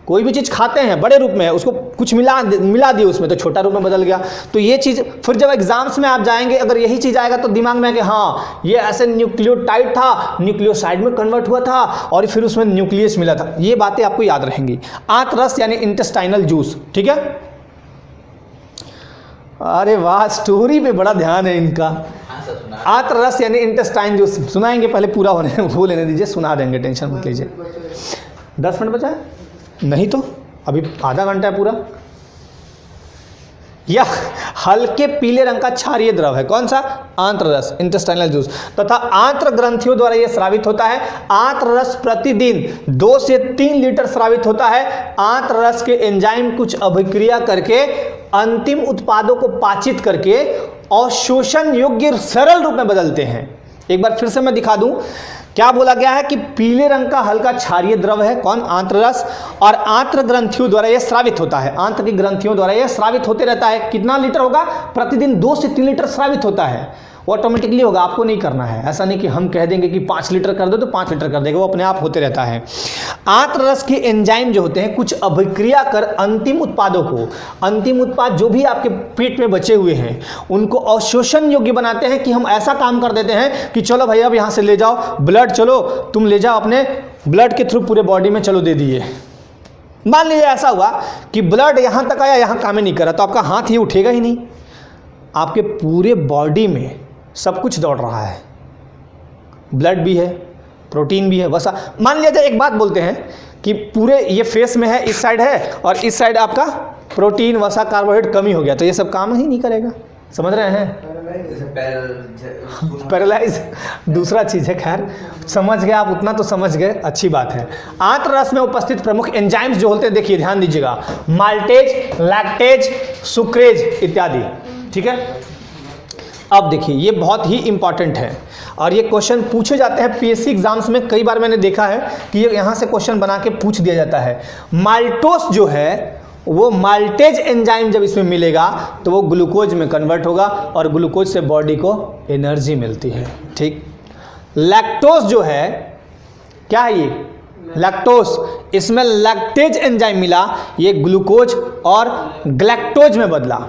Speaker 1: कोई भी चीज़ खाते हैं बड़े रूप में, उसको कुछ मिला दिए उसमें तो छोटा रूप में बदल गया। तो ये चीज़ फिर जब एग्जाम्स में आप जाएंगे, अगर यही चीज़ आएगा तो दिमाग में आएगा हाँ ये ऐसे न्यूक्लियोटाइड था, न्यूक्लियोसाइड में कन्वर्ट हुआ था और फिर उसमें न्यूक्लियस मिला था। ये बातें आपको याद रहेंगी। आंत्र रस यानी इंटेस्टाइनल जूस, ठीक है। अरे वाह, स्टोरी पे बड़ा ध्यान है इनका। आंत्र रस यानी इंटेस्टाइन जूस सुनाएंगे, पहले पूरा होने वो लेने दीजिए, सुना देंगे, टेंशन मत लीजिए। 10 मिनट बचा है नहीं तो अभी आधा घंटा है पूरा। यह हल्के पीले रंग का क्षारीय द्रव है, कौन सा, आंत्र रस, इंटेस्टाइनल जूस, तथा आंत्र ग्रंथियों द्वारा यह स्रावित होता है। आंत्र रस प्रतिदिन 2 से 3 लीटर स्रावित होता है। आंत्र रस के एंजाइम कुछ अभिक्रिया करके अंतिम उत्पादों को पाचित करके अवशोषण योग्य सरल रूप में बदलते हैं। एक बार फिर से मैं दिखा दूं, क्या बोला गया है कि पीले रंग का हल्का क्षारीय द्रव है, कौन, आंत्र रस, और आंत्र ग्रंथियों द्वारा यह स्रावित होता है। आंत्र की ग्रंथियों द्वारा यह स्रावित होते रहता है। कितना लीटर होगा, प्रतिदिन 2 से 3 लीटर स्रावित होता है। ऑटोमेटिकली होगा, आपको नहीं करना है, ऐसा नहीं कि हम कह देंगे कि 5 लीटर कर दो तो 5 लीटर कर देगा, वो अपने आप होते रहता है। आंत्र रस के एंजाइम जो होते हैं कुछ अभिक्रिया कर अंतिम उत्पादों को, अंतिम उत्पाद जो भी आपके पेट में बचे हुए हैं उनको अवशोषण योग्य बनाते हैं। कि हम ऐसा काम कर देते हैं कि चलो भैया अब यहाँ से ले जाओ ब्लड, चलो तुम ले जाओ अपने ब्लड के थ्रू पूरे बॉडी में, चलो दे दिए। मान लीजिए ऐसा हुआ कि ब्लड यहाँ तक आया, यहाँ काम नहीं करा, तो आपका हाथ ये उठेगा ही नहीं, आपके पूरे बॉडी में सब कुछ दौड़ रहा है, ब्लड भी है, प्रोटीन भी है, वसा। मान लिया जाए, एक बात बोलते हैं कि पूरे ये फेस में है, इस साइड है और इस साइड आपका प्रोटीन, वसा, कार्बोहाइड्रेट कमी हो गया, तो ये सब काम ही नहीं करेगा, समझ रहे हैं। पैरालाइज दूसरा चीज़ है, खैर समझ गए आप, उतना तो समझ गए, अच्छी बात है। आंत्र रस में उपस्थित प्रमुख एंजाइम्स जो होते हैं, देखिए ध्यान दीजिएगा, माल्टेज, लैक्टेज, सुक्रेज इत्यादि, ठीक है। अब देखिए ये बहुत ही इंपॉर्टेंट है और ये क्वेश्चन पूछे जाते हैं पीएससी एग्जाम्स में। कई बार मैंने देखा है कि ये यहाँ से क्वेश्चन बना के पूछ दिया जाता है। माल्टोस जो है वो माल्टेज एंजाइम जब इसमें मिलेगा तो वो ग्लूकोज में कन्वर्ट होगा और ग्लूकोज से बॉडी को एनर्जी मिलती है, ठीक। लैक्टोज जो है, क्या है ये, लैक्टोस, इसमें लैक्टेज एंजाइम मिला, ये ग्लूकोज और ग्लैक्टोज में बदला,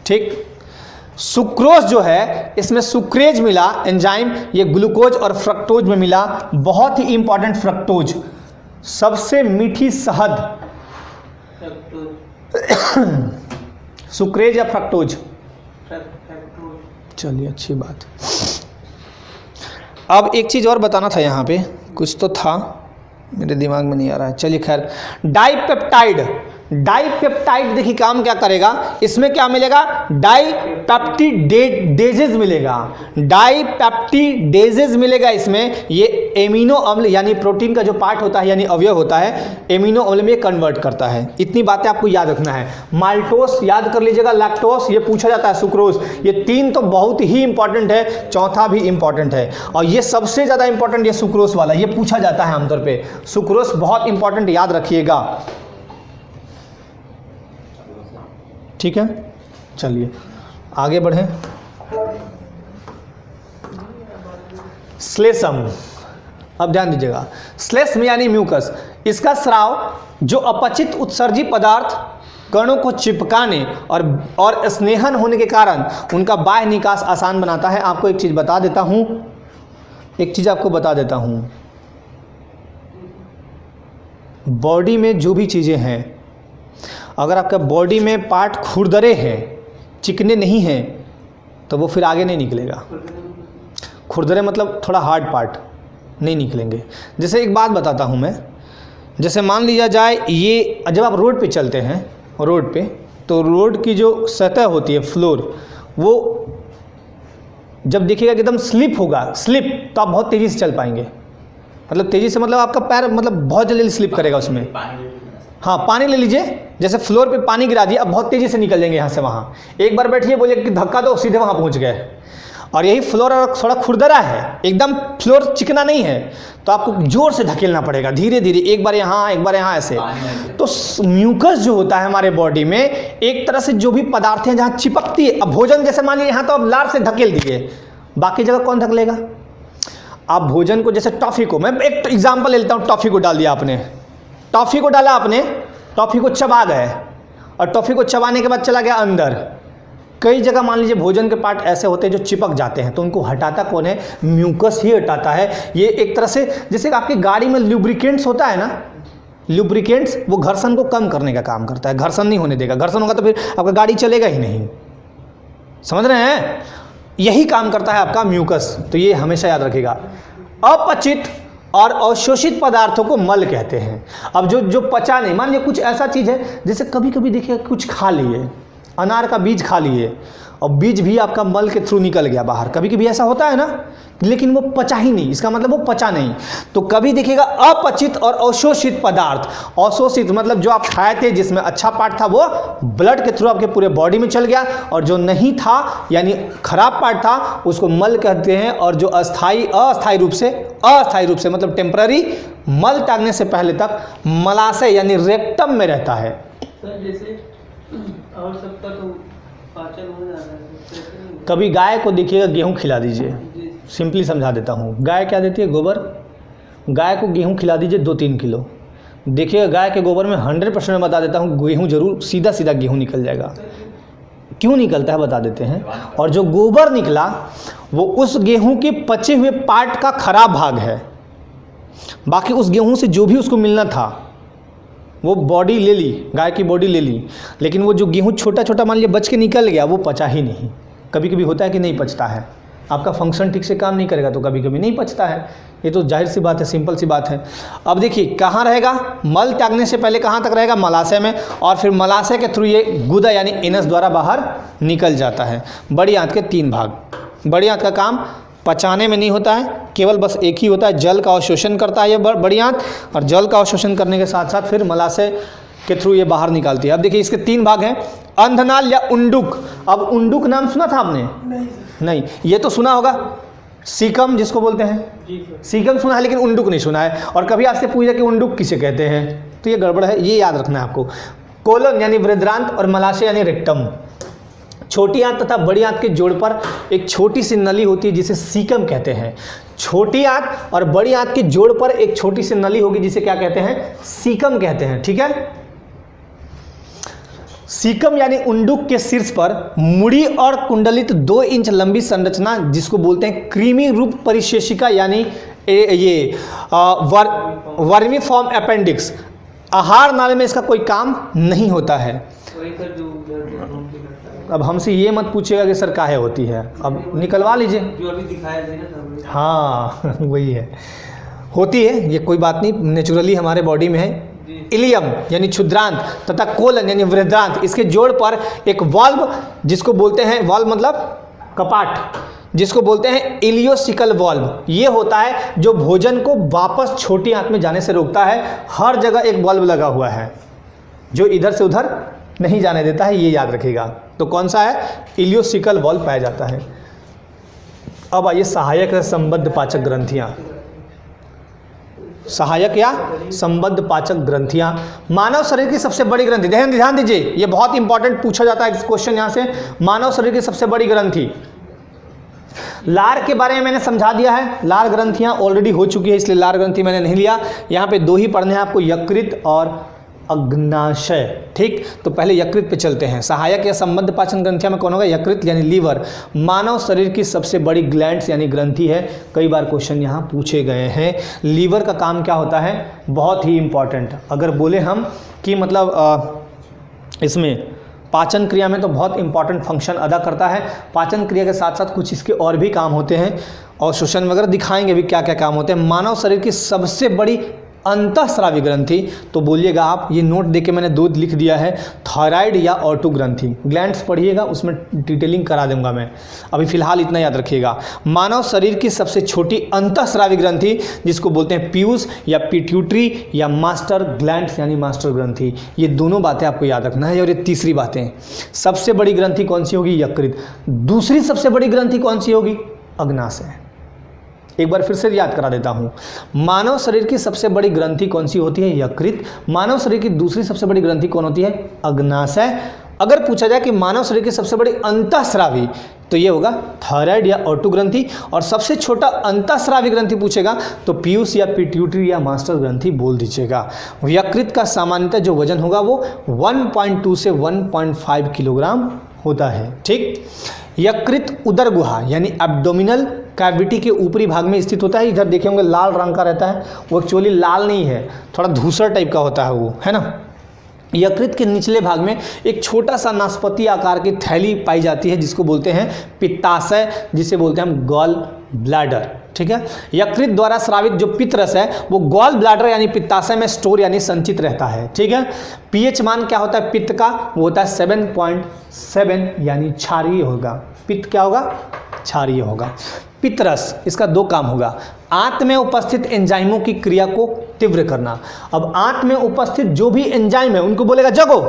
Speaker 1: ठीक। सुक्रोज जो है, इसमें सुक्रेज मिला एंजाइम, ये ग्लूकोज और फ्रक्टोज में मिला। बहुत ही इंपॉर्टेंट, फ्रक्टोज सबसे मीठी शहद, सुक्रेज या फ्रक्टोज, चलिए अच्छी बात। अब एक चीज़ और बताना था, यहाँ पे कुछ तो था मेरे दिमाग में नहीं आ रहा है, चलिए खैर। डाइपेप्टाइड, डाइपेप्टाइड देखिए काम क्या करेगा, इसमें क्या मिलेगा, डाइपेप्टिडेजेज मिलेगा, डाइपेप्टिडेजेज मिलेगा इसमें। ये एमिनो अम्ल यानी प्रोटीन का जो पार्ट होता है यानी अवयव होता है, एमिनो अम्ल में कन्वर्ट करता है। इतनी बातें आपको याद रखना है। माल्टोस याद कर लीजिएगा, लैक्टोस ये पूछा जाता है, सुक्रोज, ये तीन तो बहुत ही इंपॉर्टेंट है, चौथा भी इंपॉर्टेंट है और ये सबसे ज़्यादा इंपॉर्टेंट ये सुक्रोस वाला, ये पूछा जाता है आमतौर पे। सुक्रोस बहुत इंपॉर्टेंट, याद रखिएगा, ठीक है। चलिए आगे बढ़ें। श्लेष्म, अब ध्यान दीजिएगा, श्लेष्म यानी म्यूकस, इसका स्राव जो अपचित उत्सर्जी पदार्थ कणों को चिपकाने और स्नेहन होने के कारण उनका बाह्य निकास आसान बनाता है। आपको एक चीज़ बता देता हूँ, बॉडी में जो भी चीज़ें हैं, अगर आपका बॉडी में पार्ट खुरदरे हैं, चिकने नहीं हैं, तो वो फिर आगे नहीं निकलेगा। खुरदरे मतलब थोड़ा हार्ड पार्ट नहीं निकलेंगे। जैसे एक बात बताता हूँ मैं, जैसे मान लिया जाए ये जब आप रोड पे चलते हैं, रोड पे, तो रोड की जो सतह होती है, फ्लोर, वो जब देखिएगा कि एकदम स्लिप होगा, स्लिप, तो आप बहुत तेज़ी से चल पाएंगे। मतलब तेज़ी से मतलब आपका पैर मतलब बहुत जल्दी स्लिप करेगा उसमें। हाँ, पानी ले लीजिए, जैसे फ्लोर पे पानी गिरा दिया, अब बहुत तेज़ी से निकल जाएंगे यहाँ से वहाँ। एक बार बैठिए, बोलिए कि धक्का दो, सीधे वहाँ पहुँच गए। और यही फ्लोर थोड़ा खुरदरा है, एकदम फ्लोर चिकना नहीं है, तो आपको जोर से धकेलना पड़ेगा, धीरे धीरे, एक बार यहाँ ऐसे। तो म्यूकस जो होता है हमारे बॉडी में, एक तरह से जो भी पदार्थ हैं जहाँ चिपकती है, अब भोजन जैसे मान लीजिए यहाँ तो अब लार से धकेल दिए, बाकी जगह कौन धकेलेगा? आप भोजन को, जैसे टॉफ़ी को, मैं एक एग्जाम्पल ले लेता हूँ, टॉफ़ी को डाल दिया आपने, टॉफ़ी को डाला आपने, टॉफ़ी को चबा गए और टॉफ़ी को चबाने के बाद चला गया अंदर। कई जगह मान लीजिए भोजन के पार्ट ऐसे होते हैं जो चिपक जाते हैं, तो उनको हटाता कौन है? म्यूकस ही हटाता है। ये एक तरह से जैसे आपकी गाड़ी में लुब्रिकेंट्स होता है ना, लुब्रिकेंट्स वो घर्षण को कम करने का काम करता है, घर्षण नहीं होने देगा। घर्षण होगा तो फिर आपका गाड़ी चलेगा ही नहीं, समझ रहे हैं? यही काम करता है आपका म्यूकस, तो ये हमेशा याद रखिएगा। अपचित और अवशोषित पदार्थों को मल कहते हैं। अब जो पचा नहीं, मान लीजिए कुछ ऐसा चीज़ है, जैसे कभी कभी देखिए कुछ खा लिए, अनार का बीज खा लिए और बीज भी आपका मल के थ्रू निकल गया बाहर, कभी कभी ऐसा होता है ना, लेकिन वो पचा ही नहीं, इसका मतलब वो पचा नहीं। तो कभी देखिएगा अपचित और अवशोषित पदार्थ, अवशोषित मतलब जो आप खाए थे जिसमें अच्छा पार्ट था वो ब्लड के थ्रू आपके पूरे बॉडी में चल गया, और जो नहीं था यानी खराब पार्ट था उसको मल कहते हैं। और जो अस्थायी रूप से मतलब टेम्पररी मल त्यागने से पहले तक मलाशय यानी रेक्टम में रहता है।
Speaker 3: जैसे और सबका तो पाचन हो जाता है।
Speaker 1: कभी गाय को देखिएगा गेहूं खिला दीजिए, सिंपली समझा देता हूँ। गाय क्या देती है? गोबर। गाय को गेहूं खिला दीजिए 2-3 किलो, देखिएगा गाय के गोबर में 100% मैं बता देता हूँ गेहूं जरूर सीधा गेहूं निकल जाएगा। क्यों निकलता है बता देते हैं। और जो गोबर निकला वो उस गेहूं के पचे हुए पार्ट का खराब भाग है, बाकी उस गेहूं से जो भी उसको मिलना था वो बॉडी ले ली, गाय की बॉडी ले ली, लेकिन वो जो गेहूं छोटा छोटा मान लिया बच के निकल गया, वो पचा ही नहीं। कभी कभी होता है कि नहीं पचता है, आपका फंक्शन ठीक से काम नहीं करेगा तो कभी कभी नहीं पचता है। ये तो जाहिर सी बात है, सिंपल सी बात है। अब देखिए कहाँ रहेगा, मल त्यागने से पहले कहाँ तक रहेगा? मलाशय में, और फिर मलाशय के थ्रू ये गुदा यानी एनस द्वारा बाहर निकल जाता है। बड़ी आंत के 3 भाग। बड़ी आंत का काम पचाने में नहीं होता है, केवल बस एक ही होता है, जल का अवशोषण करता है ये बड़ी आंत, और जल का अवशोषण करने के साथ साथ फिर मलाशय के थ्रू ये बाहर निकालती है। अब देखिए इसके 3 भाग हैं, अंधनाल या उंडुक। अब उंडुक नाम सुना था आपने? नहीं, ये तो सुना होगा, सीकम जिसको बोलते हैं, सीकम सुना है लेकिन उंडुक नहीं सुना है। और कभी आपसे पूछा कि उंडुक किसे कहते हैं, तो ये गड़बड़ है, ये याद रखना है आपको। कोलन यानी बृहदान्त और मलाशय यानी रेक्टम। छोटी आंत तथा बड़ी आंत के जोड़ पर एक छोटी सी नली होती है जिसे सीकम कहते हैं। छोटी आंत और बड़ी आंत के जोड़ पर एक छोटी सी नली होगी जिसे क्या कहते हैं? सीकम कहते हैं, ठीक है। सीकम यानी उंडुक के शीर्ष पर मुड़ी और कुंडलित 2 इंच लंबी संरचना जिसको बोलते हैं क्रीमी रूप परिशेषिका यानी ये वर्मीफॉर्म अपेंडिक्स। आहार नाली में इसका कोई काम नहीं होता है। अब हमसे ये मत पूछेगा कि सर काहे होती है, अब निकलवा लीजिए
Speaker 3: जो अभी दिखाया जाए ना।
Speaker 1: हाँ वही है, होती है, ये कोई बात नहीं, नेचुरली हमारे बॉडी में है, इलियम यानी क्षुद्रांत तथा कोलन यानी वृद्धांत, इसके जोड़ पर एक वाल्व जिसको बोलते हैं, वाल्व मतलब कपाट, जिसको बोलते हैं इलियोसिकल वाल्व, ये होता है जो भोजन को वापस छोटी आंत में जाने से रोकता है। हर जगह एक वाल्व लगा हुआ है जो इधर से उधर नहीं जाने देता है, ये याद रखिएगा। तो कौन सा है? इलियोसिकल वाल्व पाया जाता है। अब आइए सहायक या संबद्ध पाचक ग्रंथियां। सहायक या संबद्ध पाचक ग्रंथियां मानव शरीर की सबसे बड़ी ग्रंथि, ध्यान दीजिए, ये बहुत इंपॉर्टेंट पूछा जाता है क्वेश्चन यहां से। मानव शरीर की सबसे बड़ी ग्रंथि, लार के बारे में मैंने समझा दिया है, लार ग्रंथियां ऑलरेडी हो चुकी है, इसलिए लार ग्रंथि मैंने नहीं लिया। यहाँ पे दो ही पढ़ने हैं आपको, यकृत और अग्नाशय। ठीक, तो पहले यकृत पे चलते हैं। सहायक या संबद्ध पाचन ग्रंथियां में कौन होगा? यकृत यानी लीवर, मानव शरीर की सबसे बड़ी ग्लैंड्स यानी ग्रंथि है। कई बार क्वेश्चन यहाँ पूछे गए हैं। लीवर का काम क्या होता है? बहुत ही इंपॉर्टेंट। अगर बोले हम कि मतलब इसमें पाचन क्रिया में तो बहुत इंपॉर्टेंट फंक्शन अदा करता है। पाचन क्रिया के साथ साथ कुछ इसके और भी काम होते हैं और श्वसन वगैरह दिखाएंगे भी क्या क्या काम होते हैं। मानव शरीर की सबसे बड़ी अंतःस्रावी ग्रंथि, तो बोलिएगा आप, ये नोट देके मैंने दो लिख दिया है, थायराइड या ऑर्टू ग्रंथि। ग्लैंड्स पढ़िएगा, उसमें डिटेलिंग करा दूंगा मैं, अभी फिलहाल इतना याद रखिएगा। मानव शरीर की सबसे छोटी अंतःस्रावी ग्रंथि जिसको बोलते हैं पीयूष या पिट्यूटरी या मास्टर ग्लैंड्स यानी मास्टर ग्रंथि। ये दोनों बातें आपको याद रखना है। और ये तीसरी बातें, सबसे बड़ी ग्रंथि कौन सी होगी? यकृत। दूसरी सबसे बड़ी ग्रंथि कौन सी होगी? अग्नाशय। एक बार फिर से याद करा देता हूँ, मानव शरीर की सबसे बड़ी ग्रंथि कौन सी होती है? यकृत। मानव शरीर की दूसरी सबसे बड़ी ग्रंथि कौन होती है? अग्नाशय। अगर पूछा जाए कि मानव शरीर की सबसे बड़ी अंतःस्रावी, तो ये होगा थायराइड या ऑर्टू ग्रंथि। और सबसे छोटा अंतःस्रावी ग्रंथि पूछेगा तो पीयूष या पिट्यूटरी या मास्टर ग्रंथि बोल दीजिएगा। यकृत का सामान्यतः जो वजन होगा वो 1.2 से 1.5 किलोग्राम होता है। ठीक, यकृत उदर गुहा यानी एब्डोमिनल कैविटी के ऊपरी भाग में स्थित होता है। इधर देखे होंगे लाल रंग का रहता है, वो एक्चुअली लाल नहीं है, थोड़ा धूसर टाइप का होता है वो, है ना। यकृत के निचले भाग में एक छोटा सा नाशपाती आकार की थैली पाई जाती है जिसको बोलते हैं पित्ताशय, जिसे बोलते हैं हम गॉल ब्लैडर। ठीक है, यकृत द्वारा स्रावित जो पित्त रस है वो गॉल ब्लैडर यानी पित्ताशय में स्टोर यानी संचित रहता है। ठीक है, पीएच मान क्या होता है पित्त का? वो होता है 7.7 यानी क्षारीय होगा। पित्त क्या होगा? क्षारीय होगा। पित्त रस, इसका दो काम होगा, आंत में उपस्थित एंजाइमों की क्रिया को तीव्र करना। अब आंत में उपस्थित जो भी एंजाइम है उनको बोलेगा जगो,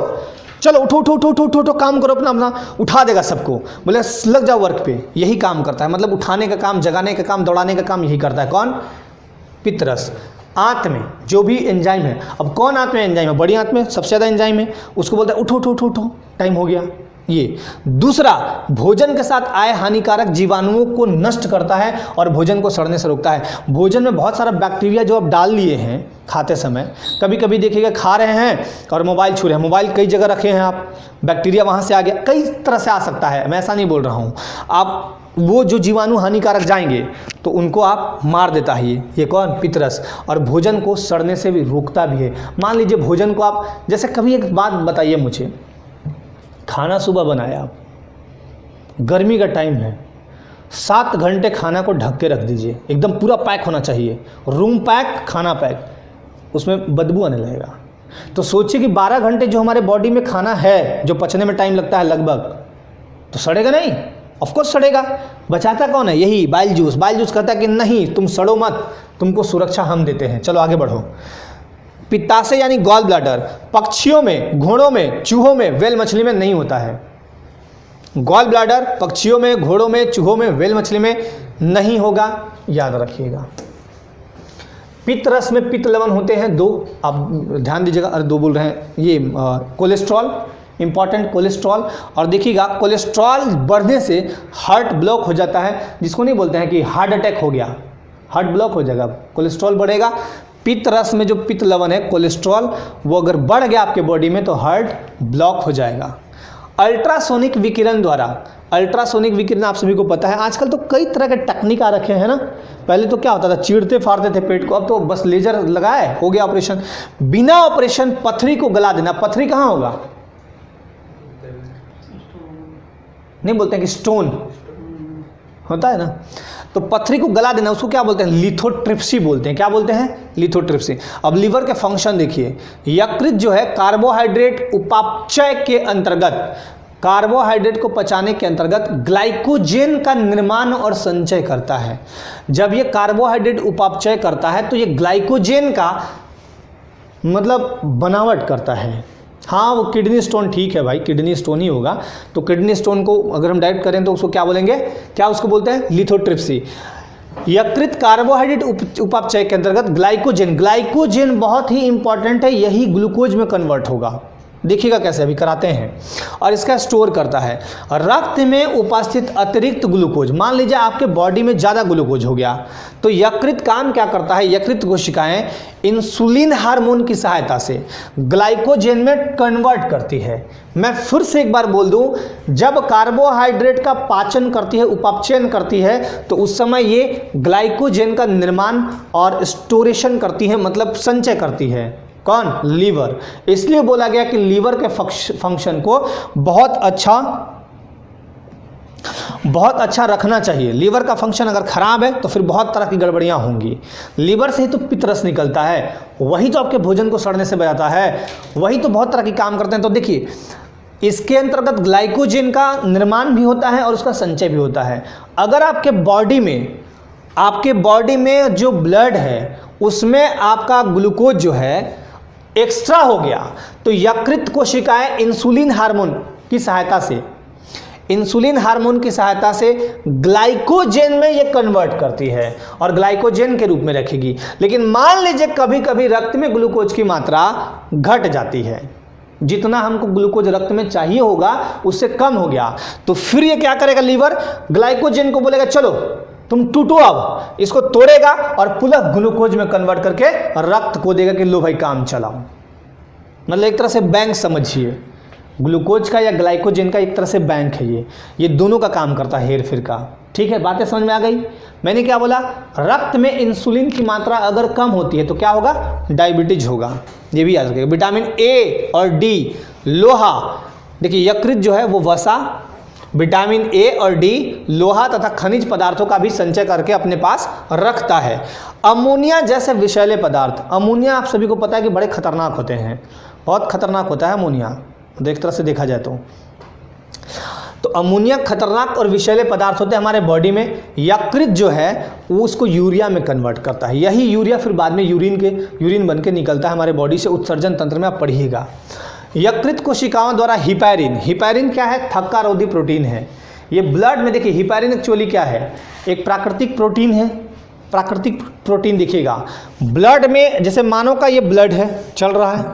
Speaker 1: चलो उठो उठो उठो उठो उठो उठो, काम करो अपना अपना, उठा देगा सबको, बोले लग जाओ वर्क पे। यही काम करता है, मतलब उठाने का काम, जगाने का काम, दौड़ाने का काम यही करता है। कौन? पित्त रस। आंत में जो भी एंजाइम है, अब कौन आंत में एंजाइम है? बड़ी आंत में सबसे ज़्यादा एंजाइम है, उसको बोलते हैं उठो उठो उठो उठो, टाइम हो गया। ये दूसरा, भोजन के साथ आए हानिकारक जीवाणुओं को नष्ट करता है और भोजन को सड़ने से रोकता है। भोजन में बहुत सारा बैक्टीरिया जो आप डाल लिए हैं खाते समय, कभी कभी देखिएगा खा रहे हैं और मोबाइल छू रहे हैं, मोबाइल कई जगह रखे हैं आप, बैक्टीरिया वहाँ से आ गया, कई तरह से आ सकता है, मैं ऐसा नहीं बोल रहा हूँ। आप वो जो जीवाणु हानिकारक जाएंगे तो उनको आप मार देता है ये कौन? पित्त रस। और भोजन को सड़ने से भी रोकता भी है। मान लीजिए भोजन को आप, जैसे कभी एक बात बताइए मुझे, खाना सुबह बनाया आप, गर्मी का टाइम है, 7 घंटे खाना को ढक के रख दीजिए, एकदम पूरा पैक होना चाहिए, रूम पैक, खाना पैक, उसमें बदबू आने लगेगा। तो सोचिए कि 12 घंटे जो हमारे बॉडी में खाना है, जो पचने में टाइम लगता है लगभग, तो सड़ेगा नहीं? ऑफकोर्स सड़ेगा। बचाता कौन है? यही बाइल जूस। बाइल जूस कहता है कि नहीं, तुम सड़ो मत, तुमको सुरक्षा हम देते हैं, चलो आगे बढ़ो। पित्ताशय यानी गॉल ब्लैडर पक्षियों में, घोड़ों में, चूहों में, व्हेल मछली में नहीं होता है। गॉल ब्लैडर पक्षियों में, घोड़ों में, चूहों में, व्हेल मछली में नहीं होगा, याद रखिएगा। पित्त रस में पित्त लवण होते हैं 2, आप ध्यान दीजिएगा, अरे 2 बोल रहे हैं, ये कोलेस्ट्रॉल, इंपॉर्टेंट कोलेस्ट्रॉल। और देखिएगा कोलेस्ट्रॉल बढ़ने से हार्ट ब्लॉक हो जाता है, जिसको नहीं बोलते हैं कि हार्ट अटैक हो गया, हार्ट ब्लॉक हो जाएगा, कोलेस्ट्रॉल बढ़ेगा। पित्त रस में जो पित्त लवण है कोलेस्ट्रॉल, वो अगर बढ़ गया आपके बॉडी में तो हार्ट ब्लॉक हो जाएगा। अल्ट्रासोनिक विकिरण द्वारा, अल्ट्रासोनिक विकिरण आप सभी को पता है, आजकल तो कई तरह के टेक्निक आ रखे हैं ना। पहले तो क्या होता था, चीरते फाड़ते थे पेट को, अब तो बस लेजर लगाए, हो गया ऑपरेशन। बिना ऑपरेशन पथरी को गला देना। पथरी कहाँ होगा? नहीं बोलते हैं कि स्टोन, होता है ना। तो पथरी को गला देना उसको क्या बोलते हैं, लिथोट्रिप्सी बोलते हैं। क्या बोलते हैं, लिथोट्रिप्सी। अब लीवर के फंक्शन देखिए, यकृत जो है कार्बोहाइड्रेट उपापचय के अंतर्गत, कार्बोहाइड्रेट को पचाने के अंतर्गत ग्लाइकोजेन का निर्माण और संचय करता है। जब ये कार्बोहाइड्रेट उपापचय करता है तो ये ग्लाइकोजेन का मतलब बनावट करता है। हाँ वो किडनी स्टोन ठीक है भाई, किडनी स्टोन ही होगा। तो किडनी स्टोन को अगर हम डायरेक्ट करें तो उसको क्या बोलेंगे, क्या उसको बोलते हैं, लिथोट्रिप्सी। यकृत कार्बोहाइड्रेट उपापचय के अंतर्गत ग्लाइकोजेन, ग्लाइकोजेन बहुत ही इंपॉर्टेंट है, यही ग्लूकोज में कन्वर्ट होगा। देखिएगा कैसे, अभी कराते हैं। और इसका स्टोर करता है रक्त में उपस्थित अतिरिक्त ग्लूकोज। मान लीजिए आपके बॉडी में ज़्यादा ग्लूकोज हो गया तो यकृत काम क्या करता है, यकृत कोशिकाएं इंसुलिन हार्मोन की सहायता से ग्लाइकोजेन में कन्वर्ट करती है। मैं फिर से एक बार बोल दूं, जब कार्बोहाइड्रेट का पाचन करती है, उपापचयन करती है, तो उस समय ये ग्लाइकोजेन का निर्माण और स्टोरेशन करती है, मतलब संचय करती है। कौन, लीवर। इसलिए बोला गया कि लीवर के फंक्शन को बहुत अच्छा रखना चाहिए। लीवर का फंक्शन अगर खराब है तो फिर बहुत तरह की गड़बड़ियां होंगी। लीवर से ही तो पित्त रस निकलता है, वही तो आपके भोजन को सड़ने से बचाता है, वही तो बहुत तरह की काम करते हैं। तो देखिए इसके अंतर्गत ग्लाइकोजेन का निर्माण भी होता है और उसका संचय भी होता है। अगर आपके बॉडी में जो ब्लड है उसमें आपका ग्लूकोज जो है एक्स्ट्रा हो गया तो यकृत कोशिकाएं इंसुलिन हार्मोन की सहायता से ग्लाइकोजेन में ये कन्वर्ट करती है और ग्लाइकोजेन के रूप में रखेगी। लेकिन मान लीजिए कभी कभी रक्त में ग्लूकोज की मात्रा घट जाती है, जितना हमको ग्लूकोज रक्त में चाहिए होगा उससे कम हो गया, तो फिर ये क्या करेगा, लीवर ग्लाइकोजेन को बोलेगा चलो तुम टूटो, अब इसको तोड़ेगा और पुनः ग्लूकोज में कन्वर्ट करके रक्त को देगा कि लो भाई काम चलाओ। मतलब एक तरह से बैंक समझिए, ग्लूकोज का या ग्लाइकोजेन का एक तरह से बैंक है ये दोनों का काम करता है, हेर फेर का। ठीक है, बातें समझ में आ गई। मैंने क्या बोला, रक्त में इंसुलिन की मात्रा अगर कम होती है तो क्या होगा, डायबिटीज होगा, ये भी याद रखिएगा। विटामिन ए और डी, लोहा, देखिए यकृत जो है वो वसा, विटामिन ए और डी, लोहा तथा खनिज पदार्थों का भी संचय करके अपने पास रखता है। अमोनिया जैसे विषैले पदार्थ, अमोनिया आप सभी को पता है कि बड़े खतरनाक होते हैं, बहुत खतरनाक होता है अमोनिया, एक तरह से देखा जाए तो अमोनिया खतरनाक और विषैले पदार्थ होते हैं हमारे बॉडी में। यकृत जो है वो उसको यूरिया में कन्वर्ट करता है, यही यूरिया फिर बाद में यूरिन बन के निकलता है हमारे बॉडी से, उत्सर्जन तंत्र में आप पढ़िएगा। यकृत कोशिकाओं द्वारा हिपैरिन क्या है, थक्का रोधी प्रोटीन है। ये ब्लड में देखिए हिपैरिन एक्चुअली क्या है, एक प्राकृतिक प्रोटीन है। प्राकृतिक प्रोटीन देखिएगा ब्लड में, जैसे मानव का ये ब्लड है चल रहा है,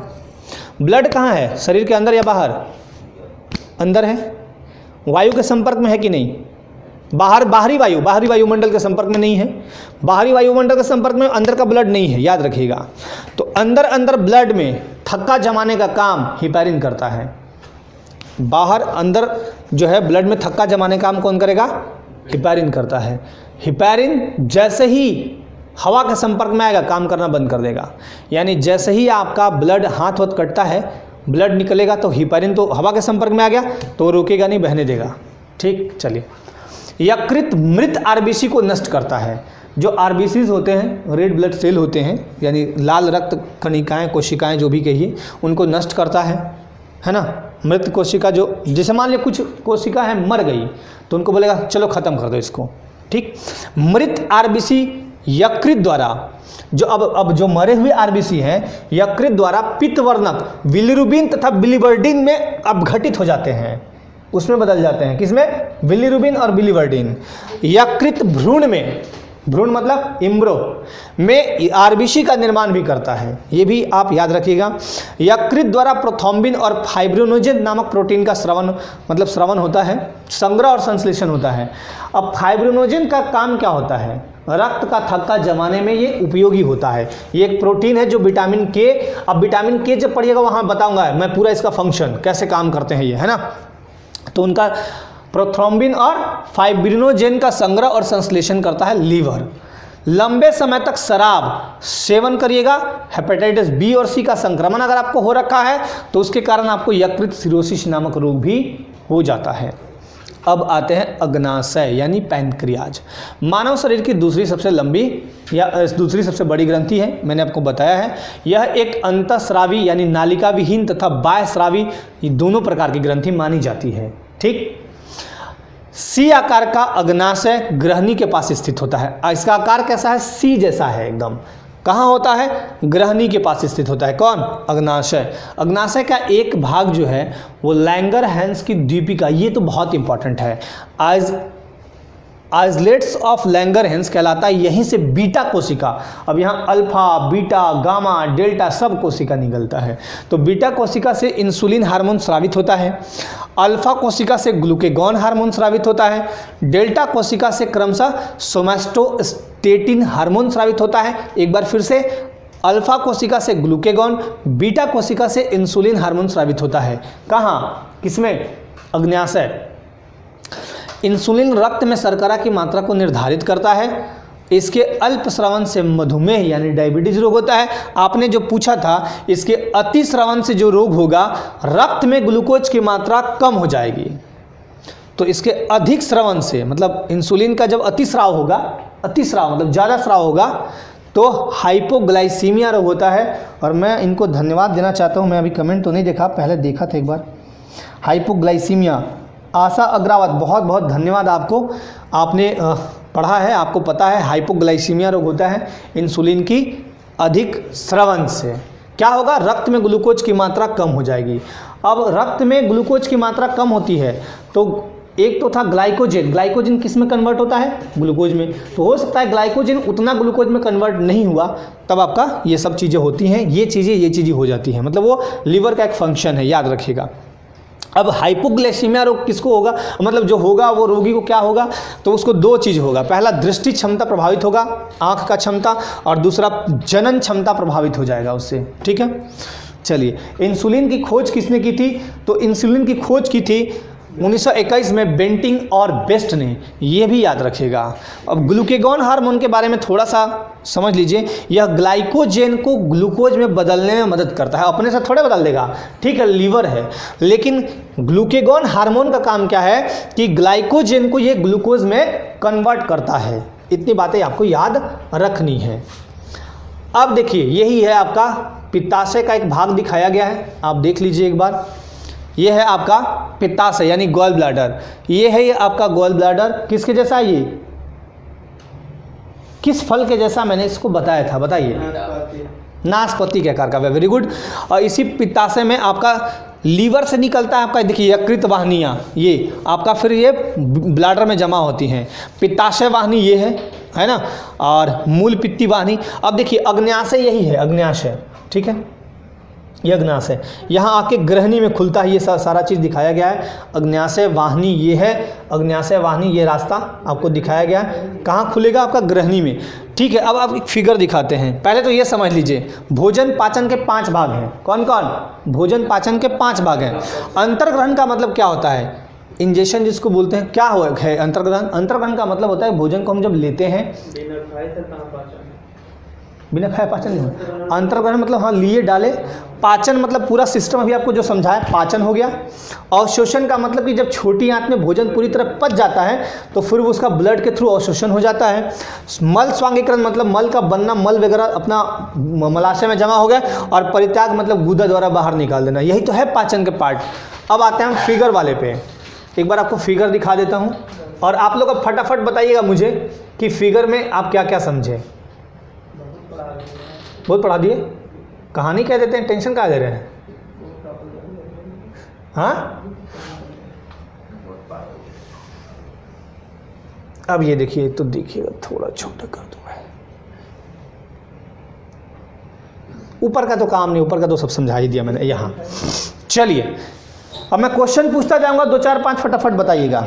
Speaker 1: ब्लड कहाँ है, शरीर के अंदर या बाहर, अंदर है, वायु के संपर्क में है कि नहीं, बाहरी वायुमंडल के संपर्क में नहीं है, बाहरी वायुमंडल के संपर्क में अंदर का ब्लड नहीं है, याद रखिएगा। तो अंदर ब्लड में थक्का जमाने का काम हिपैरिन करता है। बाहर अंदर जो है ब्लड में थक्का जमाने का काम कौन करेगा, हिपैरिन करता है। हिपैरिन जैसे ही हवा के संपर्क में आएगा काम करना बंद कर देगा, यानी जैसे ही आपका ब्लड हाथ कटता है, ब्लड निकलेगा तो हिपैरिन तो हवा के संपर्क में आ गया तो रोकेगा नहीं, बहने देगा। ठीक, चलिए। यकृत मृत आरबीसी को नष्ट करता है। जो आरबीसीज होते हैं, रेड ब्लड सेल होते हैं, यानी लाल रक्त कणिकाएं, कोशिकाएं जो भी कहिए, उनको नष्ट करता है ना। मृत कोशिका जो, जैसे मान लीजिए कुछ कोशिका है मर गई तो उनको बोलेगा चलो ख़त्म कर दो इसको। ठीक, मृत आरबीसी यकृत द्वारा, जो अब जो मरे हुए आरबीसी हैं यकृत द्वारा पित्तवर्णक बिलिरुबिन तथा बिलिवर्डिन में अपघटित हो जाते हैं, उसमें बदल जाते हैं। किसमें, बिलिरुबिन और बिलिवर्डिन। यकृत भ्रूण मतलब इम्ब्रो में आरबीसी का निर्माण भी करता है, ये भी आप याद रखिएगा। यकृत द्वारा प्रोथ्रोम्बिन और फाइब्रिनोजेन नामक प्रोटीन का स्रवण होता है, संग्रह और संश्लेषण होता है। अब फाइब्रिनोजेन का काम क्या होता है, रक्त का थक्का जमाने में ये उपयोगी होता है। ये एक प्रोटीन है जो विटामिन के, अब विटामिन के जब पढ़िएगा वहाँ बताऊंगा मैं पूरा इसका फंक्शन कैसे काम करते हैं ये, है ना। तो उनका प्रोथ्रोम्बिन और फाइब्रिनोजेन का संग्रह और संश्लेषण करता है लीवर। लंबे समय तक शराब सेवन करिएगा, हेपेटाइटिस बी और सी का संक्रमण अगर आपको हो रखा है तो उसके कारण आपको यकृत सिरोसिस नामक रोग भी हो जाता है। अब आते हैं अग्नाशय यानी पैनक्रियाज। मानव शरीर की दूसरी सबसे लंबी या दूसरी सबसे बड़ी ग्रंथि है, मैंने आपको बताया है। यह एक अंतःस्रावी यानी नालिका विहीन तथा बाह्यस्रावी दोनों प्रकार की ग्रंथि मानी जाती है। ठीक, सी आकार का अग्नाशय ग्रहणी के पास स्थित होता है। इसका आकार कैसा है? सी जैसा है एकदम। कहाँ होता है? ग्रहणी के पास स्थित होता है। कौन? अग्नाशय। अग्नाशय का एक भाग जो है वो लैंगरहैंस की द्वीपिका, ये तो बहुत इंपॉर्टेंट है, आइसलेट्स ऑफ लैंगरहैंस कहलाता है। यहीं से बीटा कोशिका, अब यहाँ अल्फा, बीटा, गामा, डेल्टा सब कोशिका निकलता है। तो बीटा कोशिका से इंसुलिन हार्मोन स्रावित होता है, अल्फा कोशिका से ग्लूकेगॉन हार्मोन स्रावित होता है, डेल्टा कोशिका से क्रमशः सोमैटोस्टेटिन हार्मोन स्रावित होता है। एक बार फिर से, अल्फा कोशिका से ग्लूकेगॉन, बीटा कोशिका से इंसुलिन हार्मोन स्रावित होता है। कहाँ? किसमें? अग्नाशय। इंसुलिन रक्त में शर्करा की मात्रा को निर्धारित करता है। इसके अल्प श्रवण से मधुमेह यानी डायबिटीज रोग होता है। आपने जो पूछा था, इसके अति श्रवण से जो रोग होगा, रक्त में ग्लूकोज की मात्रा कम हो जाएगी। तो इसके अधिक श्रवण से, मतलब इंसुलिन का जब अतिस्राव होगा, अतिस्राव मतलब ज़्यादा स्राव होगा, तो हाइपोग्लाइसीमिया रोग होता है। और मैं इनको धन्यवाद देना चाहता हूँ, मैं अभी कमेंट तो नहीं देखा, पहले देखा था एक बार। हाइपोग्लाइसीमिया, आशा अग्रावत, बहुत बहुत धन्यवाद आपको, आपने पढ़ा है, आपको पता है हाइपोग्लाइसीमिया रोग होता है इंसुलिन की अधिक स्रवण से। क्या होगा? रक्त में ग्लूकोज की मात्रा कम हो जाएगी। अब रक्त में ग्लूकोज की मात्रा कम होती है तो एक तो था ग्लाइकोजन, ग्लाइकोजन किस में कन्वर्ट होता है? ग्लूकोज में। तो हो सकता है ग्लाइकोजन उतना ग्लूकोज में कन्वर्ट नहीं हुआ, तब आपका ये सब चीज़ें होती हैं, ये चीज़ें हो जाती हैं, मतलब वो लीवर का एक फंक्शन है, याद रखिएगा। अब हाइपोग्लाइसीमिया रोग किसको होगा? मतलब जो होगा वो रोगी को क्या होगा? तो उसको दो चीज़ होगा, पहला दृष्टि क्षमता प्रभावित होगा, आँख का क्षमता, और दूसरा जनन क्षमता प्रभावित हो जाएगा उससे। ठीक है, चलिए, इंसुलिन की खोज किसने की थी? तो इंसुलिन की खोज की थी 1921 में बेंटिंग और बेस्ट ने, ये भी याद रखिएगा। अब ग्लूकेगॉन हार्मोन के बारे में थोड़ा सा समझ लीजिए। यह ग्लाइकोजेन को ग्लूकोज में बदलने में मदद करता है, अपने से थोड़े बदल देगा, ठीक है, लीवर है, लेकिन ग्लूकेगॉन हार्मोन का काम क्या है कि ग्लाइकोजेन को ये ग्लूकोज में कन्वर्ट करता है। इतनी बातें आपको याद रखनी है। अब देखिए, यही है आपका पित्ताशय का एक भाग दिखाया गया है, आप देख लीजिए एक बार। ये है आपका पित्ताशय यानी गॉल ब्लैडर। ये है ये आपका गॉल ब्लैडर, किसके जैसा है? ये किस फल के जैसा मैंने इसको बताया था, बताइए? नाशपाती के आकार का। Very good. और इसी पित्ताशय में आपका लीवर से निकलता है आपका, देखिए, यकृत वाहिनियाँ, ये आपका फिर ये ब्लैडर में जमा होती हैं। पित्ताशय वाहिनी ये है ना, और मूल पित्ती वाहिनी। अब देखिए, अग्न्याशय यही है, अग्न्याशय, ठीक है, ये अग्न्याशय यहाँ आके ग्रहणी में खुलता है, ये सारा चीज़ दिखाया गया है। अग्न्याशय वाहिनी ये है, अग्न्याशय वाहिनी, ये रास्ता आपको दिखाया गया है। कहाँ खुलेगा? आपका ग्रहणी में। ठीक है, अब आप एक फिगर दिखाते हैं। पहले तो ये समझ लीजिए, भोजन पाचन के 5 भाग हैं। कौन कौन? भोजन पाचन के 5 भाग हैं। अंतर्ग्रहण का मतलब क्या होता है? इंजेक्शन जिसको बोलते हैं, क्या है अंतर्ग्रहण? अंतर्ग्रहण का मतलब होता है भोजन को हम जब लेते हैं, बिना खाए पाचन नहीं होता। अंतर्ग्रहण मतलब हाँ, लिए डाले। पाचन मतलब पूरा सिस्टम अभी आपको जो समझाया, पाचन हो गया। अवशोषण का मतलब कि जब छोटी आंत में भोजन पूरी तरह पच जाता है तो फिर उसका ब्लड के थ्रू अवशोषण हो जाता है। मल स्वांगीकरण मतलब मल का बनना, मल वगैरह अपना मलाशय में जमा हो गया, और परित्याग मतलब गुदा द्वारा बाहर निकाल देना, यही तो है पाचन के पार्ट। अब आते हैं हम फिगर वाले पे। एक बार आपको फिगर दिखा देता हूँ, और आप लोग अब फटाफट बताइएगा मुझे कि फिगर में आप क्या क्या समझे। बहुत पढ़ा दिए, कहानी कह देते हैं, टेंशन कहाँ दे रहे हैं? हाँ, अब ये देखिए, तो देखिएगा, थोड़ा छोटा कर दूँ मैं। ऊपर का तो काम नहीं, ऊपर का तो सब समझा ही दिया मैंने यहाँ। चलिए, अब मैं क्वेश्चन पूछता जाऊँगा, 2 4 5 फटाफट बताइएगा।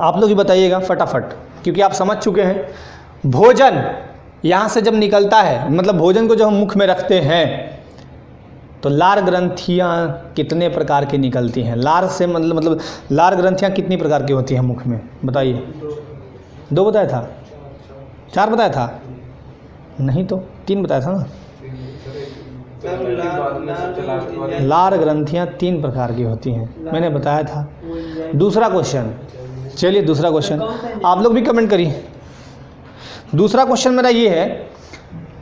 Speaker 1: आप लोग ही बताइएगा फटाफट, क्योंकि आप समझ चुके हैं। भोजन यहाँ से जब निकलता है, मतलब भोजन को जब हम मुख में रखते हैं, तो लार ग्रंथियाँ कितने प्रकार की निकलती हैं? लार से मतलब लार ग्रंथियाँ कितनी प्रकार की होती हैं मुख में? बताइए। 2 बताया था? 4 बताया था? नहीं तो 3 बताया था ना। लार ग्रंथियाँ 3 प्रकार की होती हैं, मैंने बताया था। दूसरा क्वेश्चन, चलिए दूसरा क्वेश्चन आप लोग भी कमेंट करिए। दूसरा क्वेश्चन मेरा ये है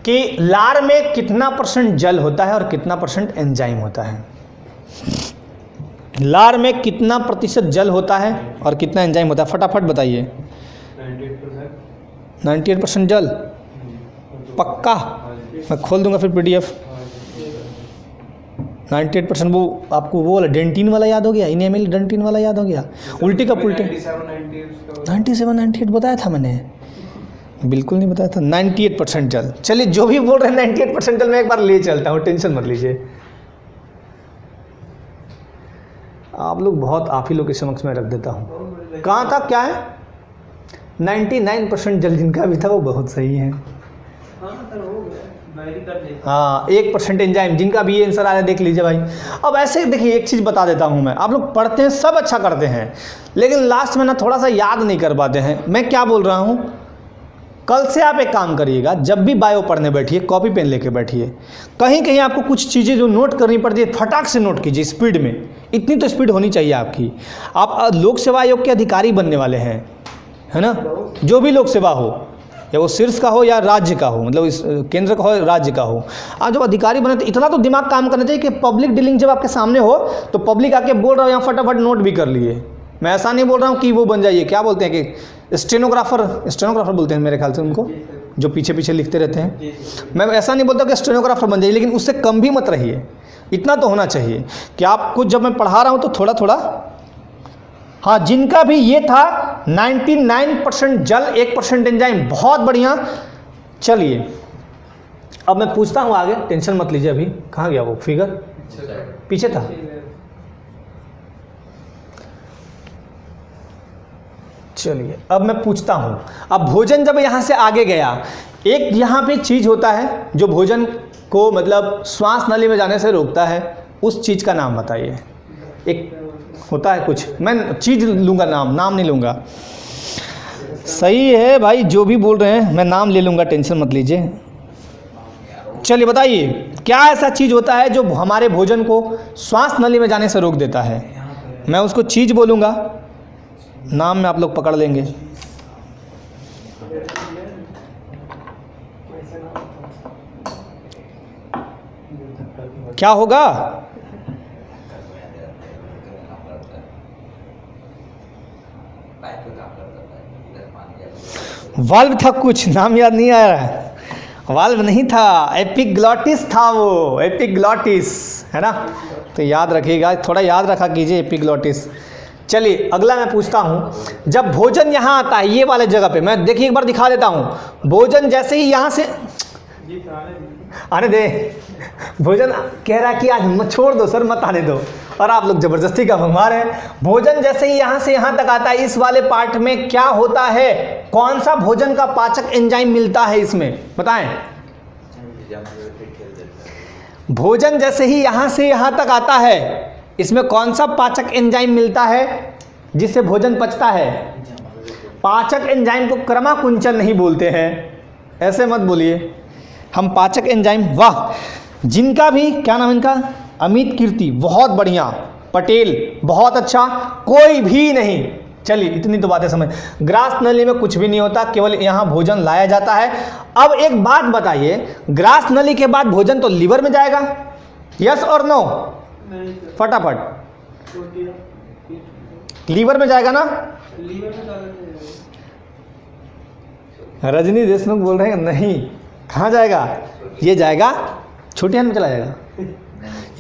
Speaker 1: कि लार में कितना % जल होता है और कितना % एंजाइम होता है। लार में कितना प्रतिशत जल होता है और कितना एंजाइम होता है, फटाफट बताइए। 98% जल, पक्का? मैं खोल दूंगा फिर PDF। 98% वो आपको वो वाला डेंटिन वाला याद हो गया, इनेमिल डेंटिन वाला याद हो गया, उल्टी का पुल्टी। 97 98 बताया था मैंने, बिल्कुल नहीं बताया था। 98% जल। चलिए जो भी बोल रहे हैं 98% जल मैं एक बार ले चलता हूँ, टेंशन मत लीजिए। आप लोग बहुत आप ही लोग के समक्ष में रख देता हूँ। कहाँ था, क्या है? 99% जल जिनका भी था वो बहुत सही है। हाँ 1% एंजाइम, जिनका भी ये आंसर आया देख लीजिए भाई। अब ऐसे देखिए एक चीज़ बता देता हूँ मैं, आप लोग पढ़ते हैं सब अच्छा करते हैं लेकिन लास्ट में ना थोड़ा सा याद नहीं कर पाते हैं। मैं क्या बोल रहा हूँ, कल से आप एक काम करिएगा, जब भी बायो पढ़ने बैठिए कॉपी पेन लेके बैठिए। कहीं कहीं आपको कुछ चीज़ें जो नोट करनी पड़ती है फटाक से नोट कीजिए स्पीड में, इतनी तो स्पीड होनी चाहिए आपकी। आप लोक सेवा आयोग के अधिकारी बनने वाले हैं, है ना? जो भी लोक सेवा हो, या वो शीर्ष का हो या राज्य का हो, मतलब इस केंद्र का हो राज्य का हो, आप जब अधिकारी बने तो इतना तो दिमाग काम करना चाहिए कि पब्लिक डीलिंग जब आपके सामने हो तो पब्लिक आके बोल रहा हो यहाँ फटाफट नोट भी कर लिए। मैं ऐसा नहीं बोल रहा हूँ कि वो बन जाइए, क्या बोलते हैं कि स्टेनोग्राफर बोलते हैं मेरे ख्याल से उनको, जो पीछे पीछे लिखते रहते हैं। मैं ऐसा नहीं बोलता कि स्टेनोग्राफर बन जाइए, लेकिन उससे कम भी मत रहिए। इतना तो होना चाहिए कि आपको जब मैं पढ़ा रहा हूँ तो थोड़ा थोड़ा, हाँ जिनका भी ये था 99% जल 1% एंजाइम, बहुत बढ़िया। चलिए अब मैं पूछता हूँ आगे, टेंशन मत लीजिए। अभी कहाँ गया वो फिगर, पीछे था। चलिए अब मैं पूछता हूँ, अब भोजन जब यहाँ से आगे गया, एक यहाँ पे चीज़ होता है जो भोजन को मतलब श्वास नली में जाने से रोकता है, उस चीज़ का नाम बताइए। एक होता है कुछ, मैं चीज़ लूँगा, नाम नहीं लूँगा। सही है भाई, जो भी बोल रहे हैं मैं नाम ले लूँगा, टेंशन मत लीजिए। चलिए बताइए क्या ऐसा चीज़ होता है जो हमारे भोजन को श्वास नली में जाने से रोक देता है। मैं उसको चीज़ बोलूँगा, नाम में आप लोग पकड़ लेंगे। क्या होगा? वाल्व था, कुछ नाम याद नहीं आ रहा है। वाल्व नहीं था, एपिग्लॉटिस था वो, एपिग्लॉटिस, है ना? तो याद रखिएगा, थोड़ा याद रखा कीजिए एपिग्लॉटिस। चलिए अगला मैं पूछता हूँ, जब भोजन यहाँ आता है ये वाले जगह पे, मैं देखिए एक बार दिखा देता हूँ। भोजन जैसे ही यहाँ से आने दे, भोजन कह रहा है कि आज मत छोड़ दो सर, मत आने दो, और आप लोग जबरदस्ती का मंगवा रहे हैं। भोजन जैसे ही यहाँ से यहाँ तक आता है, इस वाले पार्ट में क्या होता है? कौन सा भोजन का पाचक एंजाइम मिलता है इसमें, बताएं। भोजन जैसे ही यहाँ से यहाँ तक आता है, इसमें कौन सा पाचक एंजाइम मिलता है जिससे भोजन पचता है? पाचक एंजाइम को क्रमाकुंचन नहीं बोलते हैं, ऐसे मत बोलिए। हम पाचक एंजाइम, वाह, जिनका भी क्या नाम इनका, अमित कीर्ति, बहुत बढ़िया, पटेल बहुत अच्छा, कोई भी नहीं। चलिए इतनी तो बातें समझ। ग्रास नली में कुछ भी नहीं होता, केवल यहाँ भोजन लाया जाता है। अब एक बात बताइए, ग्रास नली के बाद भोजन तो लीवर में जाएगा, यस और नो? फटाफट, लीवर में जाएगा ना?
Speaker 3: लीवर में जाएगा।
Speaker 1: रजनी देशमुख बोल रहे हैं नहीं, कहाँ जाएगा? ये जाएगा छोटे हाथ में, चला जाएगा,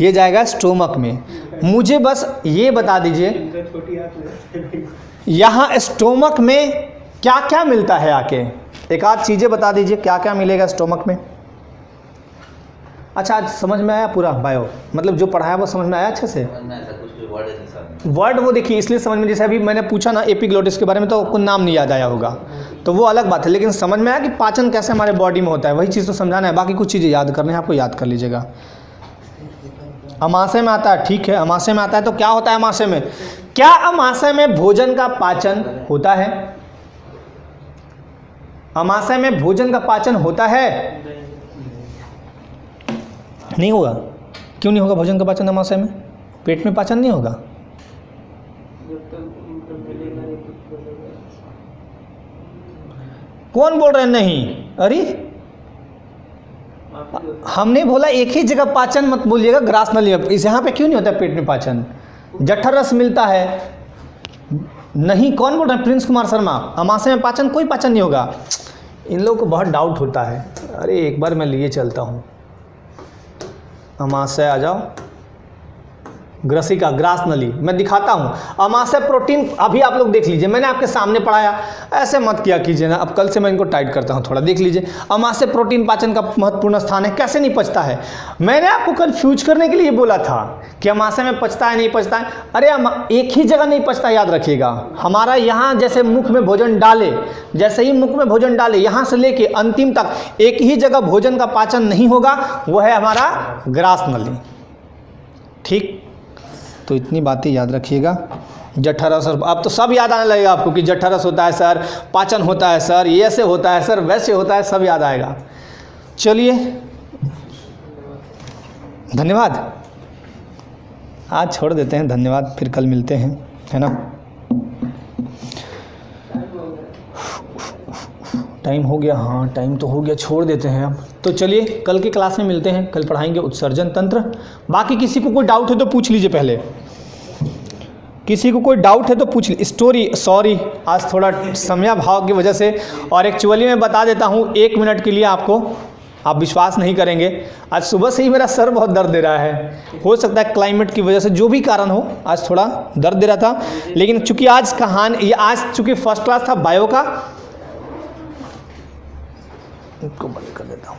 Speaker 1: ये जाएगा स्टोमक में। मुझे बस ये बता दीजिए यहाँ स्टोमक में क्या क्या मिलता है, आके एक आध चीज़ें बता दीजिए क्या क्या मिलेगा स्टोमक में। अच्छा आज समझ में आया पूरा बायो, मतलब जो पढ़ाया वो समझ में आया अच्छे से? वर्ड वो देखिए इसलिए समझ में, जैसे अभी मैंने पूछा ना एपिग्लोटिस के बारे में तो आपको नाम नहीं याद आया होगा, तो वो अलग बात है, लेकिन समझ में आया कि पाचन कैसे हमारे बॉडी में होता है, वही चीज़ तो समझाना है। बाकी कुछ चीज़ें याद करनी है आपको, याद कर लीजिएगा। अमाशय में आता है, ठीक है, अमाशय में आता है तो क्या होता है अमाशय में? क्या अमाशय में भोजन का पाचन होता है? अमाशय में भोजन का पाचन होता है? नहीं होगा। क्यों नहीं होगा भोजन का पाचन अमाशय में? पेट में पाचन नहीं होगा।
Speaker 3: जब तक
Speaker 1: कौन बोल रहे हैं नहीं? अरे
Speaker 3: आप ही बोलो।
Speaker 1: हमने बोला एक ही जगह पाचन मत बोलिएगा, ग्रास नली। इस यहाँ पे क्यों नहीं होता पेट में पाचन? जठर रस मिलता है। नहीं, कौन बोल रहे हैं? प्रिंस कुमार शर्मा, अमाशय में पाचन, कोई पाचन नहीं होगा। इन लोगों को बहुत डाउट होता है। अरे एक बार मैं लिए चलता हूँ। अमाशय आ जाओ, ग्रसिका, ग्रास नली मैं दिखाता हूँ। अमाशय प्रोटीन अभी आप लोग देख लीजिए, मैंने आपके सामने पढ़ाया, ऐसे मत किया कीजिए ना। अब कल से मैं इनको टाइट करता हूँ थोड़ा, देख लीजिए। अमाशय प्रोटीन पाचन का महत्वपूर्ण स्थान है। कैसे नहीं पचता है? मैंने आपको कंफ्यूज करने के लिए बोला था कि अमाशय में पचता है नहीं पचता है। अरे एक ही जगह नहीं पचता, याद रखिएगा। हमारा यहाँ जैसे मुख में भोजन डाले, जैसे ही मुख में भोजन डाले यहाँ से लेके अंतिम तक एक ही जगह भोजन का पाचन नहीं होगा, वह है हमारा ग्रास नली। ठीक, तो इतनी बातें याद रखिएगा। जठरस, और अब तो सब याद आने लगेगा आपको कि जठरस होता है सर, पाचन होता है सर, ये ऐसे होता है सर, वैसे होता है, सब याद आएगा। चलिए, धन्यवाद। आज छोड़ देते हैं, धन्यवाद, फिर कल मिलते हैं, है ना? टाइम हो गया, हाँ टाइम तो हो गया, छोड़ देते हैं अब। तो चलिए कल की क्लास में मिलते हैं, कल पढ़ाएंगे उत्सर्जन तंत्र। बाकी किसी को कोई डाउट है तो पूछ लीजिए पहले, किसी को कोई डाउट है तो पूछ लीजिए। स्टोरी, सॉरी आज थोड़ा समयाभाव की वजह से, और एक्चुअली मैं बता देता हूँ 1 मिनट के लिए आपको, आप विश्वास नहीं करेंगे, आज सुबह से ही मेरा सर बहुत दर्द दे रहा है। हो सकता है क्लाइमेट की वजह से, जो भी कारण हो, आज थोड़ा दर्द दे रहा था। लेकिन चूंकि आज कहानी, आज चूंकि फर्स्ट क्लास था बायो का, इसको बंद कर देता हूँ।